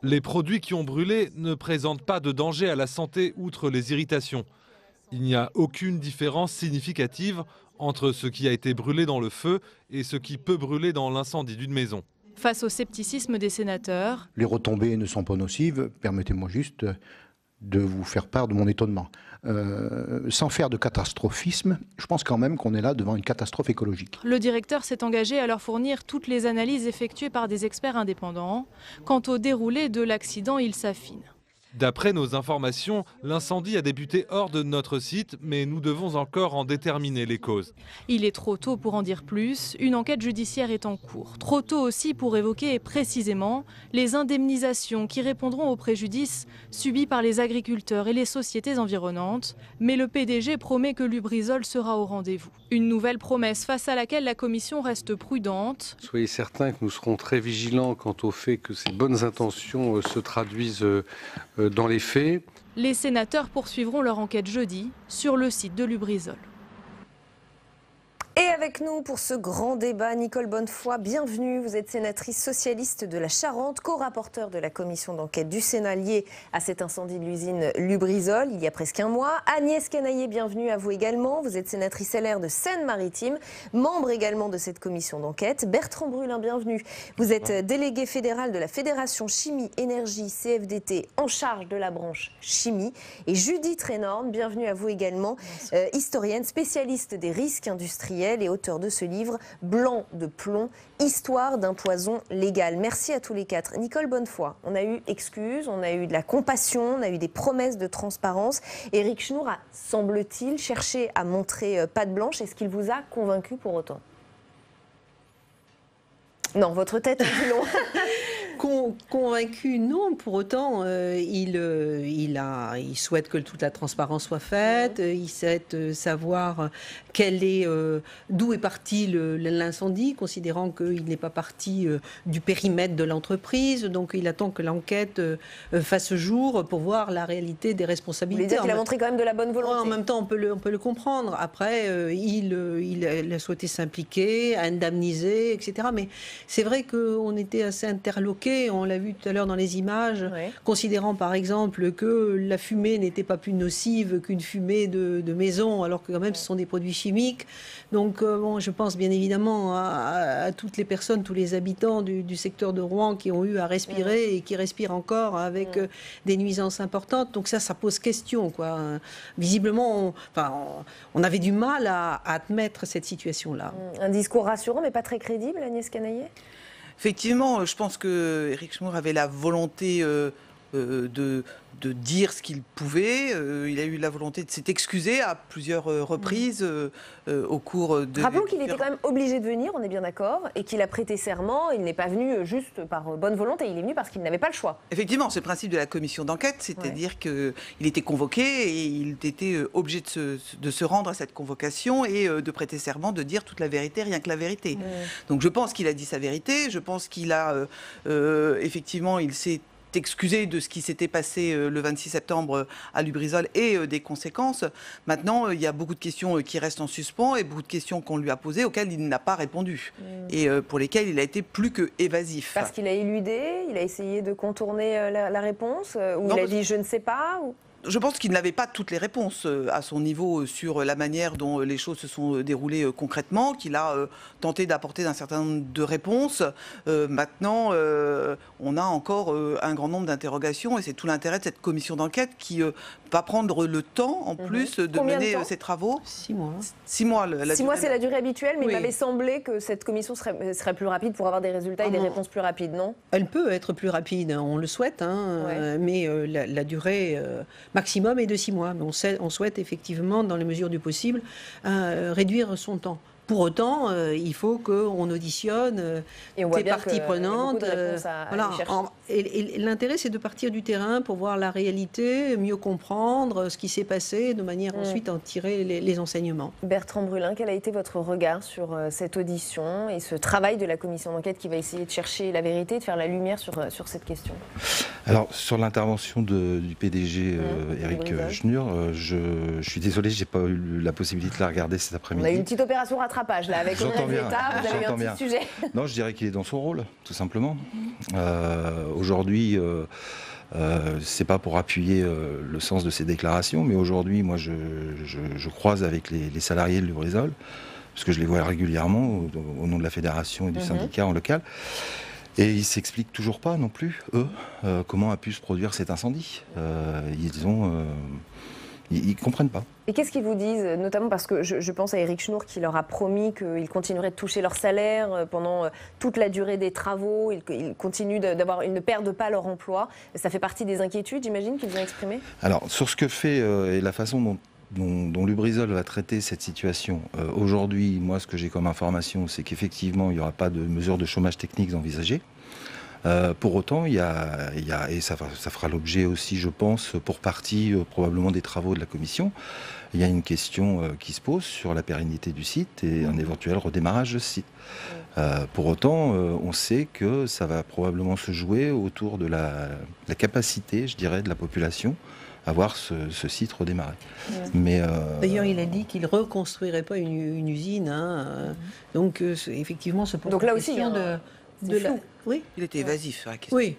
Les produits qui ont brûlé ne présentent pas de danger à la santé outre les irritations. Il n'y a aucune différence significative entre ce qui a été brûlé dans le feu et ce qui peut brûler dans l'incendie d'une maison. Face au scepticisme des sénateurs, les retombées ne sont pas nocives. Permettez-moi juste de vous faire part de mon étonnement. Sans faire de catastrophisme, je pense quand même qu'on est là devant une catastrophe écologique. Le directeur s'est engagé à leur fournir toutes les analyses effectuées par des experts indépendants. Quant au déroulé de l'accident, il s'affine. D'après nos informations, l'incendie a débuté hors de notre site, mais nous devons encore en déterminer les causes. Il est trop tôt pour en dire plus. Une enquête judiciaire est en cours. Trop tôt aussi pour évoquer précisément les indemnisations qui répondront aux préjudices subis par les agriculteurs et les sociétés environnantes. Mais le PDG promet que Lubrizol sera au rendez-vous. Une nouvelle promesse face à laquelle la commission reste prudente. Soyez certains que nous serons très vigilants quant au fait que ces bonnes intentions se traduisent dans les faits. Les sénateurs poursuivront leur enquête jeudi sur le site de Lubrizol. Et avec nous pour ce grand débat, Nicole Bonnefoy, bienvenue. Vous êtes sénatrice socialiste de la Charente, co-rapporteure de la commission d'enquête du Sénat liée à cet incendie de l'usine Lubrizol il y a presque un mois. Agnès Canaillé, bienvenue à vous également. Vous êtes sénatrice LR de Seine-Maritime, membre également de cette commission d'enquête. Bertrand Brulin, bienvenue. Vous êtes délégué fédéral de la Fédération Chimie Énergie CFDT en charge de la branche chimie. Et Judith Renorn, bienvenue à vous également, historienne, spécialiste des risques industriels et auteur de ce livre Blanc de plomb, histoire d'un poison légal. Merci à tous les quatre. Nicole Bonnefoy, on a eu excuses, on a eu de la compassion, on a eu des promesses de transparence. Éric Schnur a, semble-t-il, cherché à montrer patte blanche. Est-ce qu'il vous a convaincu pour autant? Non, votre tête est plus longue. Convaincu, non. Pour autant, il souhaite que toute la transparence soit faite. Il souhaite savoir d'où est parti l'incendie, considérant qu'il n'est pas parti du périmètre de l'entreprise. Donc, il attend que l'enquête fasse jour pour voir la réalité des responsabilités. Vous voulez dire qu'il a montré quand même de la bonne volonté? En même temps, on peut le comprendre. Après, il a souhaité s'impliquer, indemniser, etc. Mais c'est vrai qu'on était assez interloqués. On l'a vu tout à l'heure dans les images, considérant par exemple que la fumée n'était pas plus nocive qu'une fumée de maison, alors que quand même ce sont des produits chimiques. Donc je pense bien évidemment à toutes les personnes, tous les habitants du secteur de Rouen qui ont eu à respirer et qui respirent encore avec des nuisances importantes. Donc ça pose question, quoi. Visiblement, on avait du mal à admettre cette situation-là. Un discours rassurant mais pas très crédible, Agnès Canaillé? Effectivement, je pense que Éric Schnur avait la volonté de dire ce qu'il pouvait. Il a eu la volonté de s'être excusé à plusieurs reprises au cours de... Rappelons qu'il était quand même obligé de venir, on est bien d'accord, et qu'il a prêté serment. Il n'est pas venu juste par bonne volonté, il est venu parce qu'il n'avait pas le choix. Effectivement, c'est le principe de la commission d'enquête, c'est-à-dire qu'il était convoqué et il était obligé de se rendre à cette convocation et de prêter serment, de dire toute la vérité, rien que la vérité. Donc je pense qu'il a dit sa vérité, je pense qu'il a effectivement, il s'est excusé de ce qui s'était passé le 26 septembre à Lubrizol et des conséquences. Maintenant, il y a beaucoup de questions qui restent en suspens et beaucoup de questions qu'on lui a posées auxquelles il n'a pas répondu et pour lesquelles il a été plus que évasif. Parce qu'il a éludé, il a essayé de contourner la réponse, ou non, il a dit je ne sais pas Je pense qu'il n'avait pas toutes les réponses à son niveau sur la manière dont les choses se sont déroulées concrètement, qu'il a tenté d'apporter un certain nombre de réponses. Maintenant, on a encore un grand nombre d'interrogations et c'est tout l'intérêt de cette commission d'enquête qui va prendre le temps, en plus, de mener ses travaux. 6 mois. 6 mois. 6 mois, c'est la durée habituelle, mais il m'avait semblé que cette commission serait plus rapide pour avoir des résultats et des réponses plus rapides, non? Elle peut être plus rapide, on le souhaite, mais la durée maximum est de 6 mois. Mais on souhaite effectivement, dans les mesures du possible, réduire son temps. Pour autant, il faut qu'on auditionne des parties prenantes. Et l'intérêt, c'est de partir du terrain pour voir la réalité, mieux comprendre ce qui s'est passé, de manière ensuite à en tirer les enseignements. Bertrand Brulin, quel a été votre regard sur cette audition et ce travail de la commission d'enquête qui va essayer de chercher la vérité, de faire la lumière sur cette question? Alors, sur l'intervention du PDG Éric Schnur, je suis désolé, je n'ai pas eu la possibilité de la regarder cet après-midi. On a eu une petite opération rattrapage là, avec Audrey Zeta, vous avez eu un petit sujet. Non, je dirais qu'il est dans son rôle, tout simplement. Aujourd'hui, c'est pas pour appuyer le sens de ses déclarations, mais aujourd'hui, moi, je croise avec les salariés de Lubrizol, parce que je les vois régulièrement au nom de la fédération et du syndicat en local. Et ils ne s'expliquent toujours pas non plus, eux, comment a pu se produire cet incendie. Ils ne comprennent pas. Et qu'est-ce qu'ils vous disent, notamment parce que je pense à Éric Schnur qui leur a promis qu'il continuerait de toucher leur salaire pendant toute la durée des travaux, ils continuent d'avoir, ils ne perdent pas leur emploi. Ça fait partie des inquiétudes, j'imagine, qu'ils ont exprimées? Alors, sur ce que fait et la façon dont Lubrizol va traiter cette situation, aujourd'hui, moi, ce que j'ai comme information, c'est qu'effectivement, il n'y aura pas de mesures de chômage technique envisagées. Pour autant, il y a et ça fera l'objet aussi, je pense, pour partie probablement des travaux de la commission, il y a une question qui se pose sur la pérennité du site et un éventuel redémarrage de ce site. Pour autant, on sait que ça va probablement se jouer autour de la capacité, je dirais, de la population à voir ce site redémarrer. Mais d'ailleurs, il a dit qu'il ne reconstruirait pas une usine. Donc, effectivement, ce Donc là aussi, il y a Oui. Il était évasif sur la question. Oui.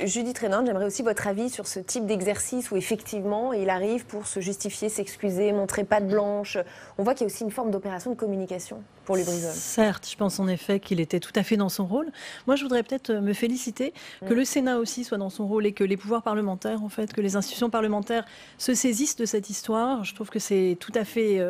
Judith Renan, j'aimerais aussi votre avis sur ce type d'exercice où effectivement il arrive pour se justifier, s'excuser, montrer patte blanche. On voit qu'il y a aussi une forme d'opération de communication pour Lubrizol. Certes, je pense en effet qu'il était tout à fait dans son rôle. Moi, je voudrais peut-être me féliciter que le Sénat aussi soit dans son rôle et que les pouvoirs parlementaires, en fait, que les institutions parlementaires se saisissent de cette histoire. Je trouve que c'est tout à fait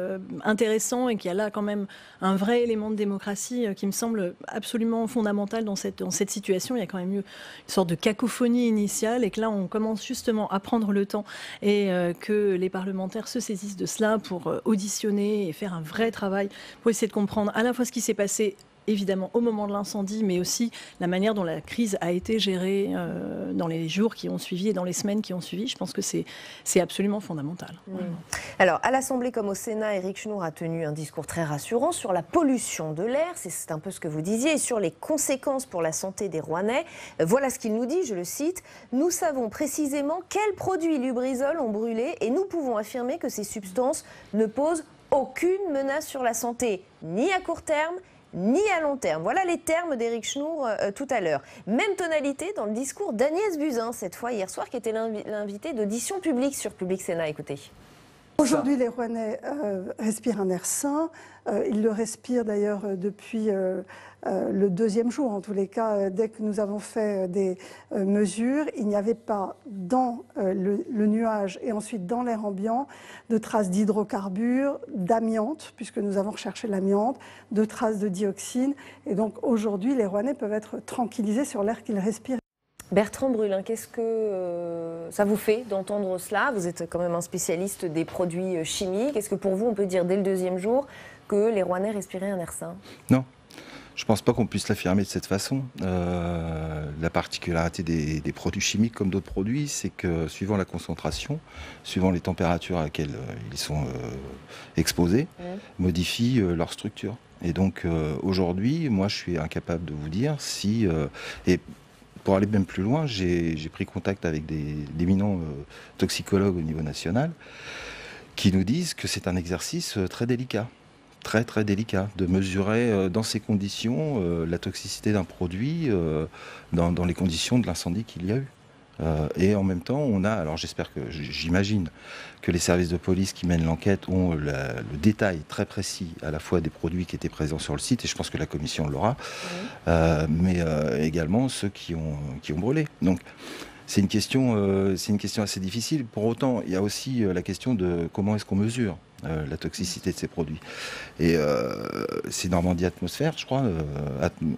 intéressant et qu'il y a là quand même un vrai élément de démocratie qui me semble absolument fondamental dans cette situation. Il y a quand même eu une sorte de cacophonie initiale et que là, on commence justement à prendre le temps et que les parlementaires se saisissent de cela pour auditionner et faire un vrai travail pour essayer de comprendre à la fois ce qui s'est passé évidemment au moment de l'incendie, mais aussi la manière dont la crise a été gérée dans les jours qui ont suivi et dans les semaines qui ont suivi. Je pense que c'est absolument fondamental. Alors, à l'Assemblée comme au Sénat, Éric Schnur a tenu un discours très rassurant sur la pollution de l'air, c'est un peu ce que vous disiez, et sur les conséquences pour la santé des Rouennais. Voilà ce qu'il nous dit, je le cite, « Nous savons précisément quels produits Lubrizol ont brûlé et nous pouvons affirmer que ces substances ne posent aucune menace sur la santé, ni à court terme, ni à long terme. » Voilà les termes d'Éric Schnur tout à l'heure. Même tonalité dans le discours d'Agnès Buzyn, cette fois hier soir, qui était l'invitée d'audition publique sur Public Sénat. Écoutez. Aujourd'hui, les Rouennais respirent un air sain. Ils le respirent d'ailleurs depuis le deuxième jour. En tous les cas, dès que nous avons fait des mesures, il n'y avait pas dans le nuage et ensuite dans l'air ambiant de traces d'hydrocarbures, d'amiante, puisque nous avons recherché l'amiante, de traces de dioxine. Et donc aujourd'hui, les Rouennais peuvent être tranquillisés sur l'air qu'ils respirent. Bertrand Brulin, qu'est-ce que ça vous fait d'entendre cela? Vous êtes quand même un spécialiste des produits chimiques. Est-ce que pour vous, on peut dire dès le 2e jour que les Rouennais respiraient un air sain? Non. Je ne pense pas qu'on puisse l'affirmer de cette façon. La particularité des produits chimiques comme d'autres produits, c'est que suivant la concentration, suivant les températures à laquelle ils sont exposés, modifient leur structure. Et donc aujourd'hui, moi je suis incapable de vous dire si... et pour aller même plus loin, j'ai pris contact avec d'éminents toxicologues au niveau national qui nous disent que c'est un exercice très délicat. Très délicat de mesurer dans ces conditions la toxicité d'un produit dans les conditions de l'incendie qu'il y a eu. Et en même temps, on a, alors j'imagine que les services de police qui mènent l'enquête ont le détail très précis à la fois des produits qui étaient présents sur le site, et je pense que la commission l'aura, mais également ceux qui ont brûlé. Donc c'est une question assez difficile. Pour autant, il y a aussi la question de comment est-ce qu'on mesure la toxicité de ces produits. Et c'est Normandie Atmosphère, je crois,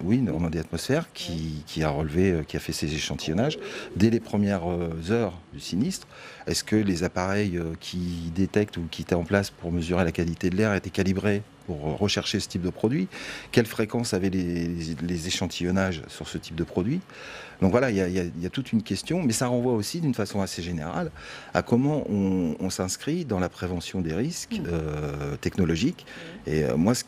Normandie Atmosphère, qui a relevé, qui a fait ces échantillonnages dès les premières heures du sinistre. Est-ce que les appareils qui détectent ou qui étaient en place pour mesurer la qualité de l'air étaient calibrés pour rechercher ce type de produit? Quelle fréquence avaient les échantillonnages sur ce type de produit? Donc voilà, il y a toute une question, mais ça renvoie aussi d'une façon assez générale à comment on s'inscrit dans la prévention des risques technologiques. Et moi, ce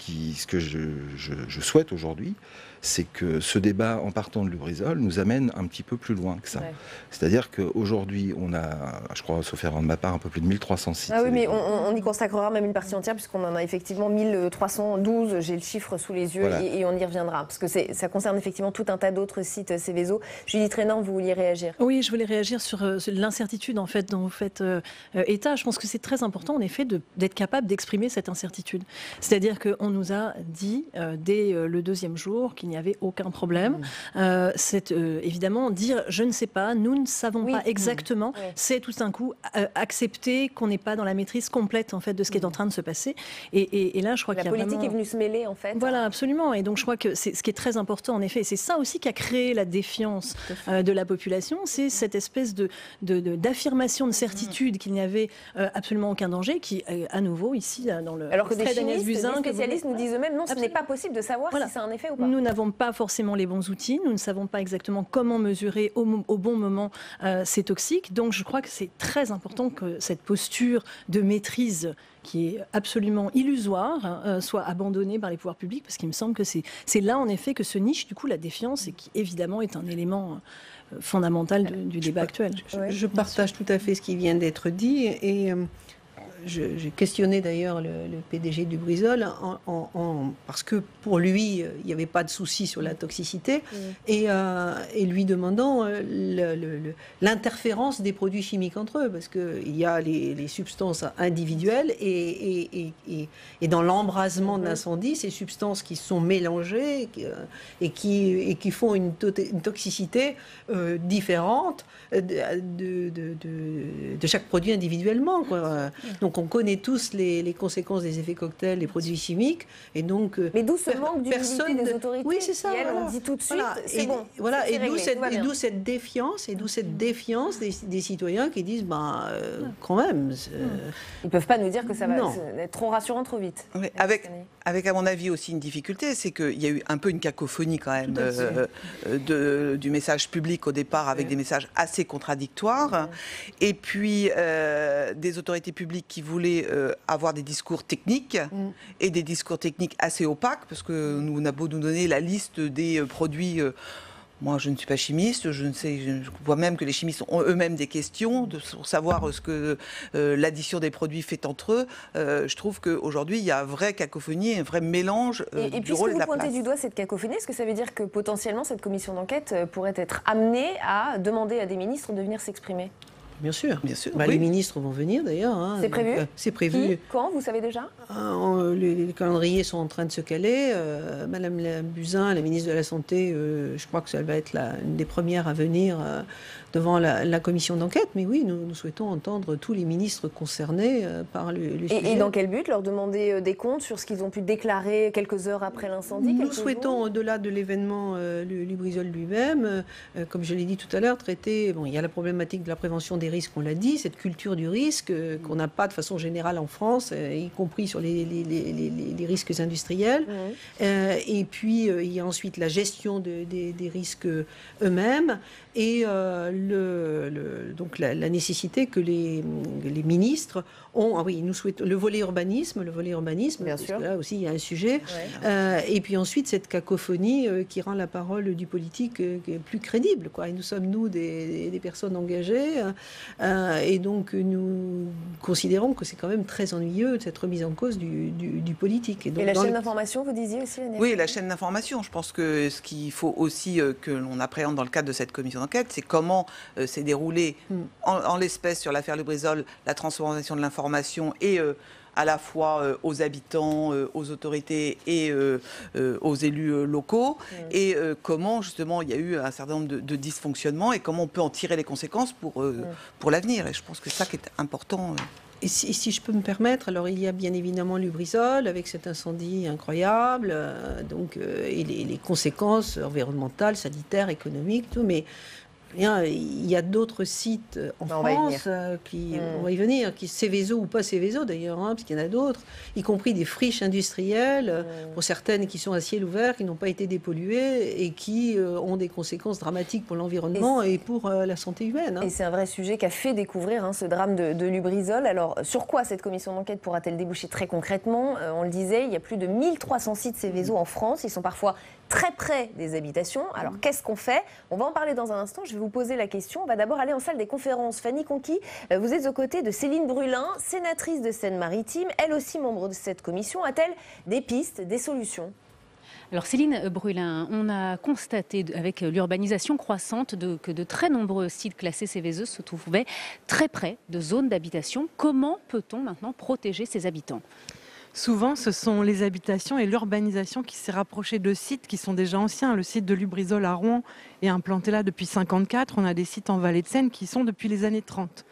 que je souhaite aujourd'hui, c'est que ce débat, en partant de Lubrizol, nous amène un petit peu plus loin que ça. Ouais. C'est-à-dire qu'aujourd'hui, on a, je crois, sauf erreur de ma part, un peu plus de 1300 sites. Ah oui, mais on y consacrera même une partie entière, puisqu'on en a effectivement 1312, j'ai le chiffre sous les yeux, voilà. et on y reviendra. Parce que ça concerne effectivement tout un tas d'autres sites Seveso. Judith Renan, vous vouliez réagir? Oui, je voulais réagir sur l'incertitude en fait, dont vous faites état. Je pense que c'est très important, en effet, d'être capable d'exprimer cette incertitude. C'est-à-dire qu'on nous a dit, dès le 2e jour, qu'il n'y avait aucun problème. C'est évidemment dire je ne sais pas, nous ne savons pas exactement. C'est tout d'un coup accepter qu'on n'est pas dans la maîtrise complète en fait de ce qui est en train de se passer. Et là, je crois qu'il y a la politique vraiment... est venue se mêler en fait. Voilà, absolument. Et donc je crois que c'est ce qui est très important en effet. Et c'est ça aussi qui a créé la défiance de la population. C'est cette espèce d'affirmation de certitude qu'il n'y avait absolument aucun danger, qui à nouveau ici dans le. Alors que des chimistes, des spécialistes nous disent eux-mêmes non, ce n'est pas possible de savoir si ça a un effet ou pas. Nous n'avons pas forcément les bons outils, nous ne savons pas exactement comment mesurer au bon moment ces toxiques. Donc je crois que c'est très important que cette posture de maîtrise qui est absolument illusoire soit abandonnée par les pouvoirs publics, parce qu'il me semble que c'est là en effet que se niche du coup la défiance, et qui évidemment est un élément fondamental du débat actuel. Je partage tout à fait ce qui vient d'être dit, et j'ai questionné d'ailleurs le PDG du Lubrizol parce que pour lui, il n'y avait pas de souci sur la toxicité, et lui demandant l'interférence des produits chimiques entre eux, parce qu'il y a les substances individuelles et dans l'embrasement de l'incendie, ces substances qui sont mélangées et qui font une toxicité différente de chaque produit individuellement, quoi. Donc on connaît tous les conséquences des effets cocktails, des produits chimiques, et donc mais d'où ce manque d'humilité des autorités? Oui, c'est ça. Voilà. On dit tout de suite, c'est bon. Voilà, et d'où cette défiance, des citoyens qui disent, quand même. Ils peuvent pas nous dire que ça va être trop rassurant trop vite. Oui, avec à mon avis aussi une difficulté, c'est qu'il y a eu un peu une cacophonie quand même du message public au départ, avec des messages assez contradictoires, et puis des autorités publiques qui voulaient avoir des discours techniques, et des discours techniques assez opaques, parce que on a beau nous donner la liste des produits... Moi, je ne suis pas chimiste, je vois même que les chimistes ont eux-mêmes des questions pour savoir ce que l'addition des produits fait entre eux. Je trouve qu'aujourd'hui, il y a une vraie cacophonie, un vrai mélange du rôle et de la place. Et puisque vous pointez du doigt cette cacophonie, est-ce que ça veut dire que potentiellement cette commission d'enquête pourrait être amenée à demander à des ministres de venir s'exprimer? Bien sûr. Les ministres vont venir d'ailleurs. C'est prévu? C'est prévu. Quand? Vous savez déjà? Les calendriers sont en train de se caler. Madame Buzyn, la ministre de la Santé, je crois que ça va être une des premières à venir devant la commission d'enquête. Mais oui, nous souhaitons entendre tous les ministres concernés par le sujet. Et dans quel but? Leur demander des comptes sur ce qu'ils ont pu déclarer quelques heures après l'incendie? Nous souhaitons, au-delà de l'événement Lubrizol lui-même, comme je l'ai dit tout à l'heure, traiter... il y a la problématique de la prévention des risques, on l'a dit, cette culture du risque qu'on n'a pas de façon générale en France, y compris sur les risques industriels. Et puis, il y a ensuite la gestion des risques eux-mêmes et donc la nécessité que les ministres ont... Ah oui, nous souhaitons le volet urbanisme, bien sûr. Là aussi, il y a un sujet. Et puis ensuite, cette cacophonie qui rend la parole du politique plus crédible, quoi. Et nous sommes, nous, des personnes engagées. Et donc, nous considérons que c'est quand même très ennuyeux, cette remise en cause du politique. Et la chaîne d'information, vous disiez aussi, Agnès? Oui, la chaîne d'information. Je pense que ce qu'il faut aussi que l'on appréhende dans le cadre de cette commission d'enquête, c'est comment s'est déroulé en l'espèce sur l'affaire Lubrizol la transformation de l'information et à la fois aux habitants, aux autorités et aux élus locaux, et comment justement il y a eu un certain nombre de dysfonctionnements et comment on peut en tirer les conséquences pour l'avenir. Et je pense que c'est ça qui est important. Et si je peux me permettre, alors il y a bien évidemment Lubrizol avec cet incendie incroyable, et les conséquences environnementales, sanitaires, économiques, tout, mais il y a d'autres sites en France on va y venir, Céveso ou pas Céveso d'ailleurs, parce qu'il y en a d'autres, y compris des friches industrielles, pour certaines qui sont à ciel ouvert, qui n'ont pas été dépolluées et qui ont des conséquences dramatiques pour l'environnement et pour la santé humaine. Et c'est un vrai sujet qu'a fait découvrir ce drame de Lubrizol. Alors, sur quoi cette commission d'enquête pourra-t-elle déboucher très concrètement? On le disait, il y a plus de 1300 sites Céveso en France. Ils sont parfois très près des habitations. Alors, qu'est-ce qu'on fait? On va en parler dans un instant. Je vais vous poser la question. On va d'abord aller en salle des conférences. Fanny Conqui, vous êtes aux côtés de Céline Brulin, sénatrice de Seine-Maritime, elle aussi membre de cette commission. A-t-elle des pistes, des solutions? Alors Céline Brulin, on a constaté avec l'urbanisation croissante que de très nombreux sites classés Céveso se trouvaient très près de zones d'habitation. Comment peut-on maintenant protéger ces habitants? Souvent, ce sont les habitations et l'urbanisation qui s'est rapprochée de sites qui sont déjà anciens. Le site de Lubrizol à Rouen est implanté là depuis 1954. On a des sites en Vallée de Seine qui sont depuis les années 30.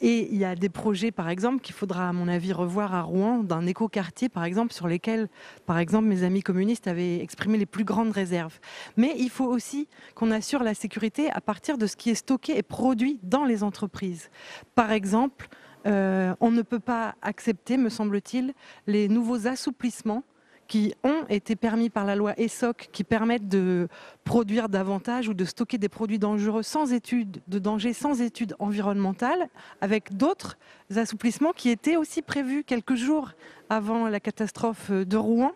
Et il y a des projets, par exemple, qu'il faudra, à mon avis, revoir à Rouen, d'un écoquartier, par exemple, sur lesquels, par exemple, mes amis communistes avaient exprimé les plus grandes réserves. Mais il faut aussi qu'on assure la sécurité à partir de ce qui est stocké et produit dans les entreprises. Par exemple, on ne peut pas accepter, me semble-t-il, les nouveaux assouplissements qui ont été permis par la loi ESSOC, qui permettent de produire davantage ou de stocker des produits dangereux sans études de danger, sans études environnementales, avec d'autres assouplissements qui étaient aussi prévus quelques jours avant la catastrophe de Rouen.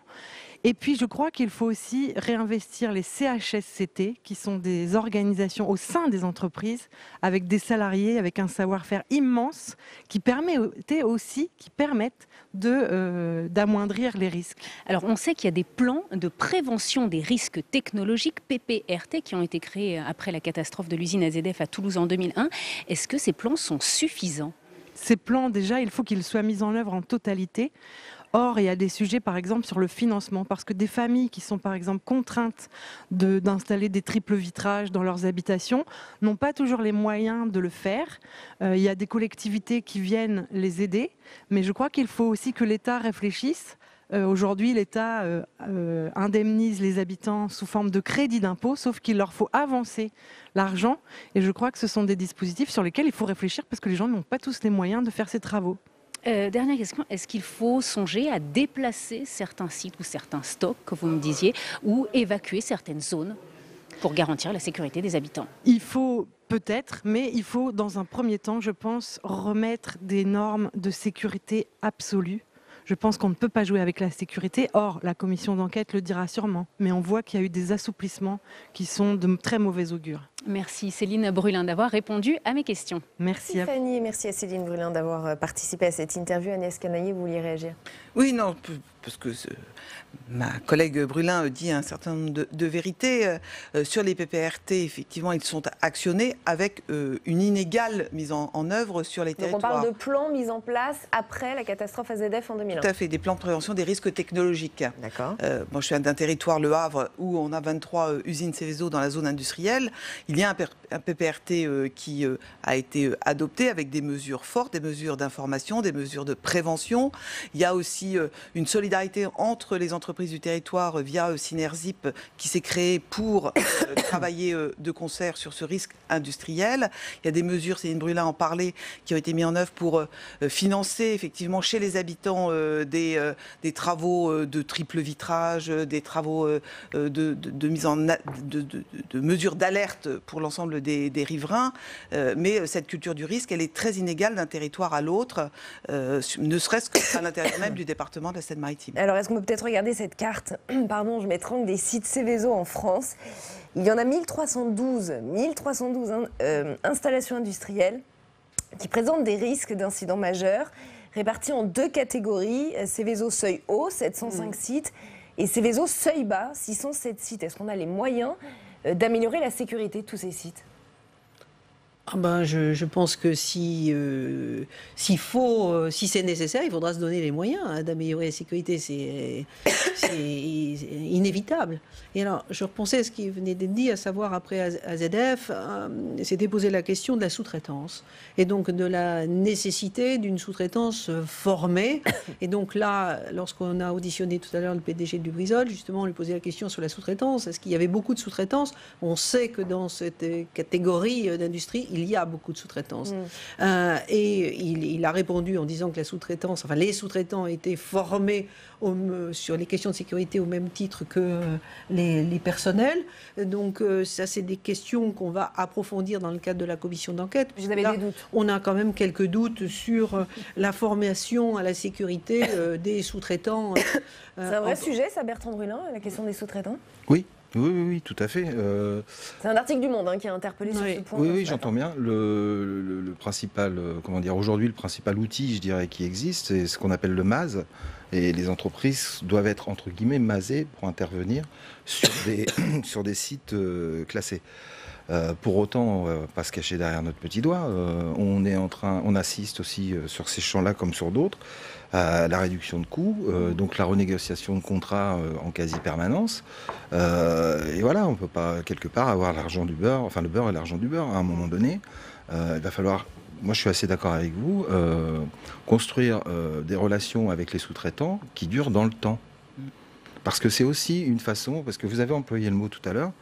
Et puis, je crois qu'il faut aussi réinvestir les CHSCT, qui sont des organisations au sein des entreprises, avec des salariés, avec un savoir-faire immense, qui permettent d'amoindrir les risques. Alors, on sait qu'il y a des plans de prévention des risques technologiques, PPRT, qui ont été créés après la catastrophe de l'usine AZF à Toulouse en 2001. Est-ce que ces plans sont suffisants? Ces plans, déjà, il faut qu'ils soient mis en œuvre en totalité. Or, il y a des sujets, par exemple, sur le financement, parce que des familles qui sont, par exemple, contraintes d'installer des triples vitrages dans leurs habitations n'ont pas toujours les moyens de le faire. Il y a des collectivités qui viennent les aider, mais je crois qu'il faut aussi que l'État réfléchisse. Aujourd'hui, l'État indemnise les habitants sous forme de crédit d'impôt, sauf qu'il leur faut avancer l'argent. Et je crois que ce sont des dispositifs sur lesquels il faut réfléchir, parce que les gens n'ont pas tous les moyens de faire ces travaux. Dernière question, est-ce qu'il faut songer à déplacer certains sites ou certains stocks, que vous me disiez, ou évacuer certaines zones pour garantir la sécurité des habitants? Il faut peut-être, mais il faut dans un premier temps, je pense, remettre des normes de sécurité absolues. Je pense qu'on ne peut pas jouer avec la sécurité. Or, la commission d'enquête le dira sûrement. Mais on voit qu'il y a eu des assouplissements qui sont de très mauvais augure. Merci Céline Brulin d'avoir répondu à mes questions. Merci Fanny, merci à Céline Brulin d'avoir participé à cette interview. Agnès Canaillé, vous vouliez réagir? Oui, non, parce que ma collègue Brulin dit un certain nombre de vérités. Sur les PPRT, effectivement, ils sont actionnés avec une inégale mise en œuvre sur les territoires. Donc on parle de plans mis en place après la catastrophe AZF en 2001. industriels. Tout à fait, des plans de prévention des risques technologiques. D'accord. Moi, je suis d'un territoire, le Havre, où on a 23 usines Céveso dans la zone industrielle. Il y a un PPRT qui a été adopté avec des mesures fortes, des mesures d'information, des mesures de prévention. Il y a aussi une solidarité entre les entreprises du territoire via Synerzip qui s'est créée pour travailler de concert sur ce risque industriel. Il y a des mesures, Céline Brulin en parlait, qui ont été mises en œuvre pour financer effectivement chez les habitants des travaux de triple vitrage, des travaux de mise en de mesures d'alerte pour l'ensemble des riverains. Mais cette culture du risque, elle est très inégale d'un territoire à l'autre, ne serait-ce qu'à l'intérieur même du département de la Seine-Maritime. Alors, est-ce qu'on peut peut-être regarder cette carte, pardon, je m'étrangle, des sites Céveso en France? Il y en a 1312 installations industrielles qui présentent des risques d'incidents majeurs, répartis en 2 catégories, Céveso seuil haut, 705 sites, et Céveso seuil bas, 607 sites. Est-ce qu'on a les moyens d'améliorer la sécurité de tous ces sites? Je pense que si c'est nécessaire, il faudra se donner les moyens d'améliorer la sécurité. C'est inévitable. Et alors, je repensais à ce qui venait d'être dit, à savoir après AZF, s'était posé la question de la sous-traitance. Et donc de la nécessité d'une sous-traitance formée. Et donc là, lorsqu'on a auditionné tout à l'heure le PDG de Lubrizol, justement, on lui posait la question sur la sous-traitance. Est-ce qu'il y avait beaucoup de sous-traitance? On sait que dans cette catégorie d'industrie, il y a beaucoup de sous-traitance. Et il a répondu en disant que la sous-traitance, enfin les sous-traitants étaient formés sur les questions de sécurité au même titre que les personnels. Donc ça, c'est des questions qu'on va approfondir dans le cadre de la commission d'enquête. Vous avez des doutes? On a quand même quelques doutes sur la formation à la sécurité des sous-traitants. C'est un vrai sujet, ça, Bertrand Brulin, la question des sous-traitants? Oui, tout à fait. C'est un article du Monde qui a interpellé sur ce point. Oui, j'entends bien. Le principal, aujourd'hui, le principal outil, je dirais, qui existe, c'est ce qu'on appelle le MAS. Et les entreprises doivent être, entre guillemets, masées pour intervenir sur des sites classés. Pour autant, on ne va pas se cacher derrière notre petit doigt. On assiste aussi sur ces champs-là comme sur d'autres à la réduction de coûts, donc la renégociation de contrats en quasi-permanence. Et voilà, on ne peut pas quelque part avoir l'argent du beurre, enfin le beurre et l'argent du beurre. À un moment donné, il va falloir, moi je suis assez d'accord avec vous, construire des relations avec les sous-traitants qui durent dans le temps. Parce que c'est aussi une façon, parce que vous avez employé le mot tout à l'heure,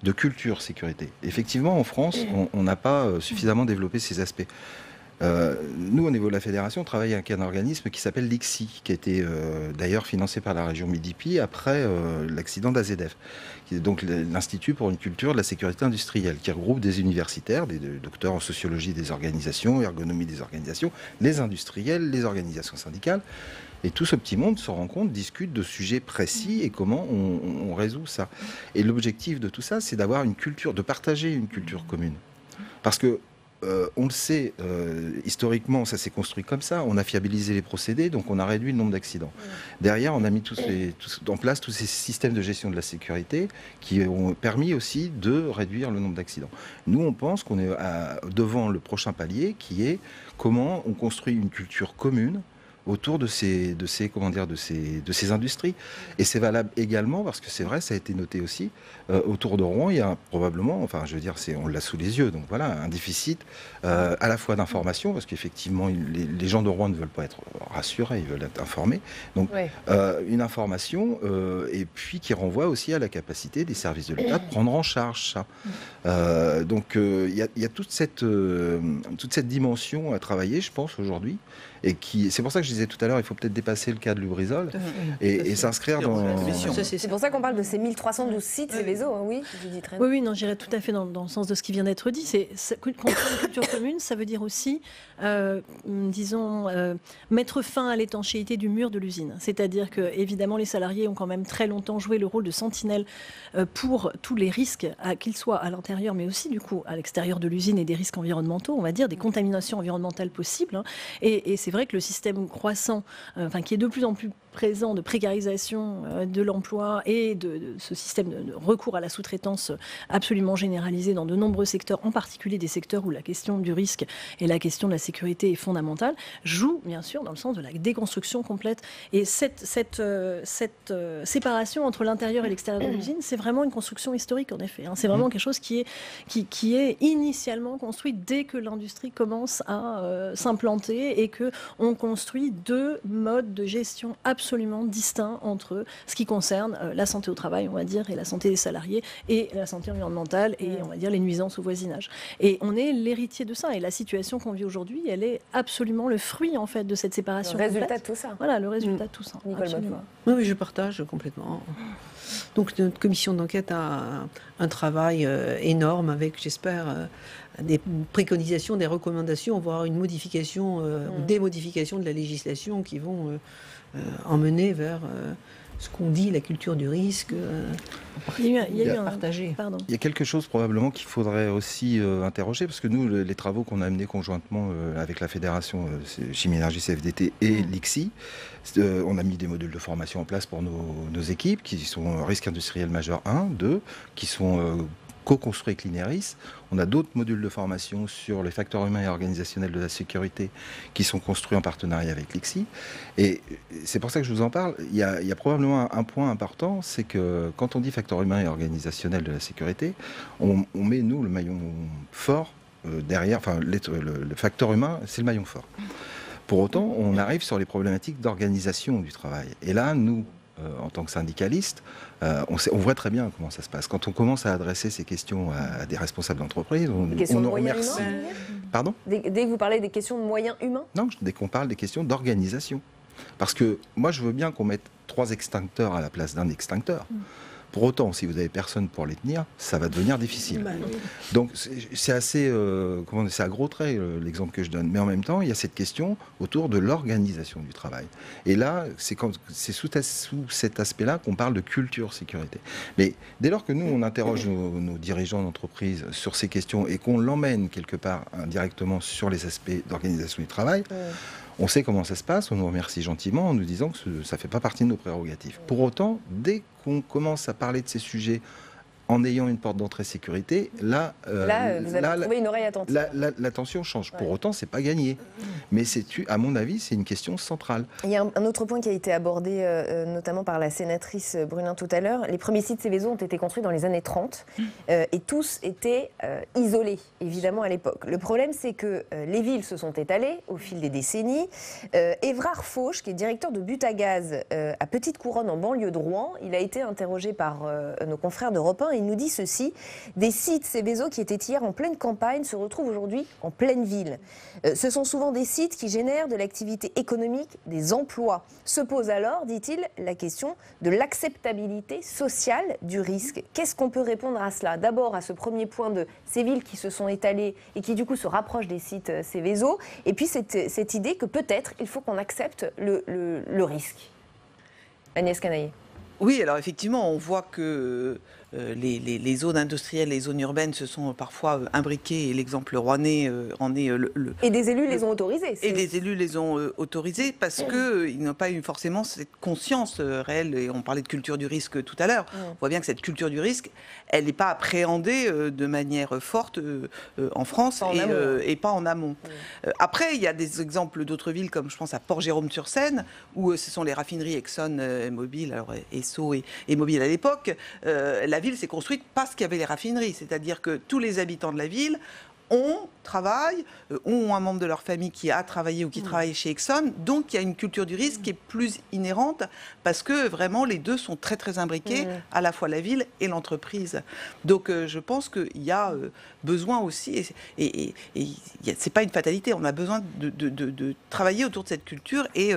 de culture sécurité. Effectivement, en France, on n'a pas suffisamment développé ces aspects. Nous, au niveau de la fédération, on travaille avec un organisme qui s'appelle l'ICSI, qui a été d'ailleurs financé par la région Midi-Pyrénées après l'accident d'AZF, qui est donc l'Institut pour une culture de la sécurité industrielle, qui regroupe des universitaires, des docteurs en sociologie des organisations, ergonomie des organisations, les industriels, les organisations syndicales. Et tout ce petit monde se rencontre, discute de sujets précis et comment on résout ça. Et l'objectif de tout ça, c'est d'avoir une culture, de partager une culture commune. Parce que on le sait, historiquement, ça s'est construit comme ça. On a fiabilisé les procédés, donc on a réduit le nombre d'accidents. Derrière, on a mis en place tous ces systèmes de gestion de la sécurité qui ont permis aussi de réduire le nombre d'accidents. Nous, on pense qu'on est devant le prochain palier, qui est comment on construit une culture commune autour de ces industries. Et c'est valable également, parce que c'est vrai, ça a été noté aussi, autour de Rouen, il y a probablement, enfin je veux dire, on l'a sous les yeux, donc voilà, un déficit à la fois d'information, parce qu'effectivement, les gens de Rouen ne veulent pas être rassurés, ils veulent être informés. Donc une information, et puis qui renvoie aussi à la capacité des services de l'État de prendre en charge ça. Donc il y a toute cette dimension à travailler, je pense, aujourd'hui. Et c'est pour ça que je disais tout à l'heure, il faut peut-être dépasser le cas de Lubrizol et s'inscrire dans... C'est pour ça qu'on parle de ces 1312 sites Céveso, oui, Oui, non, j'irais tout à fait dans le sens de ce qui vient d'être dit. Construire une culture commune, ça veut dire aussi, disons, mettre fin à l'étanchéité du mur de l'usine. C'est-à-dire que, évidemment, les salariés ont quand même très longtemps joué le rôle de sentinelle pour tous les risques, qu'ils soient à l'intérieur, mais aussi, du coup, à l'extérieur de l'usine, et des risques environnementaux, on va dire, des contaminations environnementales possibles. Et c'est vrai que le système croissant, qui est de plus en plus présent de précarisation de l'emploi et de ce système de recours à la sous-traitance absolument généralisé dans de nombreux secteurs, en particulier des secteurs où la question du risque et la question de la sécurité est fondamentale, joue bien sûr dans le sens de la déconstruction complète. Et cette séparation entre l'intérieur et l'extérieur de l'usine, c'est vraiment une construction historique en effet. C'est vraiment quelque chose qui est initialement construit dès que l'industrie commence à s'implanter et qu'on construit deux modes de gestion absolument distincts entre ce qui concerne la santé au travail, on va dire, et la santé des salariés, et la santé environnementale, et on va dire les nuisances au voisinage. Et on est l'héritier de ça. Et la situation qu'on vit aujourd'hui, elle est absolument le fruit, en fait, de cette séparation. Le résultat complète. de tout ça. Voilà, le résultat de tout ça. Oui, je partage complètement. Donc notre commission d'enquête a un travail énorme avec, j'espère, des préconisations, des recommandations, voire une modification ou des modifications de la législation qui vont emmener vers ce qu'on dit, la culture du risque. Il y a eu un partagé. Pardon. Il y a quelque chose probablement qu'il faudrait aussi interroger, parce que nous, les travaux qu'on a menés conjointement avec la Fédération Chimie Énergie CFDT et l'ICSI, on a mis des modules de formation en place pour nos équipes, qui sont risque industriel majeur 1, 2, qui sont co-construit avec l'INERIS. On a d'autres modules de formation sur les facteurs humains et organisationnels de la sécurité qui sont construits en partenariat avec l'ICSI. Et c'est pour ça que je vous en parle. Il y a probablement un point important, c'est que quand on dit facteurs humains et organisationnels de la sécurité, on met, nous, le maillon fort derrière, enfin le facteur humain, c'est le maillon fort. Pour autant, on arrive sur les problématiques d'organisation du travail. Et là, nous, en tant que syndicalistes, on voit très bien comment ça se passe. Quand on commence à adresser ces questions à des responsables d'entreprise, on nous remercie. Pardon ? Dès que vous parlez des questions de moyens humains ? Non, dès qu'on parle des questions d'organisation. Parce que moi, je veux bien qu'on mette 3 extincteurs à la place d'un extincteur. Pour autant, si vous n'avez personne pour les tenir, ça va devenir difficile. Donc c'est assez, c'est à gros traits l'exemple que je donne. Mais en même temps, il y a cette question autour de l'organisation du travail. Et là, c'est sous cet aspect-là qu'on parle de culture sécurité. Mais dès lors que nous, on interroge nos dirigeants d'entreprise sur ces questions et qu'on l'emmène quelque part indirectement sur les aspects d'organisation du travail, on sait comment ça se passe, on nous remercie gentiment en nous disant que ça ne fait pas partie de nos prérogatives. Pour autant, dès qu'on commence à parler de ces sujets en ayant une porte d'entrée sécurité, vous allez trouver une oreille attentive. La tension change. Pour autant, c'est pas gagné. Mais à mon avis, c'est une question centrale. Il y a un autre point qui a été abordé notamment par la sénatrice Brunin tout à l'heure. Les premiers sites Seveso ont été construits dans les années 30 et tous étaient isolés, évidemment, à l'époque. Le problème, c'est que les villes se sont étalées au fil des décennies. Évrard Fauche, qui est directeur de But à Gaz à Petite Couronne, en banlieue de Rouen, il a été interrogé par nos confrères d'Europe 1. Il nous dit ceci: des sites Seveso qui étaient hier en pleine campagne se retrouvent aujourd'hui en pleine ville. Ce sont souvent des sites qui génèrent de l'activité économique, des emplois. Se pose alors, dit-il, la question de l'acceptabilité sociale du risque. Qu'est-ce qu'on peut répondre à cela ? D'abord à ce premier point de ces villes qui se sont étalées et qui du coup se rapprochent des sites Seveso, et puis cette idée que peut-être il faut qu'on accepte le risque. Agnès Canaillé. Oui, alors effectivement, on voit que les zones industrielles, les zones urbaines se sont parfois imbriquées, et l'exemple rouennais en est Et des élus les ont autorisés. Et des élus les ont autorisés parce qu'ils n'ont pas eu forcément cette conscience réelle, et on parlait de culture du risque tout à l'heure, on voit bien que cette culture du risque, elle n'est pas appréhendée de manière forte en France et pas en amont. Après, il y a des exemples d'autres villes, comme je pense à Port-Jérôme-sur-Seine, où ce sont les raffineries Exxon Mobil, alors Esso et Mobil à l'époque. La ville s'est construite parce qu'il y avait les raffineries, c'est-à-dire que tous les habitants de la ville travaillent, ont un membre de leur famille qui a travaillé ou qui travaille chez Exxon, donc il y a une culture du risque qui est plus inhérente parce que vraiment les deux sont très très imbriqués, à la fois la ville et l'entreprise. Donc je pense qu'il y a besoin aussi, et c'est pas une fatalité, on a besoin de travailler autour de cette culture et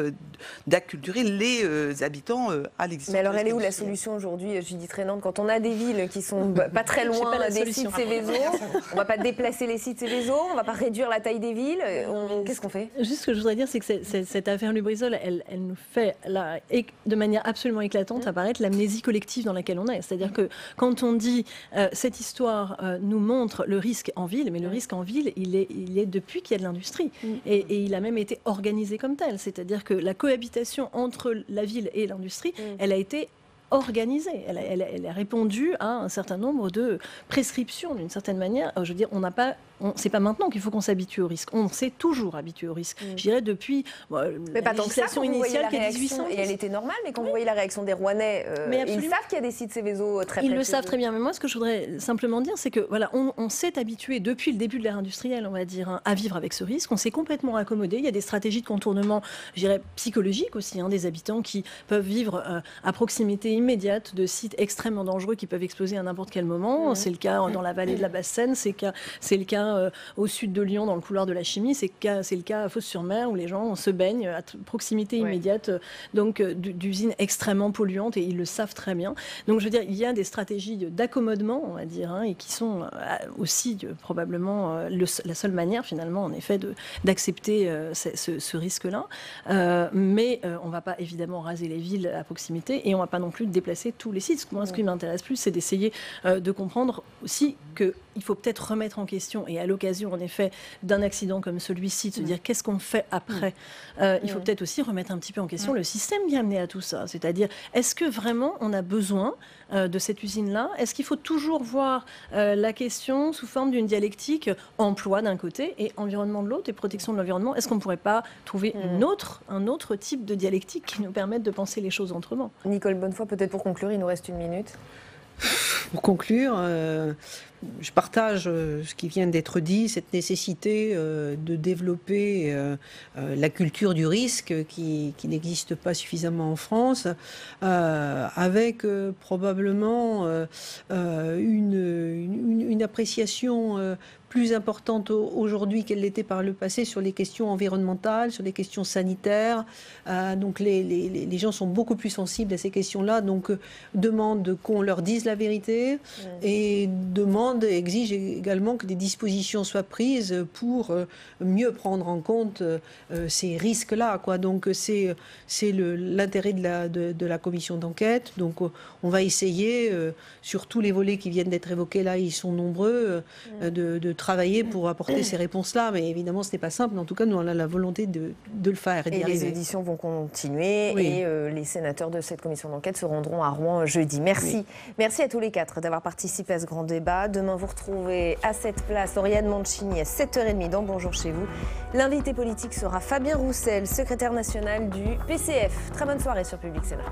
d'acculturer les habitants à l'existence. Mais alors elle est où la solution aujourd'hui, Judith Reynande, quand on a des villes qui sont pas très loin des sites Seveso, on ne va pas déplacer les sites Seveso, on ne va pas réduire la taille des villes. Qu'est-ce qu'on fait? Juste ce que je voudrais dire, c'est que cette affaire Lubrizol, elle nous fait de manière absolument éclatante apparaître l'amnésie collective dans laquelle on est. C'est-à-dire que quand on dit cette histoire nous montre le risque en ville, mais le risque en ville, il est depuis qu'il y a de l'industrie. Et il a même été organisé comme tel. C'est-à-dire que la cohabitation entre la ville et l'industrie, elle a été organisée. Elle a répondu à un certain nombre de prescriptions d'une certaine manière. Je veux dire, c'est pas maintenant qu'il faut qu'on s'habitue au risque. On s'est toujours habitué au risque. Je dirais depuis la législation initiale qui est 1800. Et elle était normale, mais quand vous voyez la réaction des Rouennais, ils savent qu'il y a des sites Seveso très Ils le savent très bien. Mais moi, ce que je voudrais simplement dire, c'est que voilà, on s'est habitué depuis le début de l'ère industrielle, on va dire, à vivre avec ce risque. On s'est complètement accommodé. Il y a des stratégies de contournement, je dirais, psychologiques aussi, des habitants qui peuvent vivre à proximité immédiate de sites extrêmement dangereux qui peuvent exploser à n'importe quel moment. C'est le cas dans la vallée de la Basse-Seine, c'est le cas au sud de Lyon, dans le couloir de la chimie, c'est le cas à Fos-sur-Mer, où les gens se baignent à proximité immédiate d'usines extrêmement polluantes, et ils le savent très bien. Donc je veux dire, il y a des stratégies d'accommodement, on va dire, et qui sont aussi probablement la seule manière finalement, en effet, d'accepter ce risque-là. Mais on ne va pas évidemment raser les villes à proximité, et on ne va pas non plus déplacer tous les sites. Moi, ce qui m'intéresse plus, c'est d'essayer de comprendre aussi qu'il faut peut-être remettre en question, et à l'occasion, en effet, d'un accident comme celui-ci, de se dire qu'est-ce qu'on fait après. Il faut peut-être aussi remettre un petit peu en question le système qui a amené à tout ça. C'est-à-dire, est-ce que vraiment on a besoin de cette usine-là? Est-ce qu'il faut toujours voir la question sous forme d'une dialectique emploi d'un côté et environnement de l'autre, et protection de l'environnement? Est-ce qu'on ne pourrait pas trouver un autre type de dialectique qui nous permette de penser les choses autrement? Nicole Bonnefoy, peut-être pour conclure, il nous reste 1 minute. Pour conclure, je partage ce qui vient d'être dit, cette nécessité de développer la culture du risque qui n'existe pas suffisamment en France, avec probablement une appréciation plus importante aujourd'hui qu'elle l'était par le passé sur les questions environnementales, sur les questions sanitaires. Donc les gens sont beaucoup plus sensibles à ces questions-là, donc demandent qu'on leur dise la vérité et exigent également que des dispositions soient prises pour mieux prendre en compte ces risques-là, quoi. Donc c'est l'intérêt de la commission d'enquête. Donc on va essayer, sur tous les volets qui viennent d'être évoqués là, ils sont nombreux, de travailler pour apporter ces réponses-là. Mais évidemment, ce n'est pas simple. Mais en tout cas, nous, on a la volonté de le faire. Et les auditions vont continuer. Et les sénateurs de cette commission d'enquête se rendront à Rouen jeudi. Merci. Oui. Merci à tous les 4 d'avoir participé à ce grand débat. Demain, vous retrouvez à cette place Oriane Mancini à 7h30 dans Bonjour chez vous. L'invité politique sera Fabien Roussel, secrétaire national du PCF. Très bonne soirée sur Public Sénat.